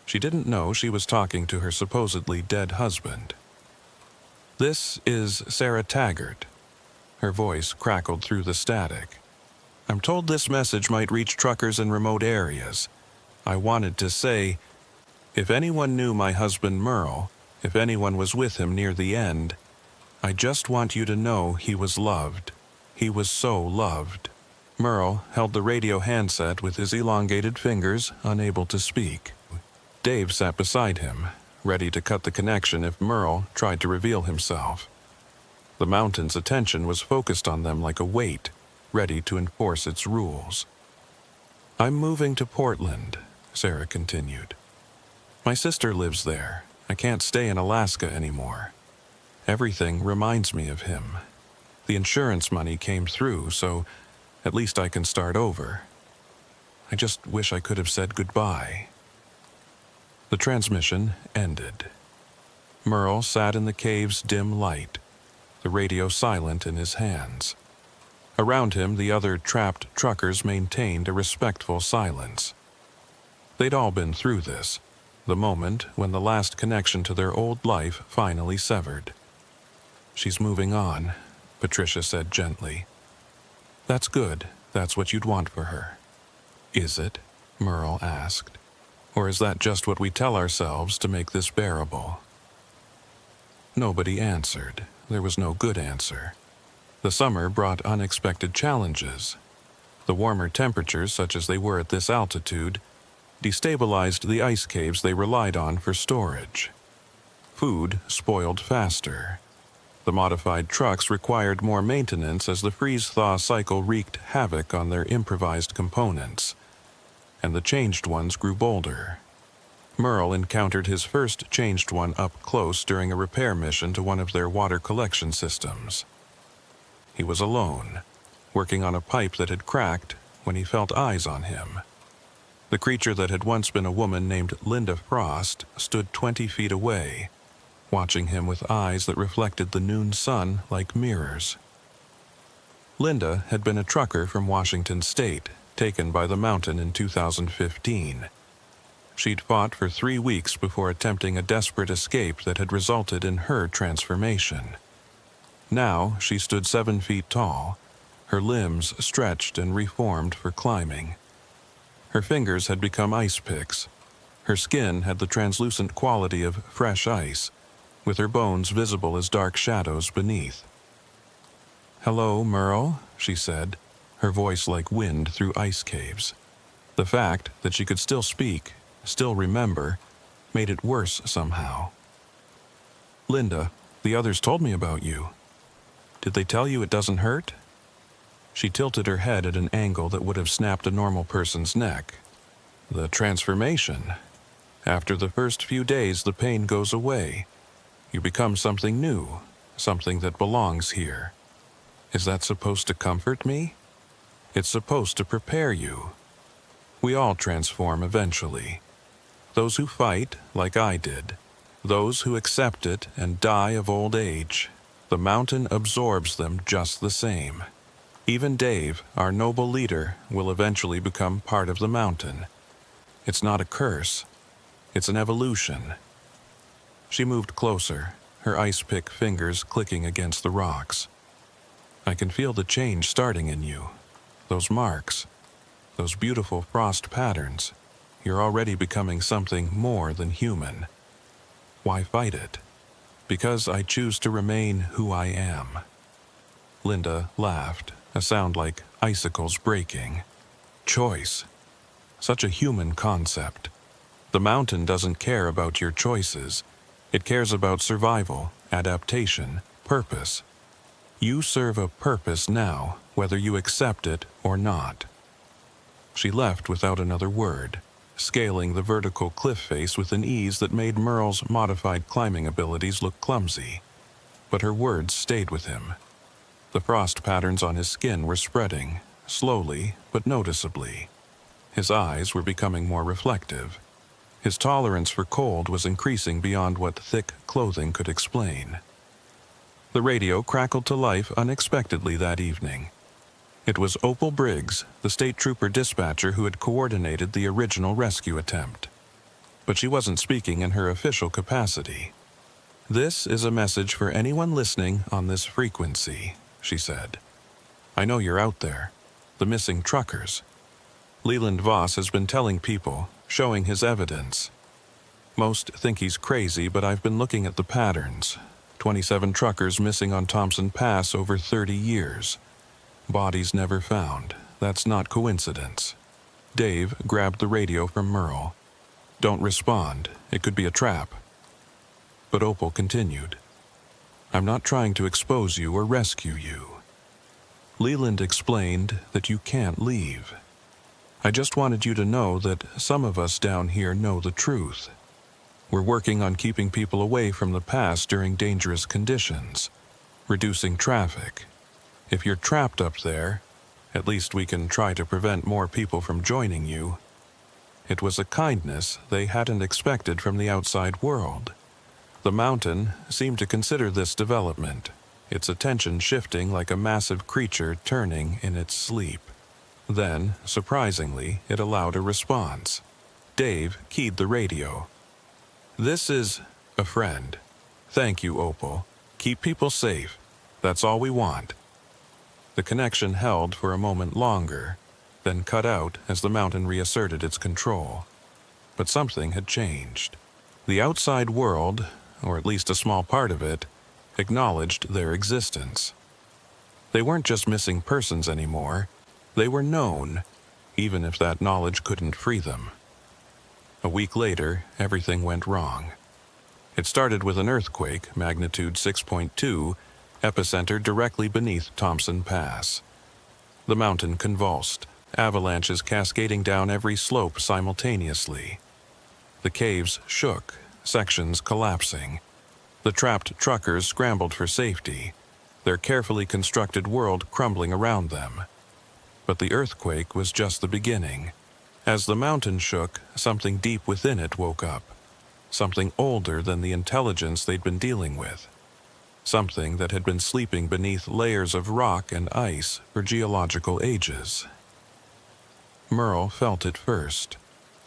She didn't know she was talking to her supposedly dead husband. "This is Sarah Taggart." Her voice crackled through the static. "I'm told this message might reach truckers in remote areas. I wanted to say, if anyone knew my husband Merle, if anyone was with him near the end, I just want you to know he was loved. He was so loved." Merle held the radio handset with his elongated fingers, unable to speak. Dave sat beside him, ready to cut the connection if Merle tried to reveal himself. The mountain's attention was focused on them like a weight, ready to enforce its rules. "I'm moving to Portland," Sarah continued. "My sister lives there. I can't stay in Alaska anymore. Everything reminds me of him. The insurance money came through, so at least I can start over. I just wish I could have said goodbye." The transmission ended. Merle sat in the cave's dim light, the radio silent in his hands. Around him, the other trapped truckers maintained a respectful silence. They'd all been through this, the moment when the last connection to their old life finally severed. "She's moving on," Patricia said gently. "That's good. That's what you'd want for her." "Is it?" Merle asked. "Or is that just what we tell ourselves to make this bearable?" Nobody answered. There was no good answer. The summer brought unexpected challenges. The warmer temperatures, such as they were at this altitude, destabilized the ice caves they relied on for storage. Food spoiled faster. The modified trucks required more maintenance as the freeze-thaw cycle wreaked havoc on their improvised components. And the changed ones grew bolder. Merle encountered his first changed one up close during a repair mission to one of their water collection systems. He was alone, working on a pipe that had cracked when he felt eyes on him. The creature that had once been a woman named Linda Frost stood 20 feet away, watching him with eyes that reflected the noon sun like mirrors. Linda had been a trucker from Washington State, taken by the mountain in 2015. She'd fought for 3 weeks before attempting a desperate escape that had resulted in her transformation. Now she stood 7 feet tall, her limbs stretched and reformed for climbing. Her fingers had become ice picks. Her skin had the translucent quality of fresh ice, with her bones visible as dark shadows beneath. "Hello, Merle," she said, her voice like wind through ice caves. The fact that she could still speak, still remember, made it worse somehow. "Linda, the others told me about you. Did they tell you it doesn't hurt?" She tilted her head at an angle that would have snapped a normal person's neck. "The transformation. After the first few days, the pain goes away. You become something new, something that belongs here. Is that supposed to comfort me? It's supposed to prepare you. We all transform eventually. Those who fight, like I did. Those who accept it and die of old age. The mountain absorbs them just the same. Even Dave, our noble leader, will eventually become part of the mountain. It's not a curse. It's an evolution." She moved closer, her ice-pick fingers clicking against the rocks. "I can feel the change starting in you. Those marks, those beautiful frost patterns. You're already becoming something more than human. Why fight it? Because I choose to remain who I am." Linda laughed, a sound like icicles breaking. Choice. Such a human concept. The mountain doesn't care about your choices. It cares about survival, adaptation, purpose. You serve a purpose now, whether you accept it or not. She left without another word, scaling the vertical cliff face with an ease that made Merle's modified climbing abilities look clumsy. But her words stayed with him. The frost patterns on his skin were spreading, slowly but noticeably. His eyes were becoming more reflective. His tolerance for cold was increasing beyond what thick clothing could explain. The radio crackled to life unexpectedly that evening. It was Opal Briggs, the state trooper dispatcher who had coordinated the original rescue attempt. But she wasn't speaking in her official capacity. "This is a message for anyone listening on this frequency," she said. "I know you're out there, the missing truckers. Leland Voss has been telling people, showing his evidence. Most think he's crazy, but I've been looking at the patterns. 27 truckers missing on Thompson Pass over 30 years. Bodies never found. That's not coincidence." Dave grabbed the radio from Merle. "Don't respond. It could be a trap." But Opal continued. "I'm not trying to expose you or rescue you. Leland explained that you can't leave. I just wanted you to know that some of us down here know the truth. We're working on keeping people away from the pass during dangerous conditions, reducing traffic. If you're trapped up there, at least we can try to prevent more people from joining you." It was a kindness they hadn't expected from the outside world. The mountain seemed to consider this development, its attention shifting like a massive creature turning in its sleep. Then, surprisingly, it allowed a response. Dave keyed the radio. "This is a friend. Thank you, Opal. Keep people safe. That's all we want." The connection held for a moment longer, then cut out as the mountain reasserted its control. But something had changed. The outside world, or at least a small part of it, acknowledged their existence. They weren't just missing persons anymore. They were known, even if that knowledge couldn't free them. A week later, everything went wrong. It started with an earthquake, magnitude 6.2, epicenter directly beneath Thompson Pass. The mountain convulsed, avalanches cascading down every slope simultaneously. The caves shook, sections collapsing. The trapped truckers scrambled for safety. their carefully constructed world crumbling around them. But the earthquake was just the beginning. As the mountain shook, something deep within it woke up. Something older than the intelligence they'd been dealing with. Something that had been sleeping beneath layers of rock and ice for geological ages. Merle felt it first,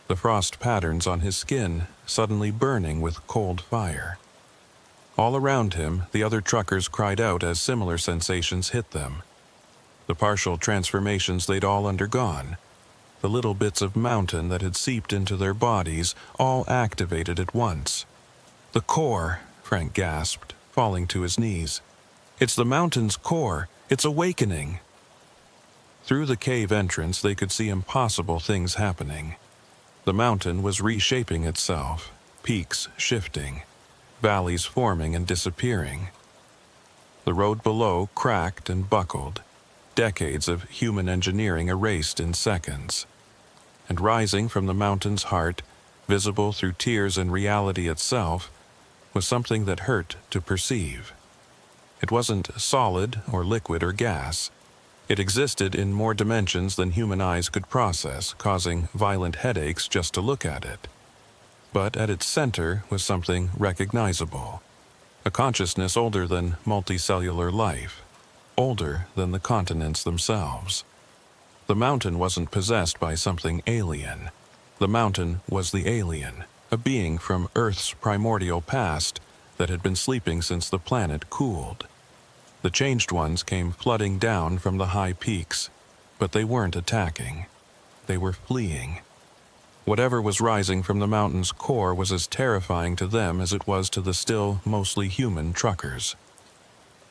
the frost patterns on his skin suddenly burning with cold fire. All around him, the other truckers cried out as similar sensations hit them. The partial transformations they'd all undergone, the little bits of mountain that had seeped into their bodies, all activated at once. "The core," Frank gasped, falling to his knees. "It's the mountain's core. It's awakening." Through the cave entrance, they could see impossible things happening. The mountain was reshaping itself, peaks shifting, valleys forming and disappearing. The road below cracked and buckled, decades of human engineering erased in seconds. And rising from the mountain's heart, visible through tears and reality itself, was something that hurt to perceive. It wasn't solid or liquid or gas. It existed in more dimensions than human eyes could process, causing violent headaches just to look at it. But at its center was something recognizable. A consciousness older than multicellular life, older than the continents themselves. The mountain wasn't possessed by something alien. The mountain was the alien, a being from Earth's primordial past that had been sleeping since the planet cooled. The changed ones came flooding down from the high peaks, but they weren't attacking. They were fleeing. Whatever was rising from the mountain's core was as terrifying to them as it was to the still mostly human truckers.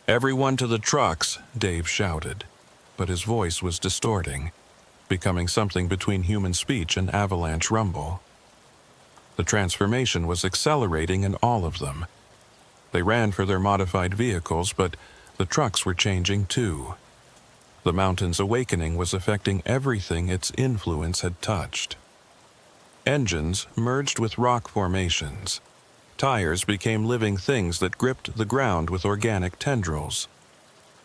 "Everyone to the trucks," Dave shouted, but his voice was distorting, becoming something between human speech and avalanche rumble. The transformation was accelerating in all of them. They ran for their modified vehicles, but the trucks were changing too. The mountain's awakening was affecting everything its influence had touched. Engines merged with rock formations. Tires became living things that gripped the ground with organic tendrils.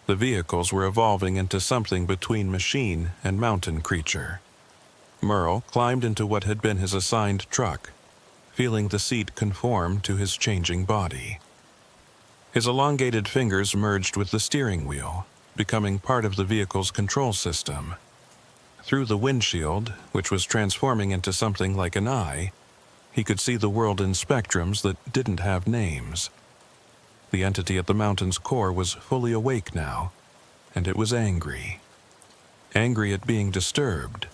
The vehicles were evolving into something between machine and mountain creature. Merle climbed into what had been his assigned truck, feeling the seat conform to his changing body. His elongated fingers merged with the steering wheel, becoming part of the vehicle's control system. Through the windshield, which was transforming into something like an eye, he could see the world in spectrums that didn't have names. The entity at the mountain's core was fully awake now, and it was angry. Angry at being disturbed.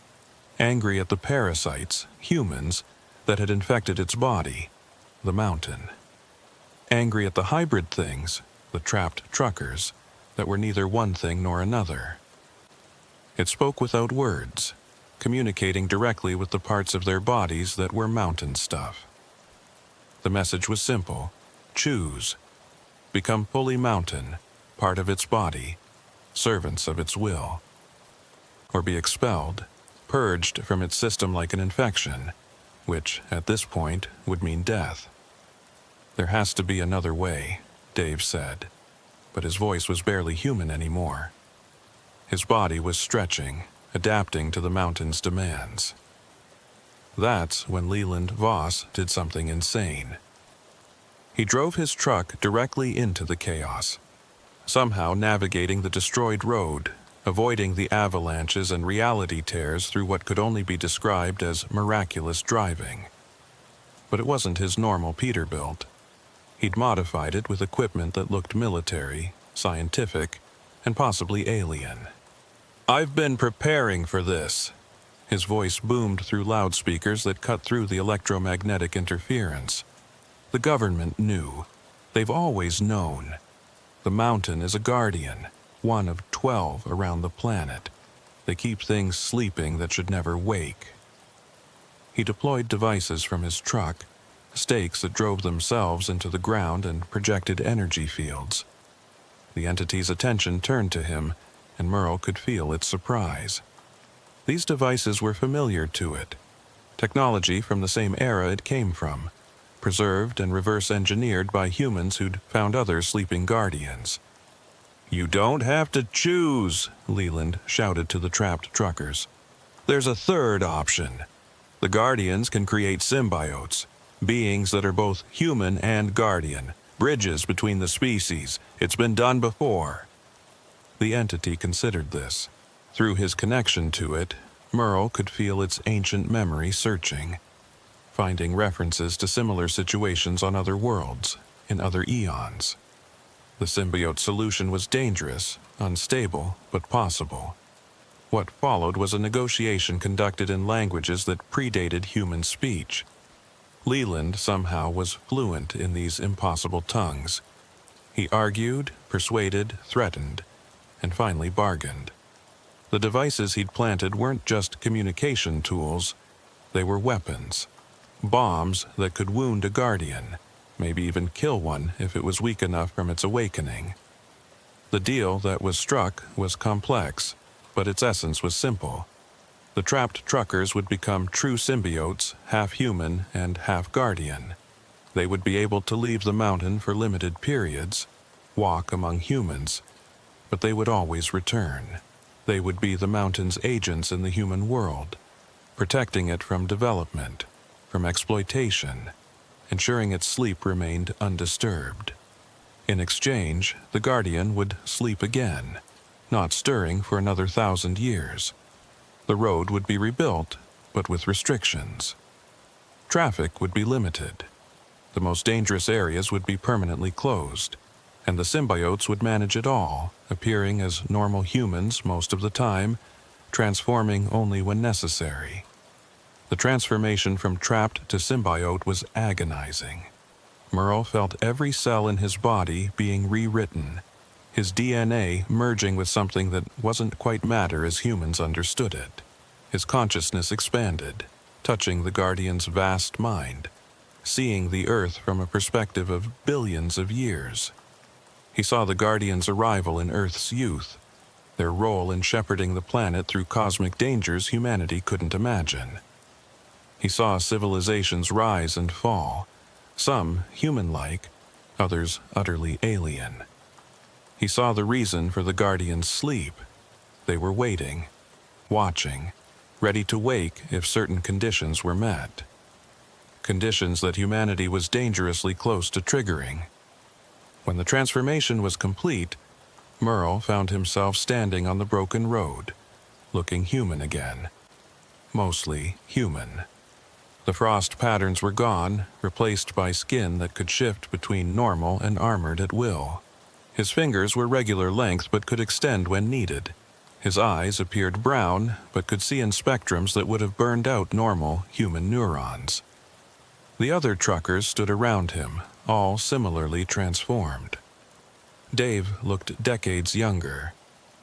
Angry at the parasites, humans, that had infected its body, the mountain. Angry at the hybrid things, the trapped truckers, that were neither one thing nor another. It spoke without words, communicating directly with the parts of their bodies that were mountain stuff. The message was simple: choose. Become fully mountain, part of its body, servants of its will. Or be expelled, purged from its system like an infection, which, at this point, would mean death. "There has to be another way," Dave said, but his voice was barely human anymore. His body was stretching, adapting to the mountain's demands. That's when Leland Voss did something insane. He drove his truck directly into the chaos, somehow navigating the destroyed road, avoiding the avalanches and reality tears through what could only be described as miraculous driving. But it wasn't his normal Peterbilt. He'd modified it with equipment that looked military, scientific, and possibly alien. "I've been preparing for this." His voice boomed through loudspeakers that cut through the electromagnetic interference. The government knew. They've always known. The mountain is a guardian, one of 12 around the planet. They keep things sleeping that should never wake. He deployed devices from his truck, stakes that drove themselves into the ground and projected energy fields. The entity's attention turned to him, and Merle could feel its surprise. These devices were familiar to it. Technology from the same era it came from, preserved and reverse-engineered by humans who'd found other sleeping guardians. "You don't have to choose," Leland shouted to the trapped truckers. "There's a third option. The Guardians can create symbiotes, beings that are both human and guardian, bridges between the species. It's been done before." The entity considered this. Through his connection to it, Merle could feel its ancient memory searching, finding references to similar situations on other worlds, in other eons. The symbiote solution was dangerous, unstable, but possible. What followed was a negotiation conducted in languages that predated human speech. Leland somehow was fluent in these impossible tongues. He argued, persuaded, threatened, and finally bargained. The devices he'd planted weren't just communication tools, they were weapons. Bombs that could wound a guardian, maybe even kill one if it was weak enough from its awakening. The deal that was struck was complex, but its essence was simple. The trapped truckers would become true symbiotes, half human and half guardian. They would be able to leave the mountain for limited periods, walk among humans, but they would always return. They would be the mountain's agents in the human world, protecting it from development, from exploitation, ensuring its sleep remained undisturbed. In exchange, the Guardian would sleep again, not stirring for another 1,000 years. The road would be rebuilt, but with restrictions. Traffic would be limited. The most dangerous areas would be permanently closed, and the symbiotes would manage it all, appearing as normal humans most of the time, transforming only when necessary. The transformation from trapped to symbiote was agonizing. Merle felt every cell in his body being rewritten, his DNA merging with something that wasn't quite matter as humans understood it. His consciousness expanded, touching the Guardian's vast mind, seeing the Earth from a perspective of billions of years. He saw the Guardians' arrival in Earth's youth, their role in shepherding the planet through cosmic dangers humanity couldn't imagine. He saw civilizations rise and fall, some human-like, others utterly alien. He saw the reason for the Guardians' sleep. They were waiting, watching, ready to wake if certain conditions were met. Conditions that humanity was dangerously close to triggering. When the transformation was complete, Merle found himself standing on the broken road, looking human again. Mostly human. The frost patterns were gone, replaced by skin that could shift between normal and armored at will. His fingers were regular length but could extend when needed. His eyes appeared brown but could see in spectrums that would have burned out normal human neurons. The other truckers stood around him, all similarly transformed. Dave looked decades younger,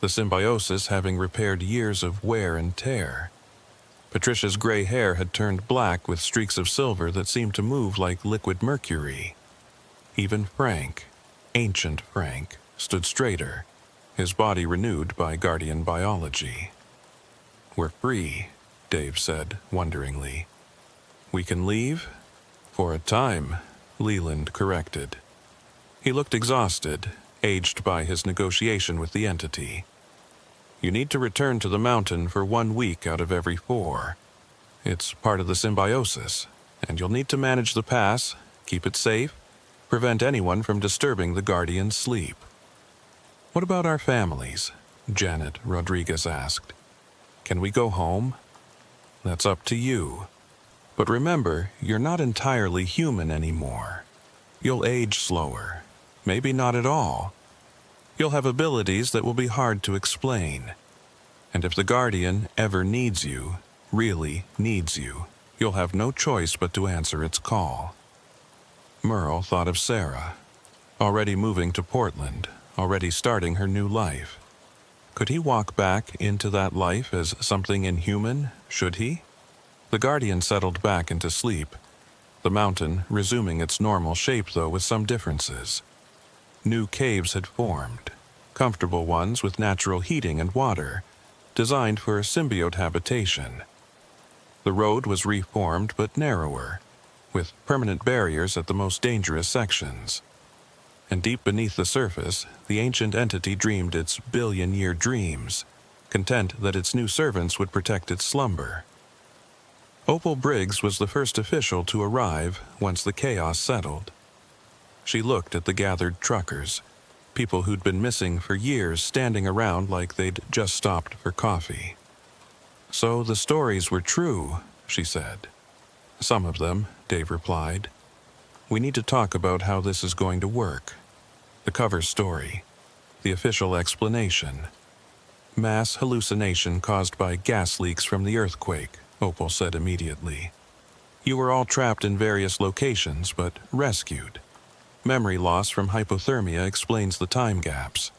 the symbiosis having repaired years of wear and tear. Patricia's gray hair had turned black with streaks of silver that seemed to move like liquid mercury. Even Frank, ancient Frank, stood straighter, his body renewed by Guardian biology. "We're free," Dave said, wonderingly. "We can leave?" "For a time," Leland corrected. He looked exhausted, aged by his negotiation with the entity. "You need to return to the mountain for 1 week out of every 4. It's part of the symbiosis, and you'll need to manage the pass, keep it safe, prevent anyone from disturbing the Guardian's sleep." "What about our families?" Janet Rodriguez asked. "Can we go home?" "That's up to you. But remember, you're not entirely human anymore. You'll age slower, maybe not at all. You'll have abilities that will be hard to explain. And if the Guardian ever needs you, really needs you, you'll have no choice but to answer its call." Merle thought of Sarah, already moving to Portland, already starting her new life. Could he walk back into that life as something inhuman, should he? The Guardian settled back into sleep, the mountain resuming its normal shape though with some differences. New caves had formed, comfortable ones with natural heating and water, designed for symbiote habitation. The road was reformed but narrower, with permanent barriers at the most dangerous sections. And deep beneath the surface, the ancient entity dreamed its billion-year dreams, content that its new servants would protect its slumber. Opal Briggs was the first official to arrive once the chaos settled. She looked at the gathered truckers, people who'd been missing for years standing around like they'd just stopped for coffee. "So the stories were true," she said. "Some of them," Dave replied. "We need to talk about how this is going to work. The cover story. The official explanation. Mass hallucination caused by gas leaks from the earthquake," Opal said immediately. "You were all trapped in various locations, but rescued. Memory loss from hypothermia explains the time gaps.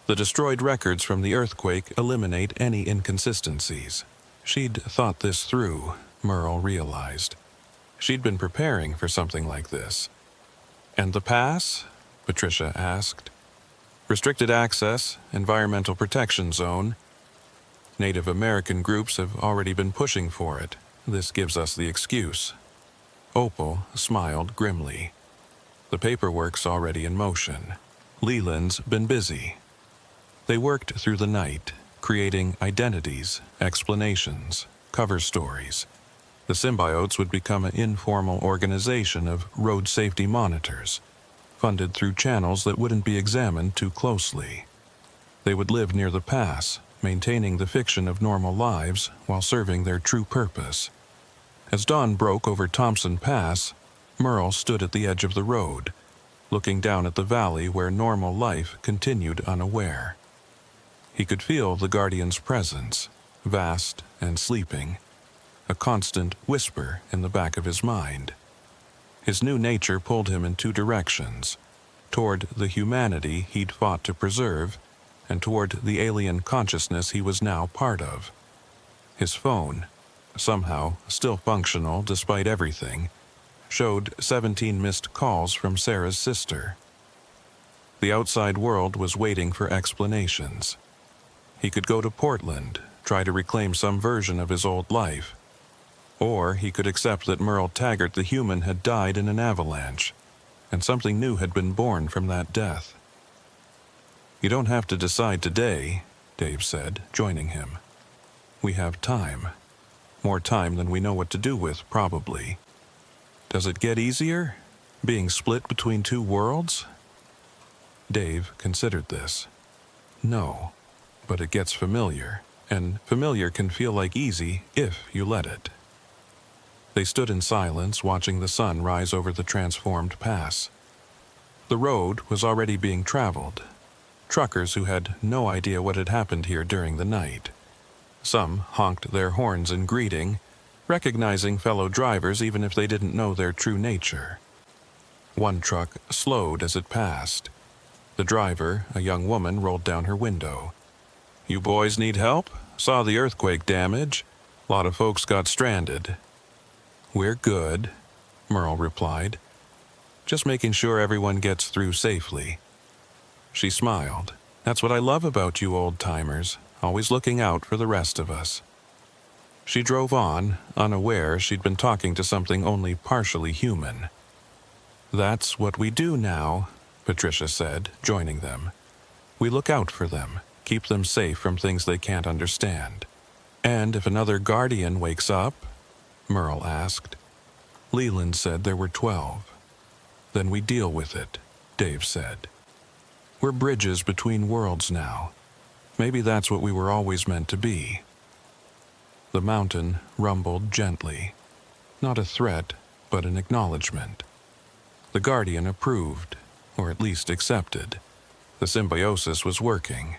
The destroyed records from the earthquake eliminate any inconsistencies." She'd thought this through, Merle realized. She'd been preparing for something like this. "And the pass?" Patricia asked. "Restricted access, environmental protection zone. Native American groups have already been pushing for it. This gives us the excuse." Opal smiled grimly. "The paperwork's already in motion. Leland's been busy." They worked through the night, creating identities, explanations, cover stories. The symbiotes would become an informal organization of road safety monitors, funded through channels that wouldn't be examined too closely. They would live near the pass, maintaining the fiction of normal lives while serving their true purpose. As dawn broke over Thompson Pass, Merle stood at the edge of the road, looking down at the valley where normal life continued unaware. He could feel the Guardian's presence, vast and sleeping, a constant whisper in the back of his mind. His new nature pulled him in two directions, toward the humanity he'd fought to preserve, and toward the alien consciousness he was now part of. His phone, somehow still functional despite everything, showed 17 missed calls from Sarah's sister. The outside world was waiting for explanations. He could go to Portland, try to reclaim some version of his old life. Or he could accept that Merle Taggart the human had died in an avalanche, and something new had been born from that death. "You don't have to decide today," Dave said, joining him. "We have time. More time than we know what to do with, probably. Does it get easier, being split between two worlds?" Dave considered this. "No, but it gets familiar, and familiar can feel like easy if you let it." They stood in silence, watching the sun rise over the transformed pass. The road was already being traveled. Truckers who had no idea what had happened here during the night. Some honked their horns in greeting, recognizing fellow drivers even if they didn't know their true nature. One truck slowed as it passed. The driver, a young woman, rolled down her window. "You boys need help? Saw the earthquake damage. A lot of folks got stranded." "We're good," Merle replied. "Just making sure everyone gets through safely." She smiled. "That's what I love about you old-timers, always looking out for the rest of us." She drove on, unaware she'd been talking to something only partially human. "That's what we do now," Patricia said, joining them. "We look out for them, keep them safe from things they can't understand. And if another Guardian wakes up?" Merle asked. "Leland said there were 12. "Then we deal with it," Dave said. "We're bridges between worlds now. Maybe that's what we were always meant to be." The mountain rumbled gently. Not a threat, but an acknowledgement. The Guardian approved, or at least accepted. The symbiosis was working.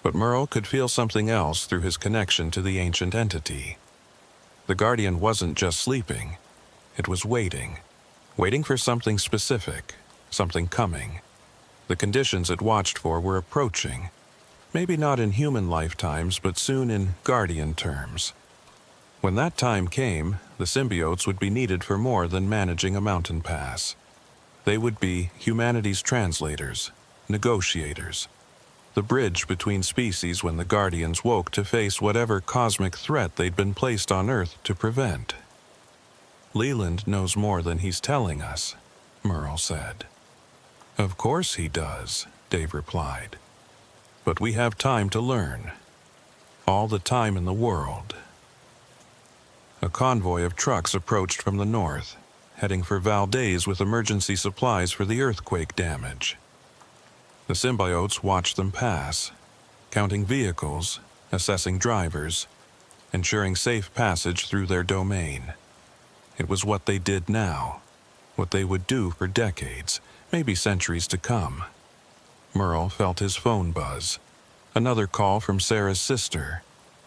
But Merle could feel something else through his connection to the ancient entity. The Guardian wasn't just sleeping. It was waiting for something specific, something coming. The conditions it watched for were approaching. Maybe not in human lifetimes, but soon in Guardian terms. When that time came, the symbiotes would be needed for more than managing a mountain pass. They would be humanity's translators, negotiators, the bridge between species when the Guardians woke to face whatever cosmic threat they'd been placed on Earth to prevent. "Leland knows more than he's telling us," Merle said. Of course he does, Dave replied. But we have time to learn. All the time in the world. A convoy of trucks approached from the north, heading for Valdez with emergency supplies for the earthquake damage. The symbiotes watched them pass, counting vehicles, assessing drivers, ensuring safe passage through their domain. It was what they did now, what they would do for decades, maybe centuries to come. Merle felt his phone buzz. Another call from Sarah's sister.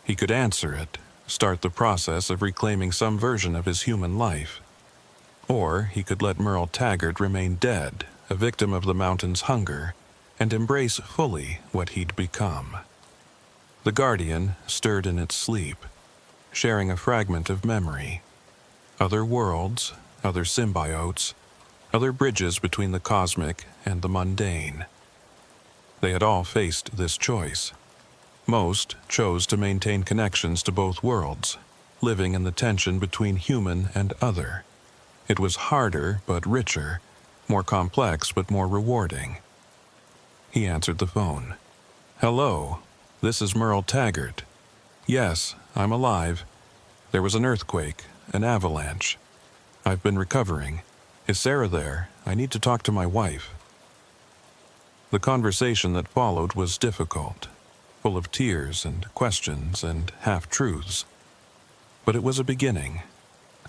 He could answer it, start the process of reclaiming some version of his human life. Or he could let Merle Taggart remain dead, a victim of the mountain's hunger, and embrace fully what he'd become. The Guardian stirred in its sleep, sharing a fragment of memory. Other worlds, other symbiotes, other bridges between the cosmic and the mundane. They had all faced this choice. Most chose to maintain connections to both worlds, living in the tension between human and other. It was harder but richer, more complex but more rewarding. He answered the phone. "Hello, this is Merle Taggart. Yes, I'm alive. There was an earthquake, an avalanche. I've been recovering. Is Sarah there? I need to talk to my wife." The conversation that followed was difficult, full of tears and questions and half-truths. But it was a beginning.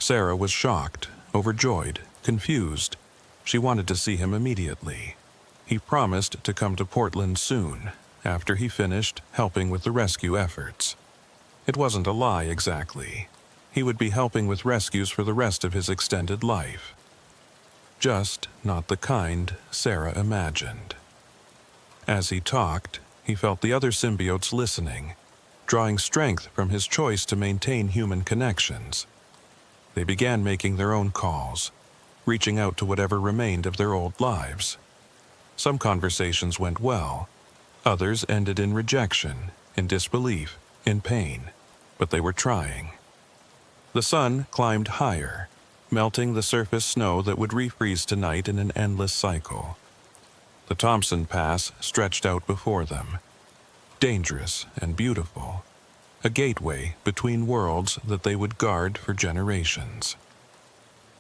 Sarah was shocked, overjoyed, confused. She wanted to see him immediately. He promised to come to Portland soon, after he finished helping with the rescue efforts. It wasn't a lie exactly. He would be helping with rescues for the rest of his extended life. Just not the kind Sarah imagined. As he talked, he felt the other symbiotes listening, drawing strength from his choice to maintain human connections. They began making their own calls, reaching out to whatever remained of their old lives. Some conversations went well, others ended in rejection, in disbelief, in pain, but they were trying. The sun climbed higher, melting the surface snow that would refreeze tonight in an endless cycle. The Thompson Pass stretched out before them, dangerous and beautiful, a gateway between worlds that they would guard for generations.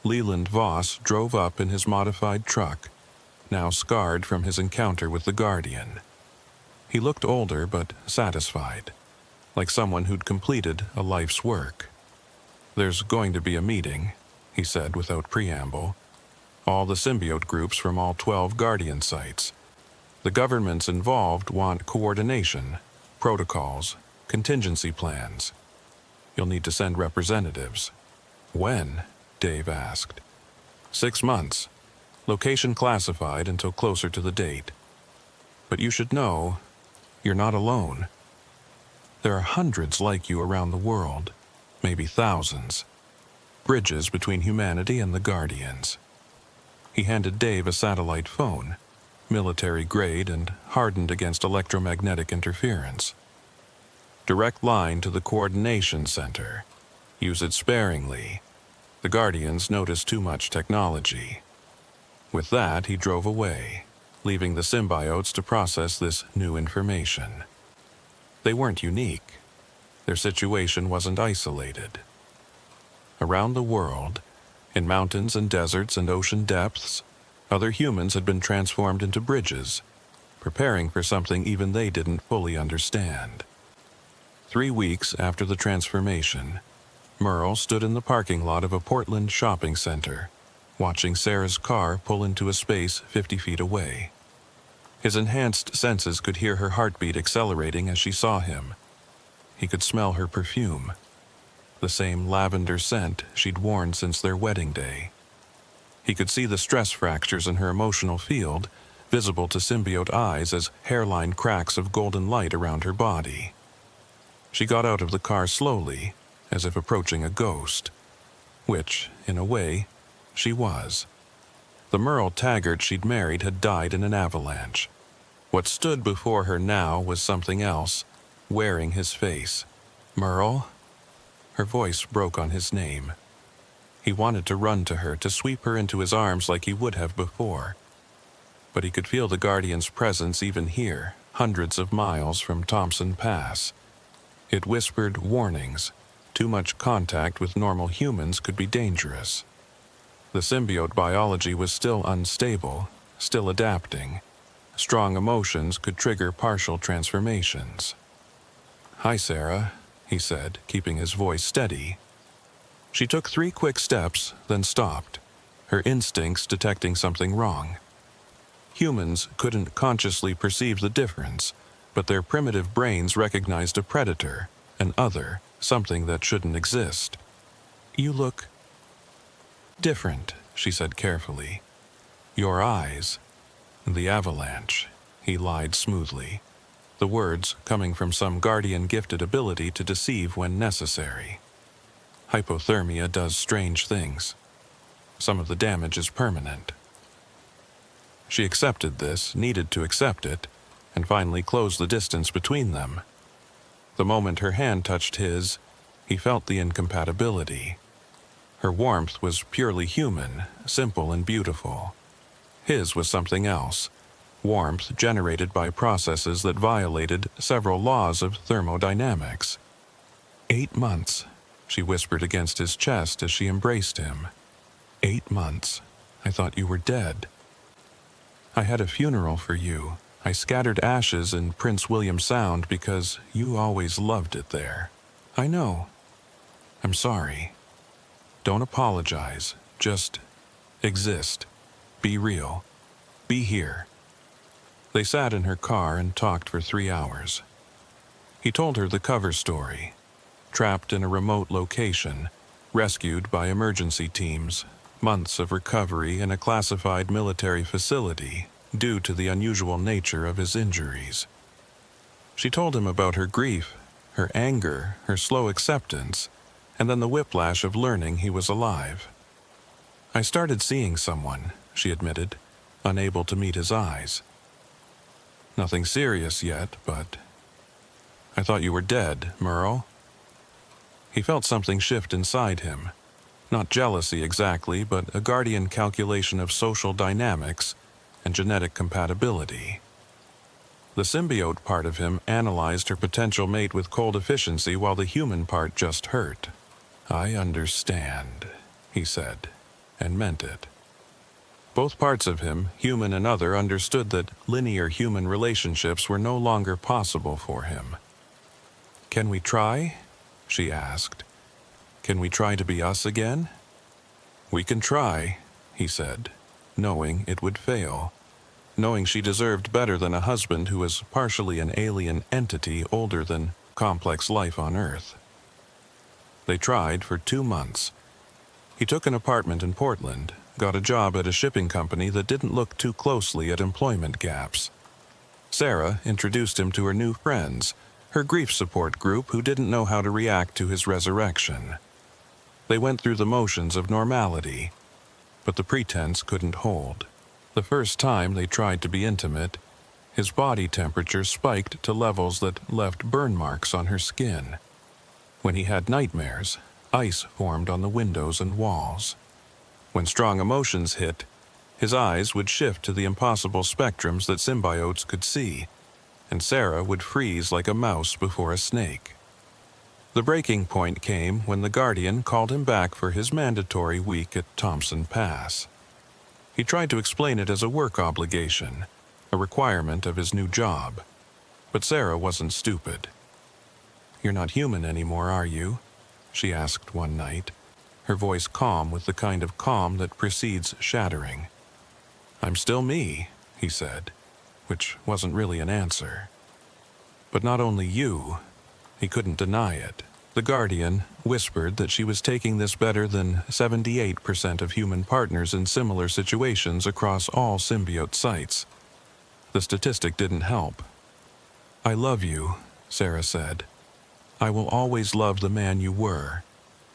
Leland Voss drove up in his modified truck, now scarred from his encounter with the Guardian. He looked older but satisfied, like someone who'd completed a life's work. "There's going to be a meeting," he said without preamble. "All the symbiote groups from all 12 Guardian sites. The governments involved want coordination, protocols, contingency plans. You'll need to send representatives." "When?" Dave asked. 6 months. Location classified until closer to the date. But you should know, you're not alone. There are hundreds like you around the world, maybe thousands. Bridges between humanity and the Guardians. He handed Dave a satellite phone, military-grade and hardened against electromagnetic interference. "Direct line to the coordination center. Use it sparingly. The Guardians notice too much technology." With that, he drove away, leaving the symbiotes to process this new information. They weren't unique. Their situation wasn't isolated. Around the world, in mountains and deserts and ocean depths, other humans had been transformed into bridges, preparing for something even they didn't fully understand. 3 weeks after the transformation, Merle stood in the parking lot of a Portland shopping center, watching Sarah's car pull into a space 50 feet away. His enhanced senses could hear her heartbeat accelerating as she saw him. He could smell her perfume, the same lavender scent she'd worn since their wedding day. He could see the stress fractures in her emotional field, visible to symbiote eyes as hairline cracks of golden light around her body. She got out of the car slowly, as if approaching a ghost, which, in a way, she was. The Merle Taggart she'd married had died in an avalanche. What stood before her now was something else, wearing his face. "Merle?" Her voice broke on his name. He wanted to run to her, to sweep her into his arms like he would have before. but he could feel the Guardian's presence even here, hundreds of miles from Thompson Pass. It whispered warnings. Too much contact with normal humans could be dangerous. The symbiote biology was still unstable, still adapting. Strong emotions could trigger partial transformations. "Hi, Sarah," he said, keeping his voice steady. She took 3 quick steps, then stopped, her instincts detecting something wrong. Humans couldn't consciously perceive the difference, but their primitive brains recognized a predator, an other, something that shouldn't exist. "You look different," she said carefully. "Your eyes." "The avalanche," he lied smoothly, the words coming from some Guardian-gifted ability to deceive when necessary. "Hypothermia does strange things. Some of the damage is permanent." She accepted this, needed to accept it, and finally closed the distance between them. The moment her hand touched his, he felt the incompatibility. Her warmth was purely human, simple and beautiful. His was something else, warmth generated by processes that violated several laws of thermodynamics. 8 months, she whispered against his chest as she embraced him. 8 months. I thought you were dead. I had a funeral for you. I scattered ashes in Prince William Sound because you always loved it there. I know. I'm sorry. Don't apologize. Just exist. Be real. Be here. They sat in her car and talked for 3 hours. He told her the cover story. Trapped in a remote location, rescued by emergency teams, months of recovery in a classified military facility due to the unusual nature of his injuries. She told him about her grief, her anger, her slow acceptance, and then the whiplash of learning he was alive. "I started seeing someone," she admitted, unable to meet his eyes. "Nothing serious yet, but I thought you were dead, Merle." He felt something shift inside him. Not jealousy exactly, but a Guardian calculation of social dynamics and genetic compatibility. The symbiote part of him analyzed her potential mate with cold efficiency while the human part just hurt. "I understand," he said, and meant it. Both parts of him, human and other, understood that linear human relationships were no longer possible for him. "Can we try?" she asked. "Can we try to be us again?" "We can try," he said, knowing it would fail, knowing she deserved better than a husband who was partially an alien entity older than complex life on Earth. They tried for 2 months. He took an apartment in Portland, got a job at a shipping company that didn't look too closely at employment gaps. Sarah introduced him to her new friends, her grief support group who didn't know how to react to his resurrection. They went through the motions of normality, but the pretense couldn't hold. The first time they tried to be intimate, his body temperature spiked to levels that left burn marks on her skin. When he had nightmares, ice formed on the windows and walls. When strong emotions hit, his eyes would shift to the impossible spectrums that symbiotes could see, and Sarah would freeze like a mouse before a snake. The breaking point came when the Guardian called him back for his mandatory week at Thompson Pass. He tried to explain it as a work obligation, a requirement of his new job. But Sarah wasn't stupid. "You're not human anymore, are you?" she asked one night, her voice calm with the kind of calm that precedes shattering. "I'm still me," he said, which wasn't really an answer. "But not only you." He couldn't deny it. The Guardian whispered that she was taking this better than 78% of human partners in similar situations across all symbiote sites. The statistic didn't help. "I love you," Sarah said. "I will always love the man you were.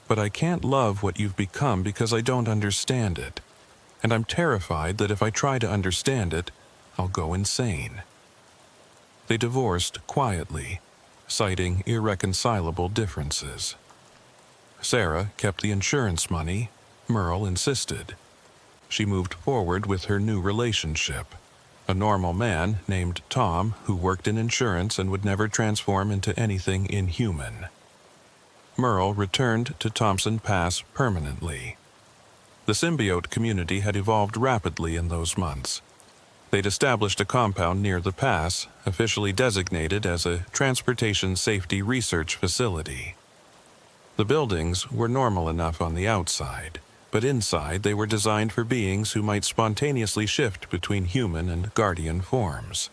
But I can't love what you've become because I don't understand it. And I'm terrified that if I try to understand it, I'll go insane." They divorced quietly, citing irreconcilable differences. Sarah kept the insurance money. Merle insisted. She moved forward with her new relationship. a normal man named Tom who worked in insurance and would never transform into anything inhuman. Merle returned to Thompson Pass permanently. The symbiote community had evolved rapidly in those months. They'd established a compound near the pass, officially designated as a Transportation Safety Research Facility. The buildings were normal enough on the outside, but inside they were designed for beings who might spontaneously shift between human and guardian forms.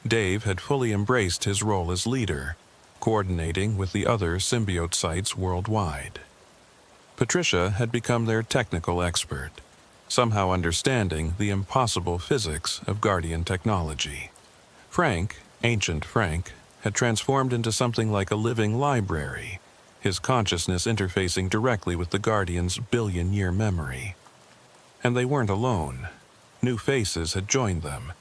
Dave had fully embraced his role as leader, coordinating with the other symbiote sites worldwide. Patricia had become their technical expert, somehow understanding the impossible physics of guardian technology. Frank, Ancient Frank, had transformed into something like a living library, his consciousness interfacing directly with the Guardian's billion-year memory. And they weren't alone. New faces had joined them.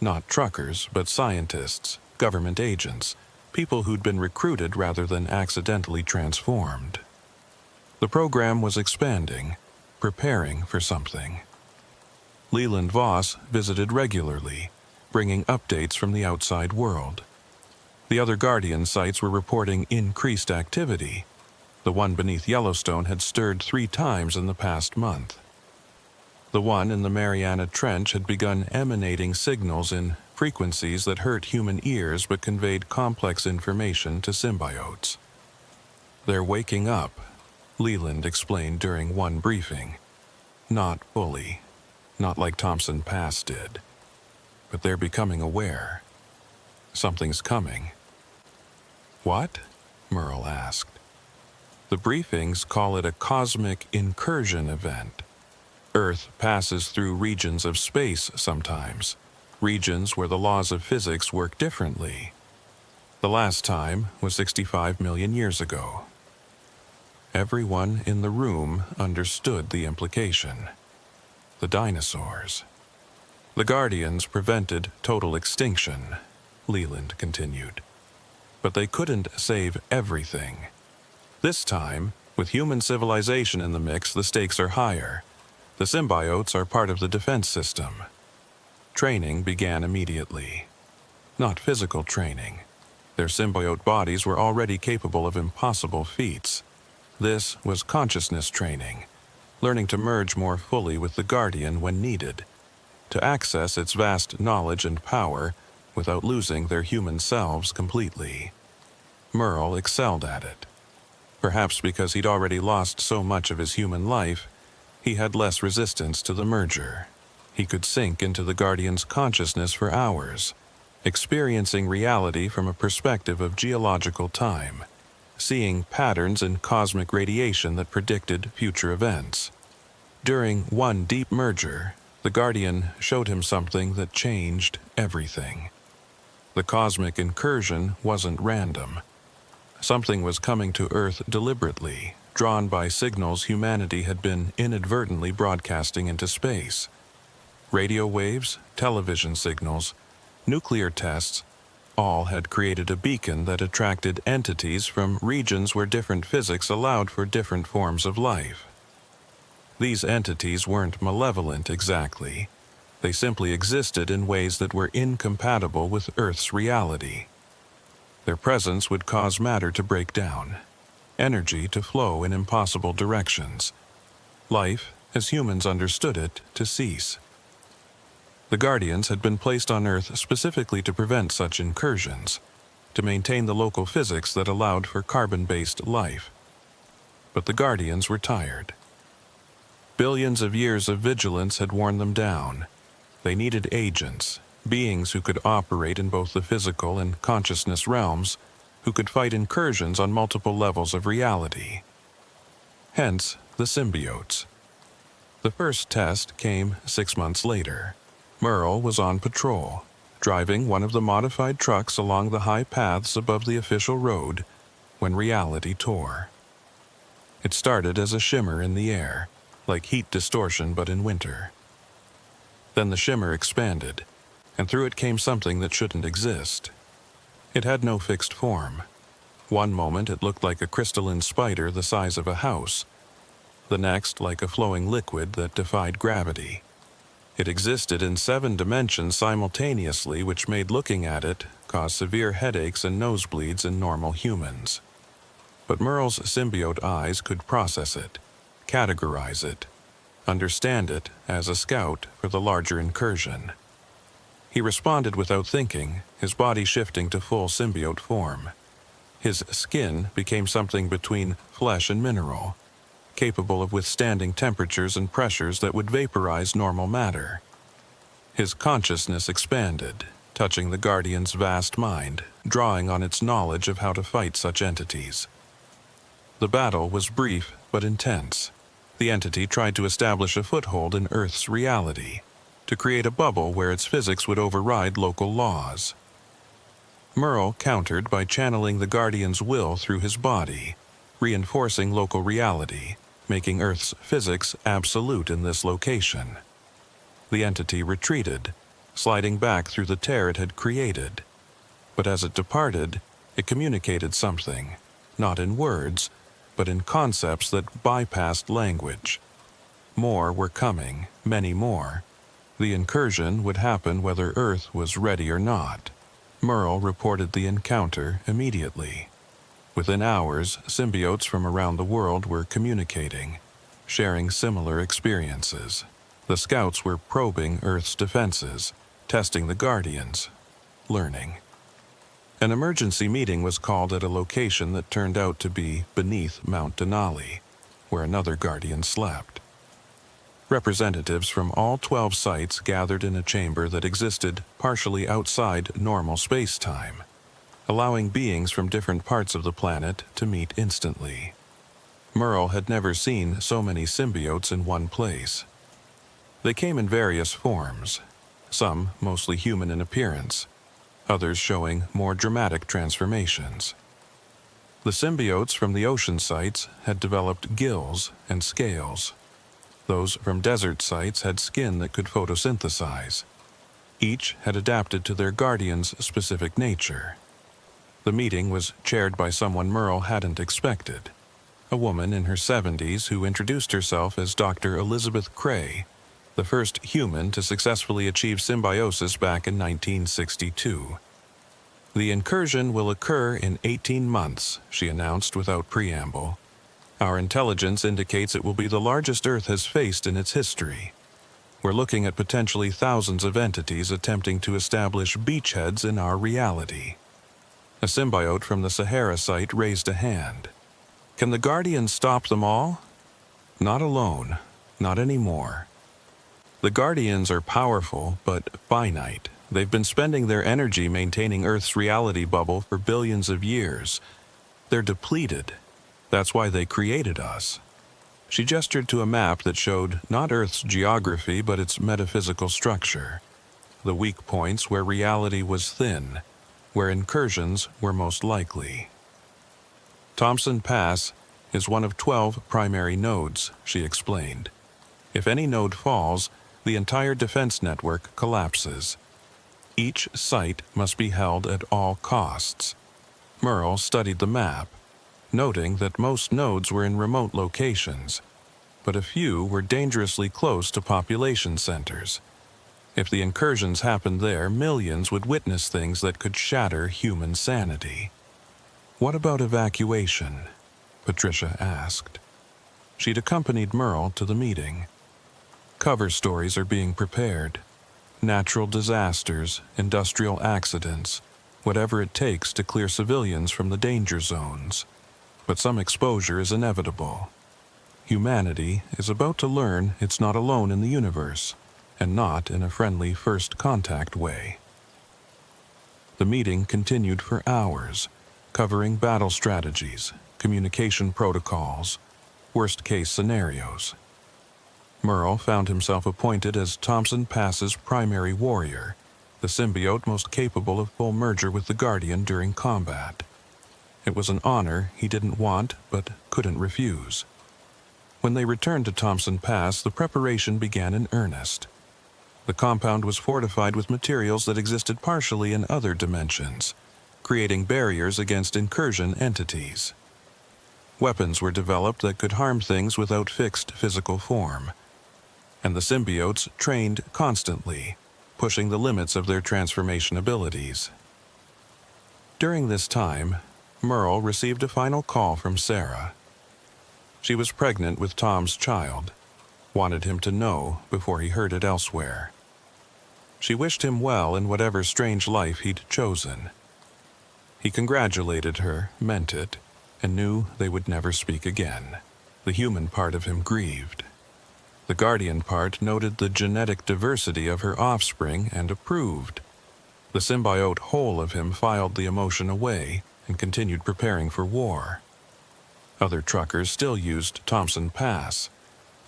Not truckers, but scientists, government agents, people who'd been recruited rather than accidentally transformed. The program was expanding, preparing for something. Leland Voss visited regularly, bringing updates from the outside world. The other Guardian sites were reporting increased activity. The one beneath Yellowstone had stirred 3 times in the past month. The one in the Mariana Trench had begun emanating signals in frequencies that hurt human ears but conveyed complex information to symbiotes. "They're waking up," Leland explained during one briefing. "Not fully, not like Thompson Pass did, but they're becoming aware. Something's coming." "What?" Merle asked. "The briefings call it a cosmic incursion event. Earth passes through regions of space sometimes, regions where the laws of physics work differently. The last time was 65 million years ago." Everyone in the room understood the implication. The dinosaurs. "The Guardians prevented total extinction," Leland continued. "But they couldn't save everything. This time, with human civilization in the mix, the stakes are higher. The symbiotes are part of the defense system." Training began immediately. Not physical training. Their symbiote bodies were already capable of impossible feats. This was consciousness training, learning to merge more fully with the Guardian when needed, to access its vast knowledge and power without losing their human selves completely. Merle excelled at it. Perhaps because he'd already lost so much of his human life, he had less resistance to the merger. He could sink into the Guardian's consciousness for hours, experiencing reality from a perspective of geological time, seeing patterns in cosmic radiation that predicted future events. During one deep merger, the Guardian showed him something that changed everything. The cosmic incursion wasn't random. Something was coming to Earth deliberately, drawn by signals humanity had been inadvertently broadcasting into space. Radio waves, television signals, nuclear tests, all had created a beacon that attracted entities from regions where different physics allowed for different forms of life. These entities weren't malevolent exactly. They simply existed in ways that were incompatible with Earth's reality. Their presence would cause matter to break down, energy to flow in impossible directions, life, as humans understood it, to cease. The Guardians had been placed on Earth specifically to prevent such incursions, to maintain the local physics that allowed for carbon-based life. But the Guardians were tired. Billions of years of vigilance had worn them down. They needed agents, beings who could operate in both the physical and consciousness realms, who could fight incursions on multiple levels of reality. Hence, the symbiotes. The first test came 6 months later. Merle was on patrol, driving one of the modified trucks along the high paths above the official road, when reality tore. It started as a shimmer in the air, like heat distortion but in winter. Then the shimmer expanded, and through it came something that shouldn't exist. It had no fixed form. One moment it looked like a crystalline spider the size of a house, the next like a flowing liquid that defied gravity. It existed in 7 dimensions simultaneously, which made looking at it cause severe headaches and nosebleeds in normal humans. But Merle's symbiote eyes could process it, categorize it, understand it as a scout for the larger incursion. He responded without thinking, his body shifting to full symbiote form. His skin became something between flesh and mineral, capable of withstanding temperatures and pressures that would vaporize normal matter. His consciousness expanded, touching the Guardian's vast mind, drawing on its knowledge of how to fight such entities. The battle was brief but intense. The entity tried to establish a foothold in Earth's reality, to create a bubble where its physics would override local laws. Merle countered by channeling the Guardian's will through his body, reinforcing local reality, making Earth's physics absolute in this location. The entity retreated, sliding back through the tear it had created. But as it departed, it communicated something, not in words, but in concepts that bypassed language. More were coming, many more. The incursion would happen whether Earth was ready or not. Merle reported the encounter immediately. Within hours, symbiotes from around the world were communicating, sharing similar experiences. The scouts were probing Earth's defenses, testing the Guardians, learning. An emergency meeting was called at a location that turned out to be beneath Mount Denali, where another Guardian slept. Representatives from all 12 sites gathered in a chamber that existed partially outside normal space-time, allowing beings from different parts of the planet to meet instantly. Merle had never seen so many symbiotes in one place. They came in various forms, some mostly human in appearance, others showing more dramatic transformations. The symbiotes from the ocean sites had developed gills and scales. Those from desert sites had skin that could photosynthesize. Each had adapted to their guardian's specific nature. The meeting was chaired by someone Merle hadn't expected, a woman in her 70s who introduced herself as Dr. Elizabeth Cray, the first human to successfully achieve symbiosis back in 1962. The incursion will occur in 18 months, she announced without preamble. Our intelligence indicates it will be the largest Earth has faced in its history. We're looking at potentially thousands of entities attempting to establish beachheads in our reality. A symbiote from the Sahara site raised a hand. Can the Guardians stop them all? Not alone. Not anymore. The Guardians are powerful, but finite. They've been spending their energy maintaining Earth's reality bubble for billions of years. They're depleted. That's why they created us. She gestured to a map that showed not Earth's geography, but its metaphysical structure. The weak points where reality was thin, where incursions were most likely. Thompson Pass is one of 12 primary nodes, she explained. If any node falls, the entire defense network collapses. Each site must be held at all costs. Merle studied the map, noting that most nodes were in remote locations, but a few were dangerously close to population centers. If the incursions happened there, millions would witness things that could shatter human sanity. What about evacuation? Patricia asked. She'd accompanied Merle to the meeting. Cover stories are being prepared. Natural disasters, industrial accidents, whatever it takes to clear civilians from the danger zones. But some exposure is inevitable. Humanity is about to learn it's not alone in the universe, and not in a friendly first contact way. The meeting continued for hours, covering battle strategies, communication protocols, worst-case scenarios. Merle found himself appointed as Thompson Pass's primary warrior, the symbiote most capable of full merger with the Guardian during combat. It was an honor he didn't want but couldn't refuse. When they returned to Thompson Pass, the preparation began in earnest. The compound was fortified with materials that existed partially in other dimensions, creating barriers against incursion entities. Weapons were developed that could harm things without fixed physical form. and the symbiotes trained constantly, pushing the limits of their transformation abilities. During this time, Merle received a final call from Sarah. She was pregnant with Tom's child, wanted him to know before he heard it elsewhere. She wished him well in whatever strange life he'd chosen. He congratulated her, meant it, and knew they would never speak again. The human part of him grieved. The guardian part noted the genetic diversity of her offspring and approved. The symbiote whole of him filed the emotion away and continued preparing for war. Other truckers still used Thompson Pass,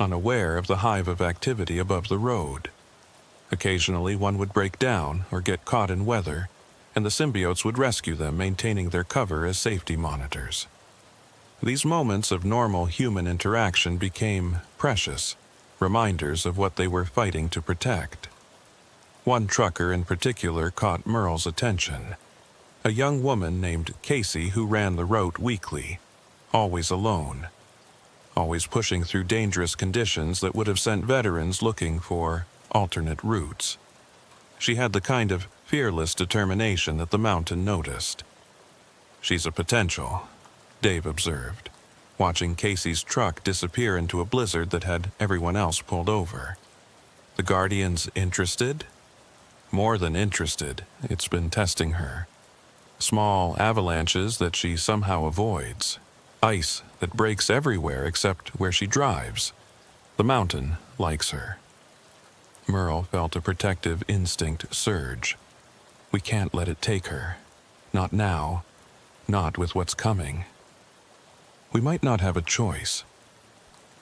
unaware of the hive of activity above the road. Occasionally one would break down or get caught in weather, and the symbiotes would rescue them, maintaining their cover as safety monitors. These moments of normal human interaction became precious, reminders of what they were fighting to protect. One trucker in particular caught Merle's attention. A young woman named Casey who ran the route weekly, always alone, always pushing through dangerous conditions that would have sent veterans looking for alternate routes. She had the kind of fearless determination that the mountain noticed. "She's a potential," Dave observed, watching Casey's truck disappear into a blizzard that had everyone else pulled over. "The Guardian's interested?" "More than interested, it's been testing her. Small avalanches that she somehow avoids. Ice that breaks everywhere except where she drives. The mountain likes her." Merle felt a protective instinct surge. "We can't let it take her. Not now. Not with what's coming." "We might not have a choice.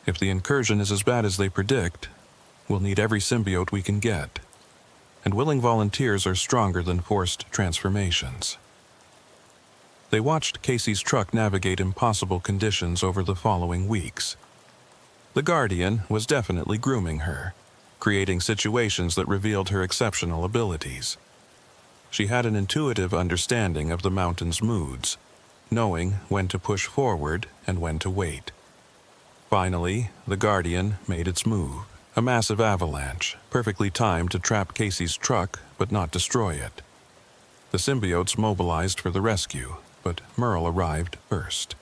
If the incursion is as bad as they predict, we'll need every symbiote we can get. And willing volunteers are stronger than forced transformations." They watched Casey's truck navigate impossible conditions over the following weeks. The Guardian was definitely grooming her, creating situations that revealed her exceptional abilities. She had an intuitive understanding of the mountain's moods, knowing when to push forward and when to wait. Finally, the Guardian made its move, a massive avalanche, perfectly timed to trap Casey's truck but not destroy it. The symbiotes mobilized for the rescue, but Merle arrived first.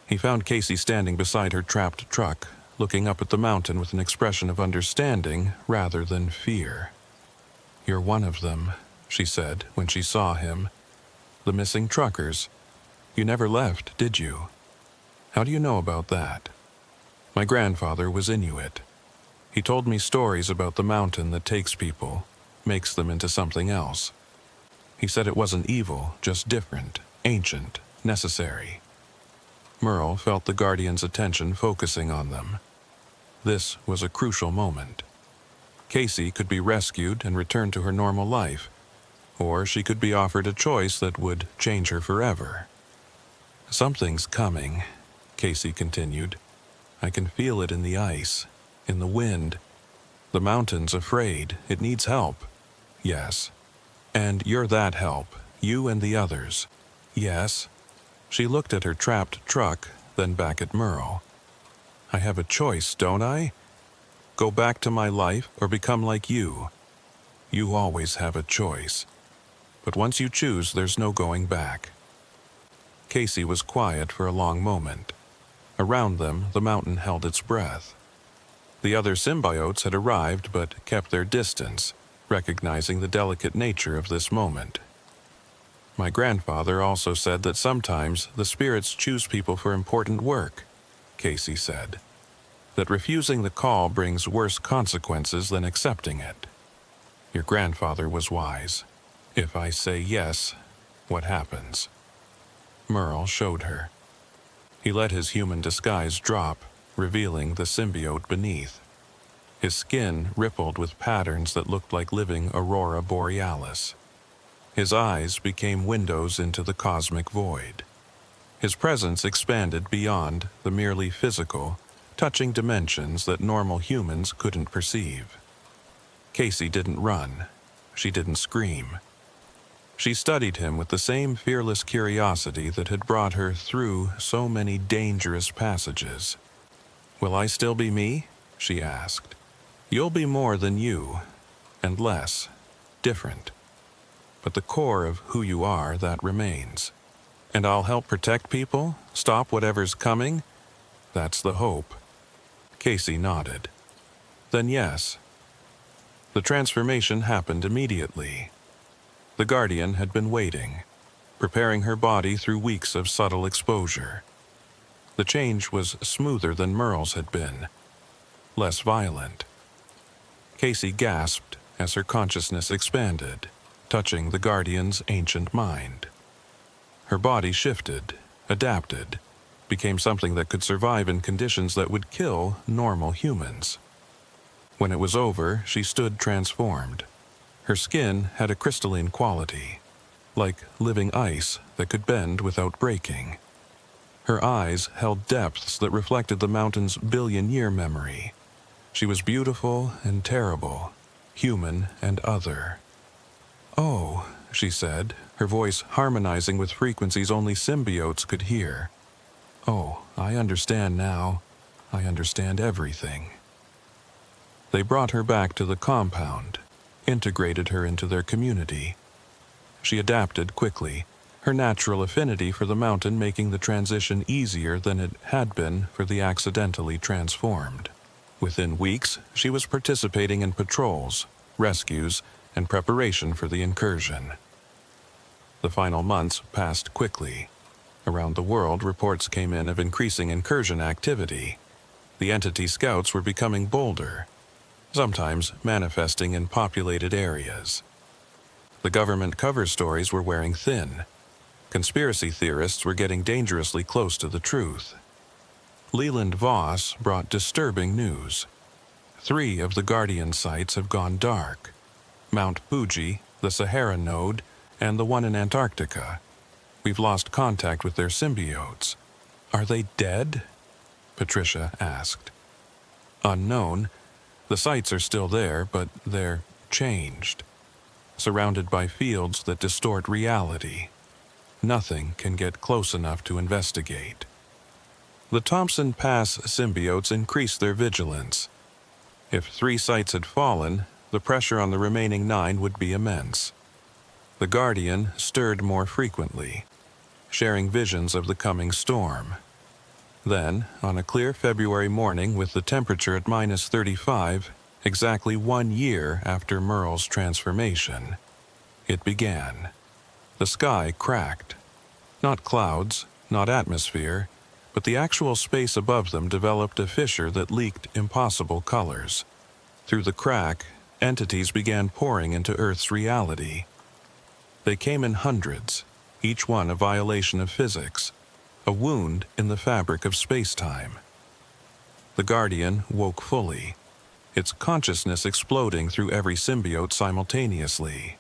He found Casey standing beside her trapped truck, looking up at the mountain with an expression of understanding rather than fear. "You're one of them," she said when she saw him. "The missing truckers. You never left, did you?" "How do you know about that?" "My grandfather was Inuit. He told me stories about the mountain that takes people, makes them into something else. He said it wasn't evil, just different, ancient, necessary." Merle felt the Guardian's attention focusing on them. This was a crucial moment. Casey could be rescued and returned to her normal life, or she could be offered a choice that would change her forever. "Something's coming," Casey continued. "I can feel it in the ice, in the wind. The mountain's afraid. It needs help." "Yes." "And you're that help, you and the others." "Yes." She looked at her trapped truck, then back at Merle. "I have a choice, don't I? Go back to my life or become like you. You always have a choice. But once you choose, there's no going back." Casey was quiet for a long moment. Around them, the mountain held its breath. The other symbiotes had arrived but kept their distance, recognizing the delicate nature of this moment. "My grandfather also said that sometimes the spirits choose people for important work," Casey said. "That refusing the call brings worse consequences than accepting it. Your grandfather was wise. If I say yes, what happens?" Merle showed her. He let his human disguise drop, revealing the symbiote beneath. His skin rippled with patterns that looked like living aurora borealis. His eyes became windows into the cosmic void. His presence expanded beyond the merely physical, touching dimensions that normal humans couldn't perceive. Casey didn't run. She didn't scream. She studied him with the same fearless curiosity that had brought her through so many dangerous passages. "Will I still be me?" she asked. You'll be more than you, and less, different. But the core of who you are, that remains. And I'll help protect people, stop whatever's coming? That's the hope. Casey nodded. Then yes. The transformation happened immediately. The Guardian had been waiting, preparing her body through weeks of subtle exposure. The change was smoother than Merle's had been, less violent. Casey gasped as her consciousness expanded, touching the Guardian's ancient mind. Her body shifted, adapted, became something that could survive in conditions that would kill normal humans. When it was over, she stood transformed. Her skin had a crystalline quality, like living ice that could bend without breaking. Her eyes held depths that reflected the mountain's billion-year memory. She was beautiful and terrible, human and other. "Oh," she said, her voice harmonizing with frequencies only symbiotes could hear. "Oh, I understand now. I understand everything." They brought her back to the compound, integrated her into their community. She adapted quickly, her natural affinity for the mountain making the transition easier than it had been for the accidentally transformed. Within weeks, she was participating in patrols, rescues, and preparation for the incursion. The final months passed quickly. Around the world, reports came in of increasing incursion activity. The entity scouts were becoming bolder, sometimes manifesting in populated areas. The government cover stories were wearing thin. Conspiracy theorists were getting dangerously close to the truth. Leland Voss brought disturbing news. 3 of the Guardian sites have gone dark. Mount Fuji, the Sahara node, and the one in Antarctica. We've lost contact with their symbiotes. Are they dead? Patricia asked. Unknown. The sites are still there, but they're changed. Surrounded by fields that distort reality. Nothing can get close enough to investigate. The Thompson Pass symbiotes increased their vigilance. If 3 sites had fallen, the pressure on the remaining 9 would be immense. The Guardian stirred more frequently, sharing visions of the coming storm. Then, on a clear February morning with the temperature at -35, exactly 1 year after Merle's transformation, it began. The sky cracked. Not clouds, not atmosphere, but the actual space above them developed a fissure that leaked impossible colors. Through the crack, entities began pouring into Earth's reality. They came in hundreds, each one a violation of physics, a wound in the fabric of space-time. The Guardian woke fully, its consciousness exploding through every symbiote simultaneously.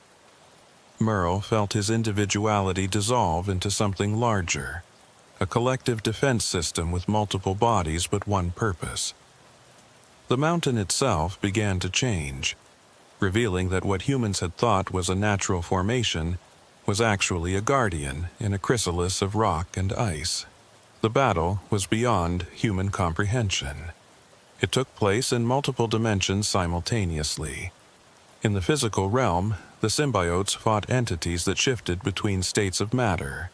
Merle felt his individuality dissolve into something larger, a collective defense system with multiple bodies but one purpose. The mountain itself began to change, revealing that what humans had thought was a natural formation was actually a guardian in a chrysalis of rock and ice. The battle was beyond human comprehension. It took place in multiple dimensions simultaneously. In the physical realm, the symbiotes fought entities that shifted between states of matter,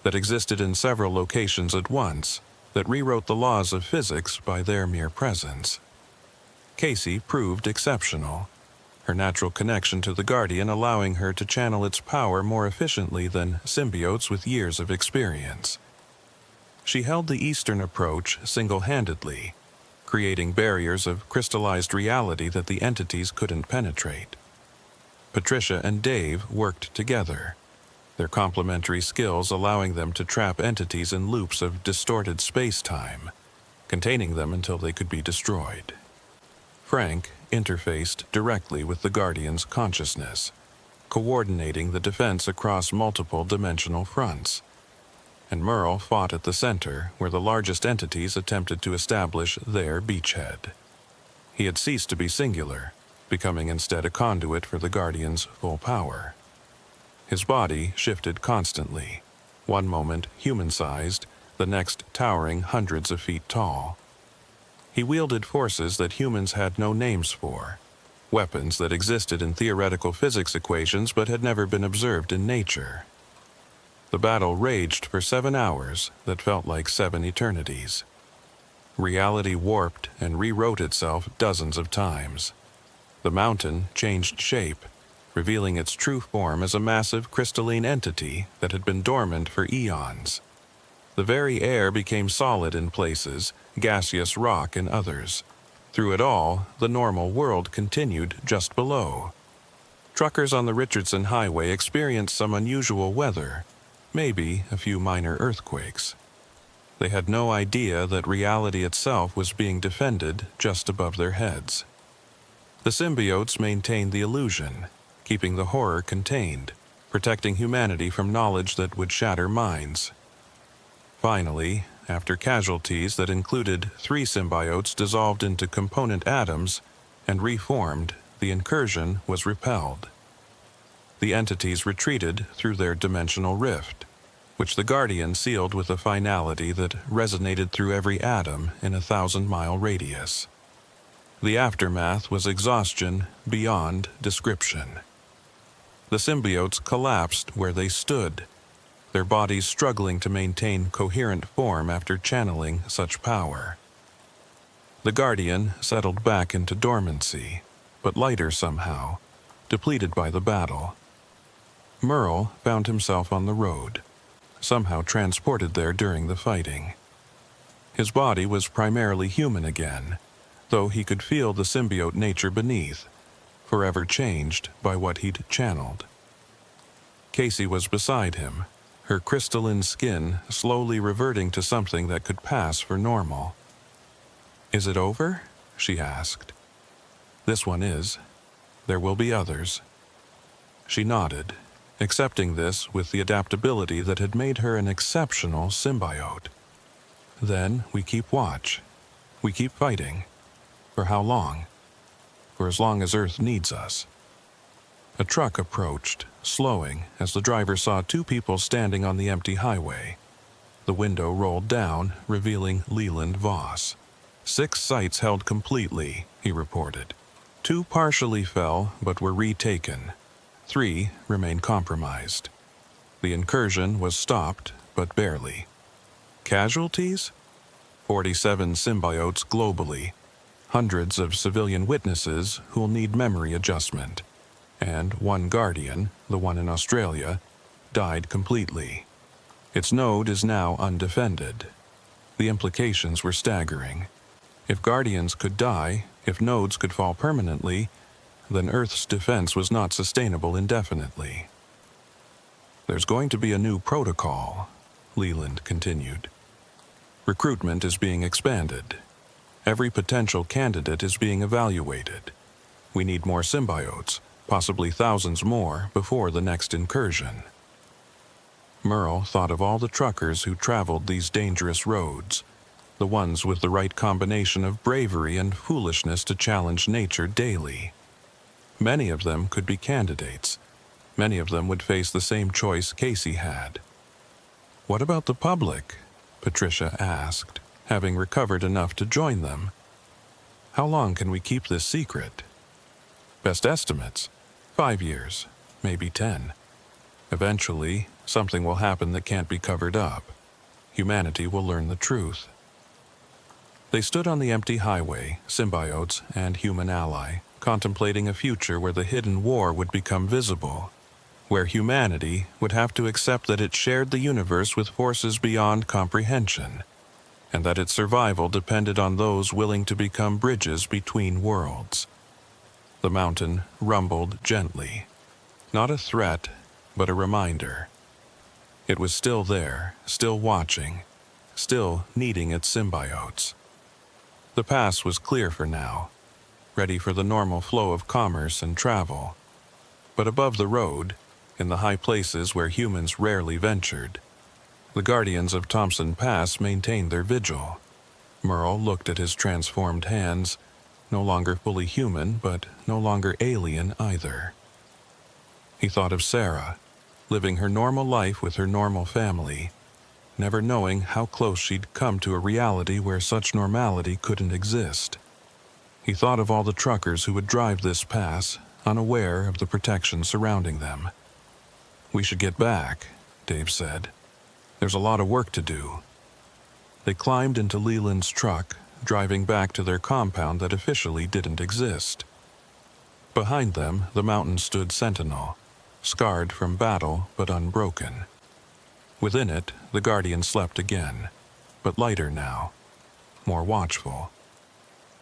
that existed in several locations at once, that rewrote the laws of physics by their mere presence. Casey proved exceptional, her natural connection to the Guardian allowing her to channel its power more efficiently than symbiotes with years of experience. She held the Eastern approach single-handedly, creating barriers of crystallized reality that the entities couldn't penetrate. Patricia and Dave worked together, their complementary skills allowing them to trap entities in loops of distorted space-time, containing them until they could be destroyed. Frank interfaced directly with the Guardian's consciousness, coordinating the defense across multiple dimensional fronts. And Merle fought at the center, where the largest entities attempted to establish their beachhead. He had ceased to be singular, becoming instead a conduit for the Guardian's full power. His body shifted constantly, one moment human-sized, the next towering hundreds of feet tall. He wielded forces that humans had no names for, weapons that existed in theoretical physics equations but had never been observed in nature. The battle raged for 7 hours that felt like 7 eternities. Reality warped and rewrote itself dozens of times. The mountain changed shape, revealing its true form as a massive crystalline entity that had been dormant for eons. The very air became solid in places, gaseous rock in others. Through it all, the normal world continued just below. Truckers on the Richardson Highway experienced some unusual weather, maybe a few minor earthquakes. They had no idea that reality itself was being defended just above their heads. The symbiotes maintained the illusion, keeping the horror contained, protecting humanity from knowledge that would shatter minds. Finally, after casualties that included 3 symbiotes dissolved into component atoms and reformed, the incursion was repelled. The entities retreated through their dimensional rift, which the Guardian sealed with a finality that resonated through every atom in a 1,000-mile radius. The aftermath was exhaustion beyond description. The symbiotes collapsed where they stood, their bodies struggling to maintain coherent form after channeling such power. The Guardian settled back into dormancy, but lighter somehow, depleted by the battle. Merle found himself on the road, somehow transported there during the fighting. His body was primarily human again, though he could feel the symbiote nature beneath, forever changed by what he'd channeled. Casey was beside him, her crystalline skin slowly reverting to something that could pass for normal. "Is it over?" she asked. "This one is. There will be others." She nodded, accepting this with the adaptability that had made her an exceptional symbiote. "Then we keep watch. We keep fighting. For how long? For as long as Earth needs us." A truck approached, slowing as the driver saw 2 people standing on the empty highway. The window rolled down, revealing Leland Voss. 6 sites held completely, he reported. 2 partially fell but were retaken. 3 remained compromised. The incursion was stopped, but barely. Casualties? 47 symbiotes globally, hundreds of civilian witnesses who'll need memory adjustment, and 1 Guardian, the one in Australia, died completely. Its node is now undefended. The implications were staggering. If Guardians could die, if nodes could fall permanently, then Earth's defense was not sustainable indefinitely. "There's going to be a new protocol," Leland continued. "Recruitment is being expanded. Every potential candidate is being evaluated. We need more symbiotes, possibly thousands more, before the next incursion." Merle thought of all the truckers who traveled these dangerous roads, the ones with the right combination of bravery and foolishness to challenge nature daily. Many of them could be candidates. Many of them would face the same choice Casey had. "What about the public?" Patricia asked, having recovered enough to join them. "How long can we keep this secret?" "Best estimates, 5 years, maybe 10. Eventually, something will happen that can't be covered up. Humanity will learn the truth." They stood on the empty highway, symbiotes and human ally, contemplating a future where the hidden war would become visible, where humanity would have to accept that it shared the universe with forces beyond comprehension, and that its survival depended on those willing to become bridges between worlds. The mountain rumbled gently, not a threat, but a reminder. It was still there, still watching, still needing its symbiotes. The pass was clear for now, ready for the normal flow of commerce and travel. But above the road, in the high places where humans rarely ventured, the Guardians of Thompson Pass maintained their vigil. Merle looked at his transformed hands, no longer fully human, but no longer alien either. He thought of Sarah, living her normal life with her normal family, never knowing how close she'd come to a reality where such normality couldn't exist. He thought of all the truckers who would drive this pass, unaware of the protection surrounding them. "We should get back," Dave said. "There's a lot of work to do." They climbed into Leland's truck, driving back to their compound that officially didn't exist. Behind them, the mountain stood sentinel, scarred from battle but unbroken. Within it, the Guardian slept again, but lighter now, more watchful.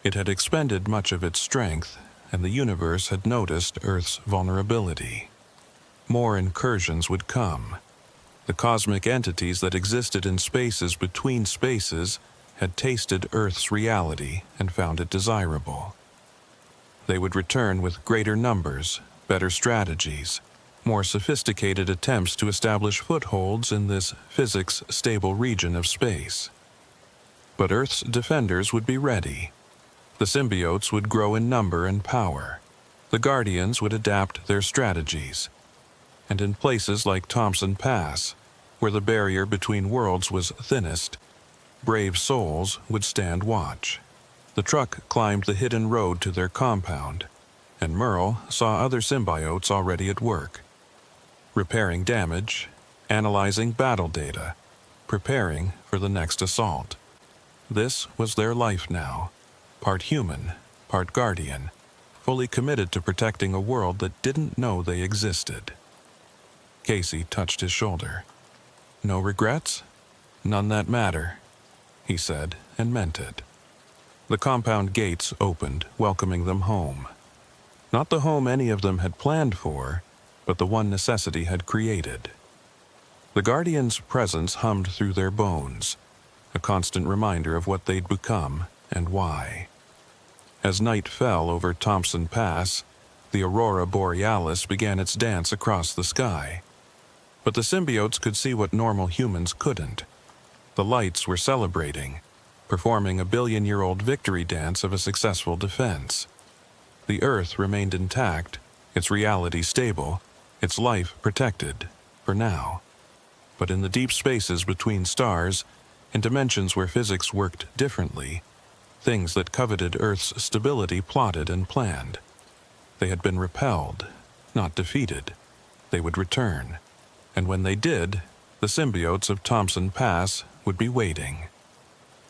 It had expended much of its strength, and the universe had noticed Earth's vulnerability. More incursions would come. The cosmic entities that existed in spaces between spaces had tasted Earth's reality and found it desirable. They would return with greater numbers, better strategies, more sophisticated attempts to establish footholds in this physics-stable region of space. But Earth's defenders would be ready. The symbiotes would grow in number and power. The Guardians would adapt their strategies. And in places like Thompson Pass, where the barrier between worlds was thinnest, brave souls would stand watch. The truck climbed the hidden road to their compound, and Merle saw other symbiotes already at work, repairing damage, analyzing battle data, preparing for the next assault. This was their life now, part human, part Guardian, fully committed to protecting a world that didn't know they existed. Casey touched his shoulder. "No regrets? None that matter," he said, and meant it. The compound gates opened, welcoming them home. Not the home any of them had planned for, but the one necessity had created. The Guardian's presence hummed through their bones, a constant reminder of what they'd become and why. As night fell over Thompson Pass, the aurora borealis began its dance across the sky. But the symbiotes could see what normal humans couldn't. The lights were celebrating, performing a billion-year-old victory dance of a successful defense. The Earth remained intact, its reality stable, its life protected, for now. But in the deep spaces between stars, in dimensions where physics worked differently, things that coveted Earth's stability plotted and planned. They had been repelled, not defeated. They would return. And when they did, the symbiotes of Thompson Pass would be waiting.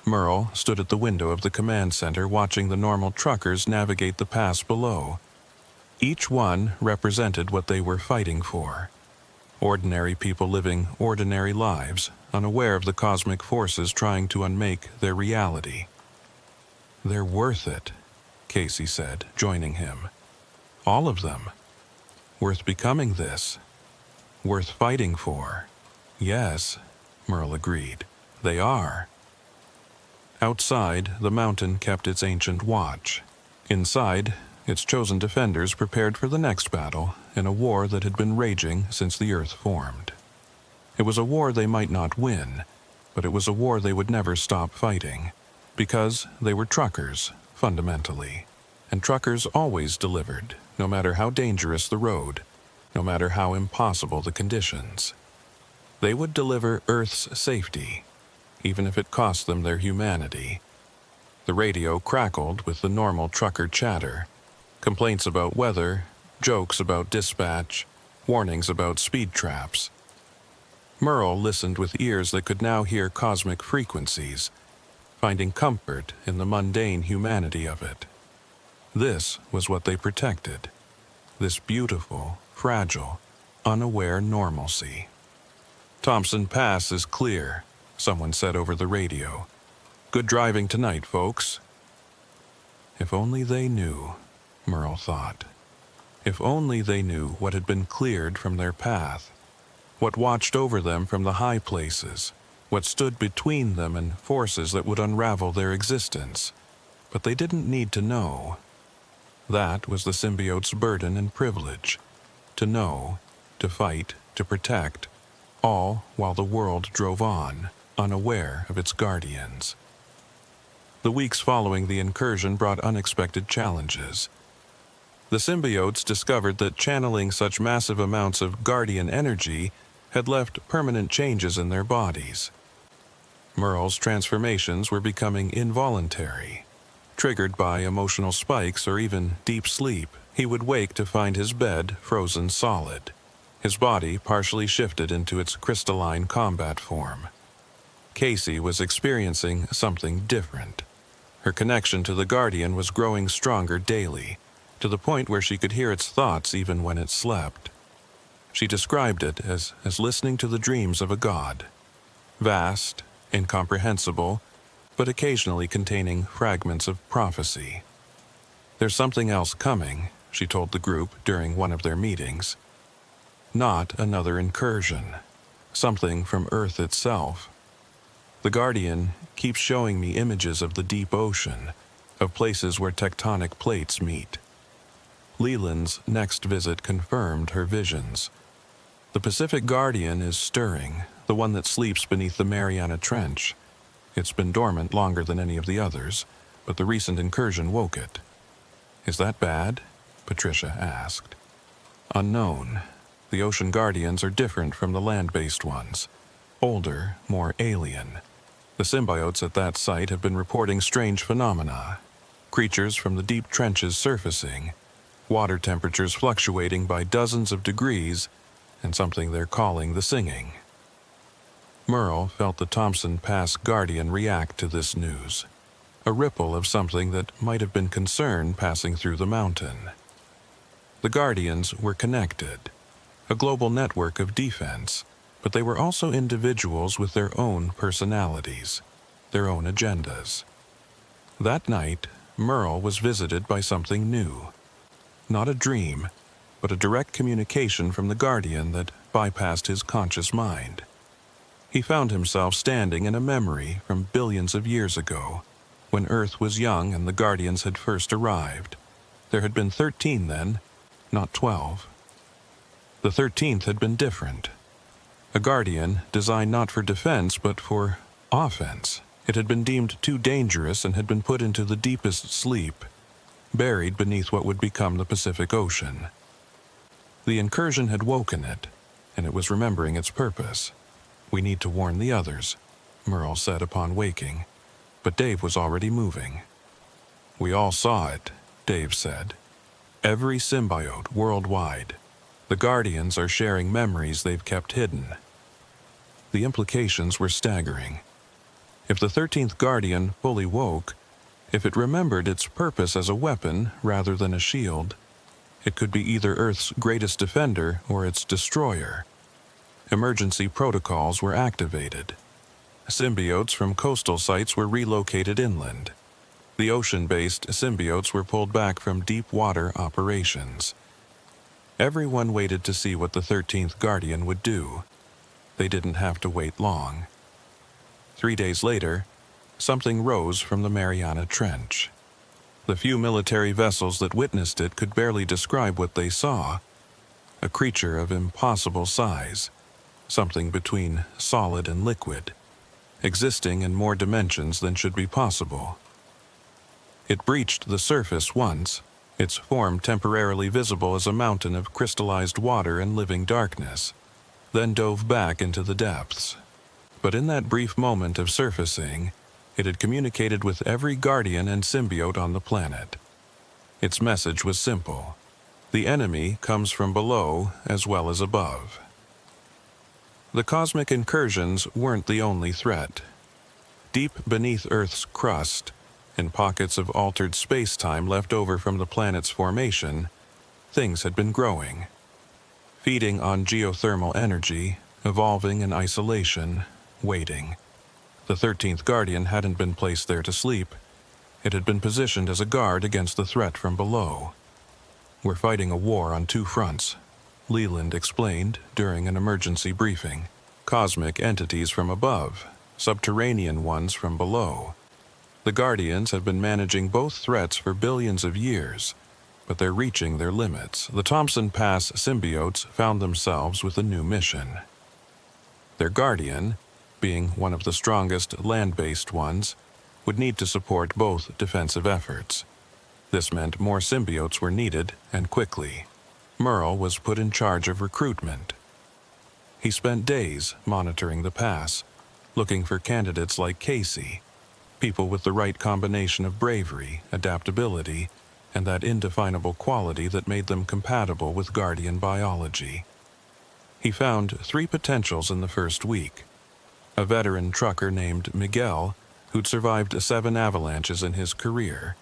Merle stood at the window of the command center watching the normal truckers navigate the pass below. Each one represented what they were fighting for. Ordinary people living ordinary lives, unaware of the cosmic forces trying to unmake their reality. "They're worth it," Casey said, joining him. "All of them. Worth becoming this. Worth fighting for." "Yes," Merle agreed. "They are." Outside, the mountain kept its ancient watch. Inside, its chosen defenders prepared for the next battle in a war that had been raging since the Earth formed. It was a war they might not win, but it was a war they would never stop fighting, because they were truckers, fundamentally. And truckers always delivered, no matter how dangerous the road, no matter how impossible the conditions. They would deliver Earth's safety, even if it cost them their humanity. The radio crackled with the normal trucker chatter, complaints about weather, jokes about dispatch, warnings about speed traps. Merle listened with ears that could now hear cosmic frequencies, finding comfort in the mundane humanity of it. This was what they protected, this beautiful, fragile, unaware normalcy. "Thompson Pass is clear," someone said over the radio. "Good driving tonight, folks." If only they knew, Merle thought. If only they knew what had been cleared from their path, what watched over them from the high places, what stood between them and forces that would unravel their existence. But they didn't need to know. That was the symbiote's burden and privilege. To know, to fight, to protect, all while the world drove on, unaware of its guardians. The weeks following the incursion brought unexpected challenges. The symbiotes discovered that channeling such massive amounts of guardian energy had left permanent changes in their bodies. Merle's transformations were becoming involuntary. Triggered by emotional spikes or even deep sleep, he would wake to find his bed frozen solid, his body partially shifted into its crystalline combat form. Casey was experiencing something different. Her connection to the Guardian was growing stronger daily, to the point where she could hear its thoughts even when it slept. She described it as listening to the dreams of a god. Vast, incomprehensible, but occasionally containing fragments of prophecy. "There's something else coming," she told the group during one of their meetings. "Not another incursion. Something from Earth itself. The Guardian keeps showing me images of the deep ocean, of places where tectonic plates meet." Leland's next visit confirmed her visions. "The Pacific Guardian is stirring, the one that sleeps beneath the Mariana Trench. It's been dormant longer than any of the others, but the recent incursion woke it." "Is that bad?" Patricia asked. "Unknown. The ocean guardians are different from the land-based ones. Older, more alien. The symbiotes at that site have been reporting strange phenomena. Creatures from the deep trenches surfacing, water temperatures fluctuating by dozens of degrees, and something they're calling the singing." Merle felt the Thompson Pass Guardian react to this news, a ripple of something that might have been concern passing through the mountain. The Guardians were connected, a global network of defense, but they were also individuals with their own personalities, their own agendas. That night, Merle was visited by something new. Not a dream, but a direct communication from the Guardian that bypassed his conscious mind. He found himself standing in a memory from billions of years ago, when Earth was young and the Guardians had first arrived. There had been 13 then, not 12. The 13th had been different. A Guardian designed not for defense but for offense. It had been deemed too dangerous and had been put into the deepest sleep, buried beneath what would become the Pacific Ocean. The incursion had woken it, and it was remembering its purpose. "We need to warn the others," Merle said upon waking, but Dave was already moving. "We all saw it," Dave said. "Every symbiote worldwide. The Guardians are sharing memories they've kept hidden." The implications were staggering. If the 13th Guardian fully woke, if it remembered its purpose as a weapon rather than a shield, it could be either Earth's greatest defender or its destroyer. Emergency protocols were activated. Symbiotes from coastal sites were relocated inland. The ocean-based symbiotes were pulled back from deep-water operations. Everyone waited to see what the 13th Guardian would do. They didn't have to wait long. 3 days later, something rose from the Mariana Trench. The few military vessels that witnessed it could barely describe what they saw. A creature of impossible size, something between solid and liquid, existing in more dimensions than should be possible. It breached the surface once, its form temporarily visible as a mountain of crystallized water and living darkness, then dove back into the depths. But in that brief moment of surfacing, it had communicated with every Guardian and symbiote on the planet. Its message was simple: the enemy comes from below as well as above. The cosmic incursions weren't the only threat. Deep beneath Earth's crust, in pockets of altered space-time left over from the planet's formation, things had been growing. Feeding on geothermal energy, evolving in isolation, waiting. The 13th Guardian hadn't been placed there to sleep. It had been positioned as a guard against the threat from below. "We're fighting a war on 2 fronts," Leland explained during an emergency briefing. "Cosmic entities from above, subterranean ones from below. The Guardians have been managing both threats for billions of years, but they're reaching their limits." The Thompson Pass symbiotes found themselves with a new mission. Their Guardian, being one of the strongest land-based ones, would need to support both defensive efforts. This meant more symbiotes were needed, and quickly. Merle was put in charge of recruitment. He spent days monitoring the pass, looking for candidates like Casey, people with the right combination of bravery, adaptability, and that indefinable quality that made them compatible with Guardian biology. He found 3 potentials in the first week. A veteran trucker named Miguel, who'd survived 7 avalanches in his career.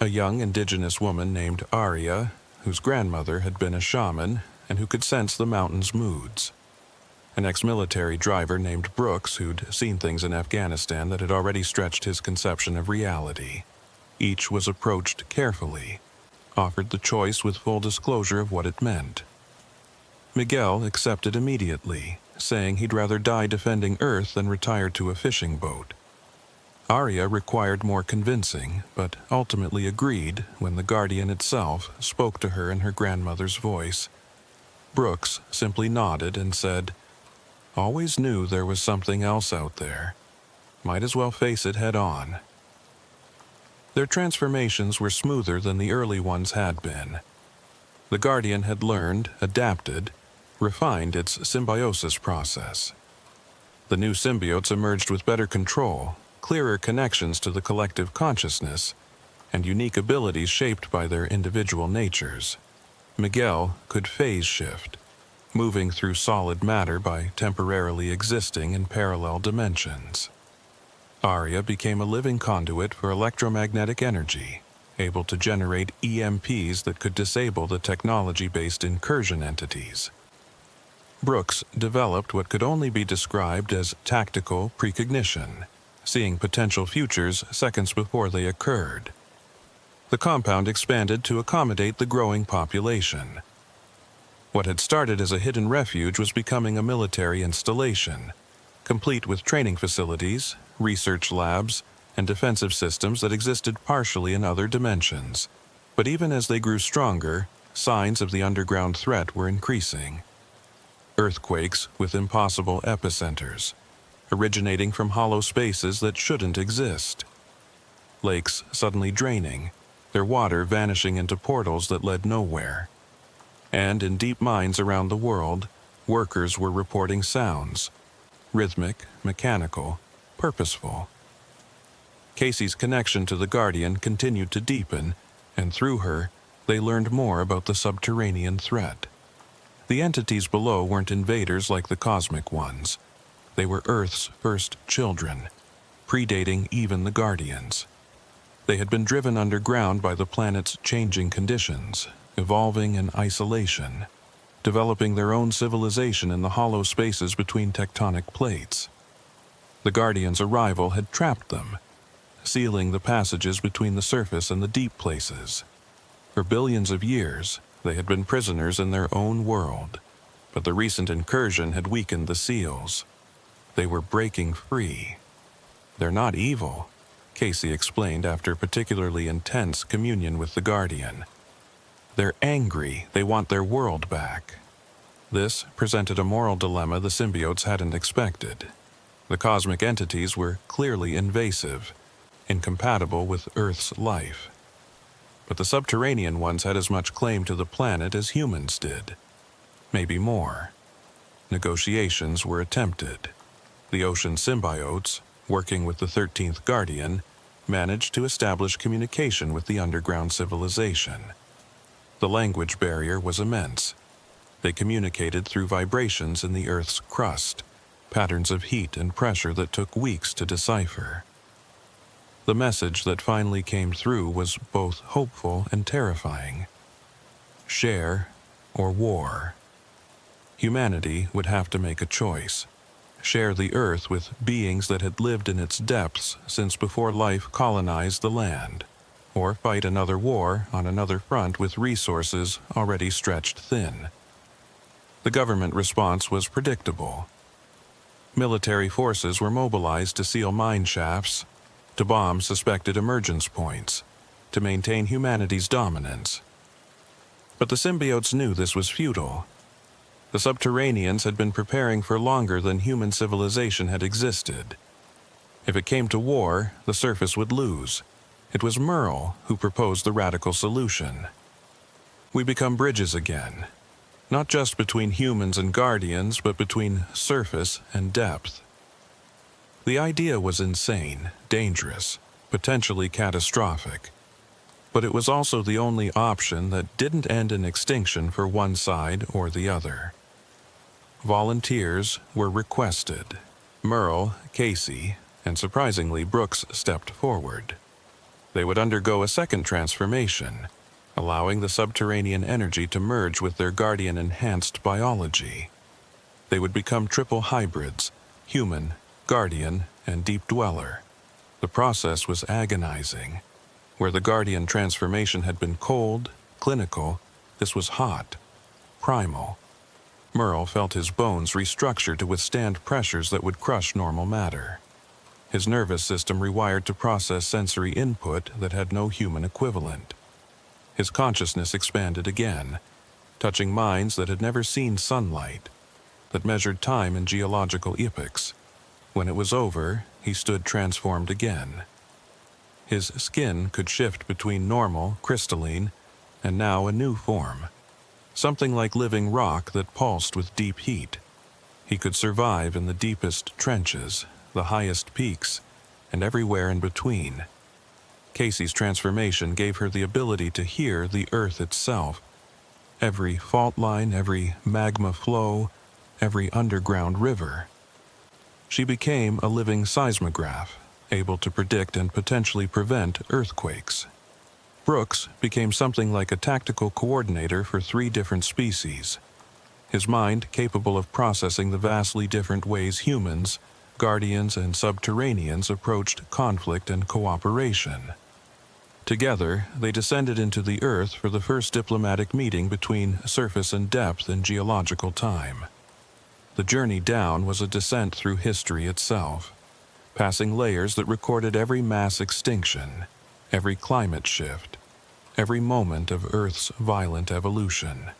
A young indigenous woman named Aria, whose grandmother had been a shaman and who could sense the mountain's moods. An ex-military driver named Brooks, who'd seen things in Afghanistan that had already stretched his conception of reality. Each was approached carefully, offered the choice with full disclosure of what it meant. Miguel accepted immediately, saying he'd rather die defending Earth than retire to a fishing boat. Aria required more convincing, but ultimately agreed when the Guardian itself spoke to her in her grandmother's voice. Brooks simply nodded and said, "Always knew there was something else out there. Might as well face it head on." Their transformations were smoother than the early ones had been. The Guardian had learned, adapted, refined its symbiosis process. The new symbiotes emerged with better control, clearer connections to the collective consciousness, and unique abilities shaped by their individual natures. Miguel could phase shift, moving through solid matter by temporarily existing in parallel dimensions. Aria became a living conduit for electromagnetic energy, able to generate EMPs that could disable the technology-based incursion entities. Brooks developed what could only be described as tactical precognition, seeing potential futures seconds before they occurred. The compound expanded to accommodate the growing population. What had started as a hidden refuge was becoming a military installation, complete with training facilities, research labs, and defensive systems that existed partially in other dimensions. But even as they grew stronger, signs of the underground threat were increasing. Earthquakes with impossible epicenters, originating from hollow spaces that shouldn't exist. Lakes suddenly draining, their water vanishing into portals that led nowhere. And in deep mines around the world, workers were reporting sounds, rhythmic, mechanical, purposeful. Casey's connection to the Guardian continued to deepen, and through her, they learned more about the subterranean threat. The entities below weren't invaders like the cosmic ones. They were Earth's first children, predating even the Guardians. They had been driven underground by the planet's changing conditions, evolving in isolation, developing their own civilization in the hollow spaces between tectonic plates. The Guardians' arrival had trapped them, sealing the passages between the surface and the deep places. For billions of years, they had been prisoners in their own world, but the recent incursion had weakened the seals. They were breaking free. "They're not evil," Casey explained after particularly intense communion with the Guardian. "They're angry. They want their world back." This presented a moral dilemma the symbiotes hadn't expected. The cosmic entities were clearly invasive, incompatible with Earth's life. But the subterranean ones had as much claim to the planet as humans did. Maybe more. Negotiations were attempted. The ocean symbiotes, working with the 13th Guardian, managed to establish communication with the underground civilization. The language barrier was immense. They communicated through vibrations in the Earth's crust, patterns of heat and pressure that took weeks to decipher. The message that finally came through was both hopeful and terrifying. Share or war. Humanity would have to make a choice. Share the Earth with beings that had lived in its depths since before life colonized the land, or fight another war on another front with resources already stretched thin. The government response was predictable. Military forces were mobilized to seal mine shafts, to bomb suspected emergence points, to maintain humanity's dominance. But the symbiotes knew this was futile. The subterraneans had been preparing for longer than human civilization had existed. If it came to war, the surface would lose. It was Merle who proposed the radical solution. We become bridges again, not just between humans and Guardians, but between surface and depth. The idea was insane, dangerous, potentially catastrophic, but it was also the only option that didn't end in extinction for one side or the other. Volunteers were requested. Merle, Casey, and surprisingly Brooks stepped forward. They would undergo a second transformation, allowing the subterranean energy to merge with their guardian-enhanced biology. They would become triple hybrids, human, guardian, and deep dweller. The process was agonizing. Where the guardian transformation had been cold, clinical, this was hot, primal. Merle felt his bones restructure to withstand pressures that would crush normal matter. His nervous system rewired to process sensory input that had no human equivalent. His consciousness expanded again, touching minds that had never seen sunlight, that measured time in geological epochs. When it was over, he stood transformed again. His skin could shift between normal, crystalline, and now a new form. Something like living rock that pulsed with deep heat. He could survive in the deepest trenches, the highest peaks, and everywhere in between. Casey's transformation gave her the ability to hear the earth itself. Every fault line, every magma flow, every underground river. She became a living seismograph, able to predict and potentially prevent earthquakes. Brooks became something like a tactical coordinator for 3 different species. His mind capable of processing the vastly different ways humans, guardians, and subterraneans approached conflict and cooperation. Together, they descended into the earth for the first diplomatic meeting between surface and depth in geological time. The journey down was a descent through history itself, passing layers that recorded every mass extinction, every climate shift, every moment of Earth's violent evolution.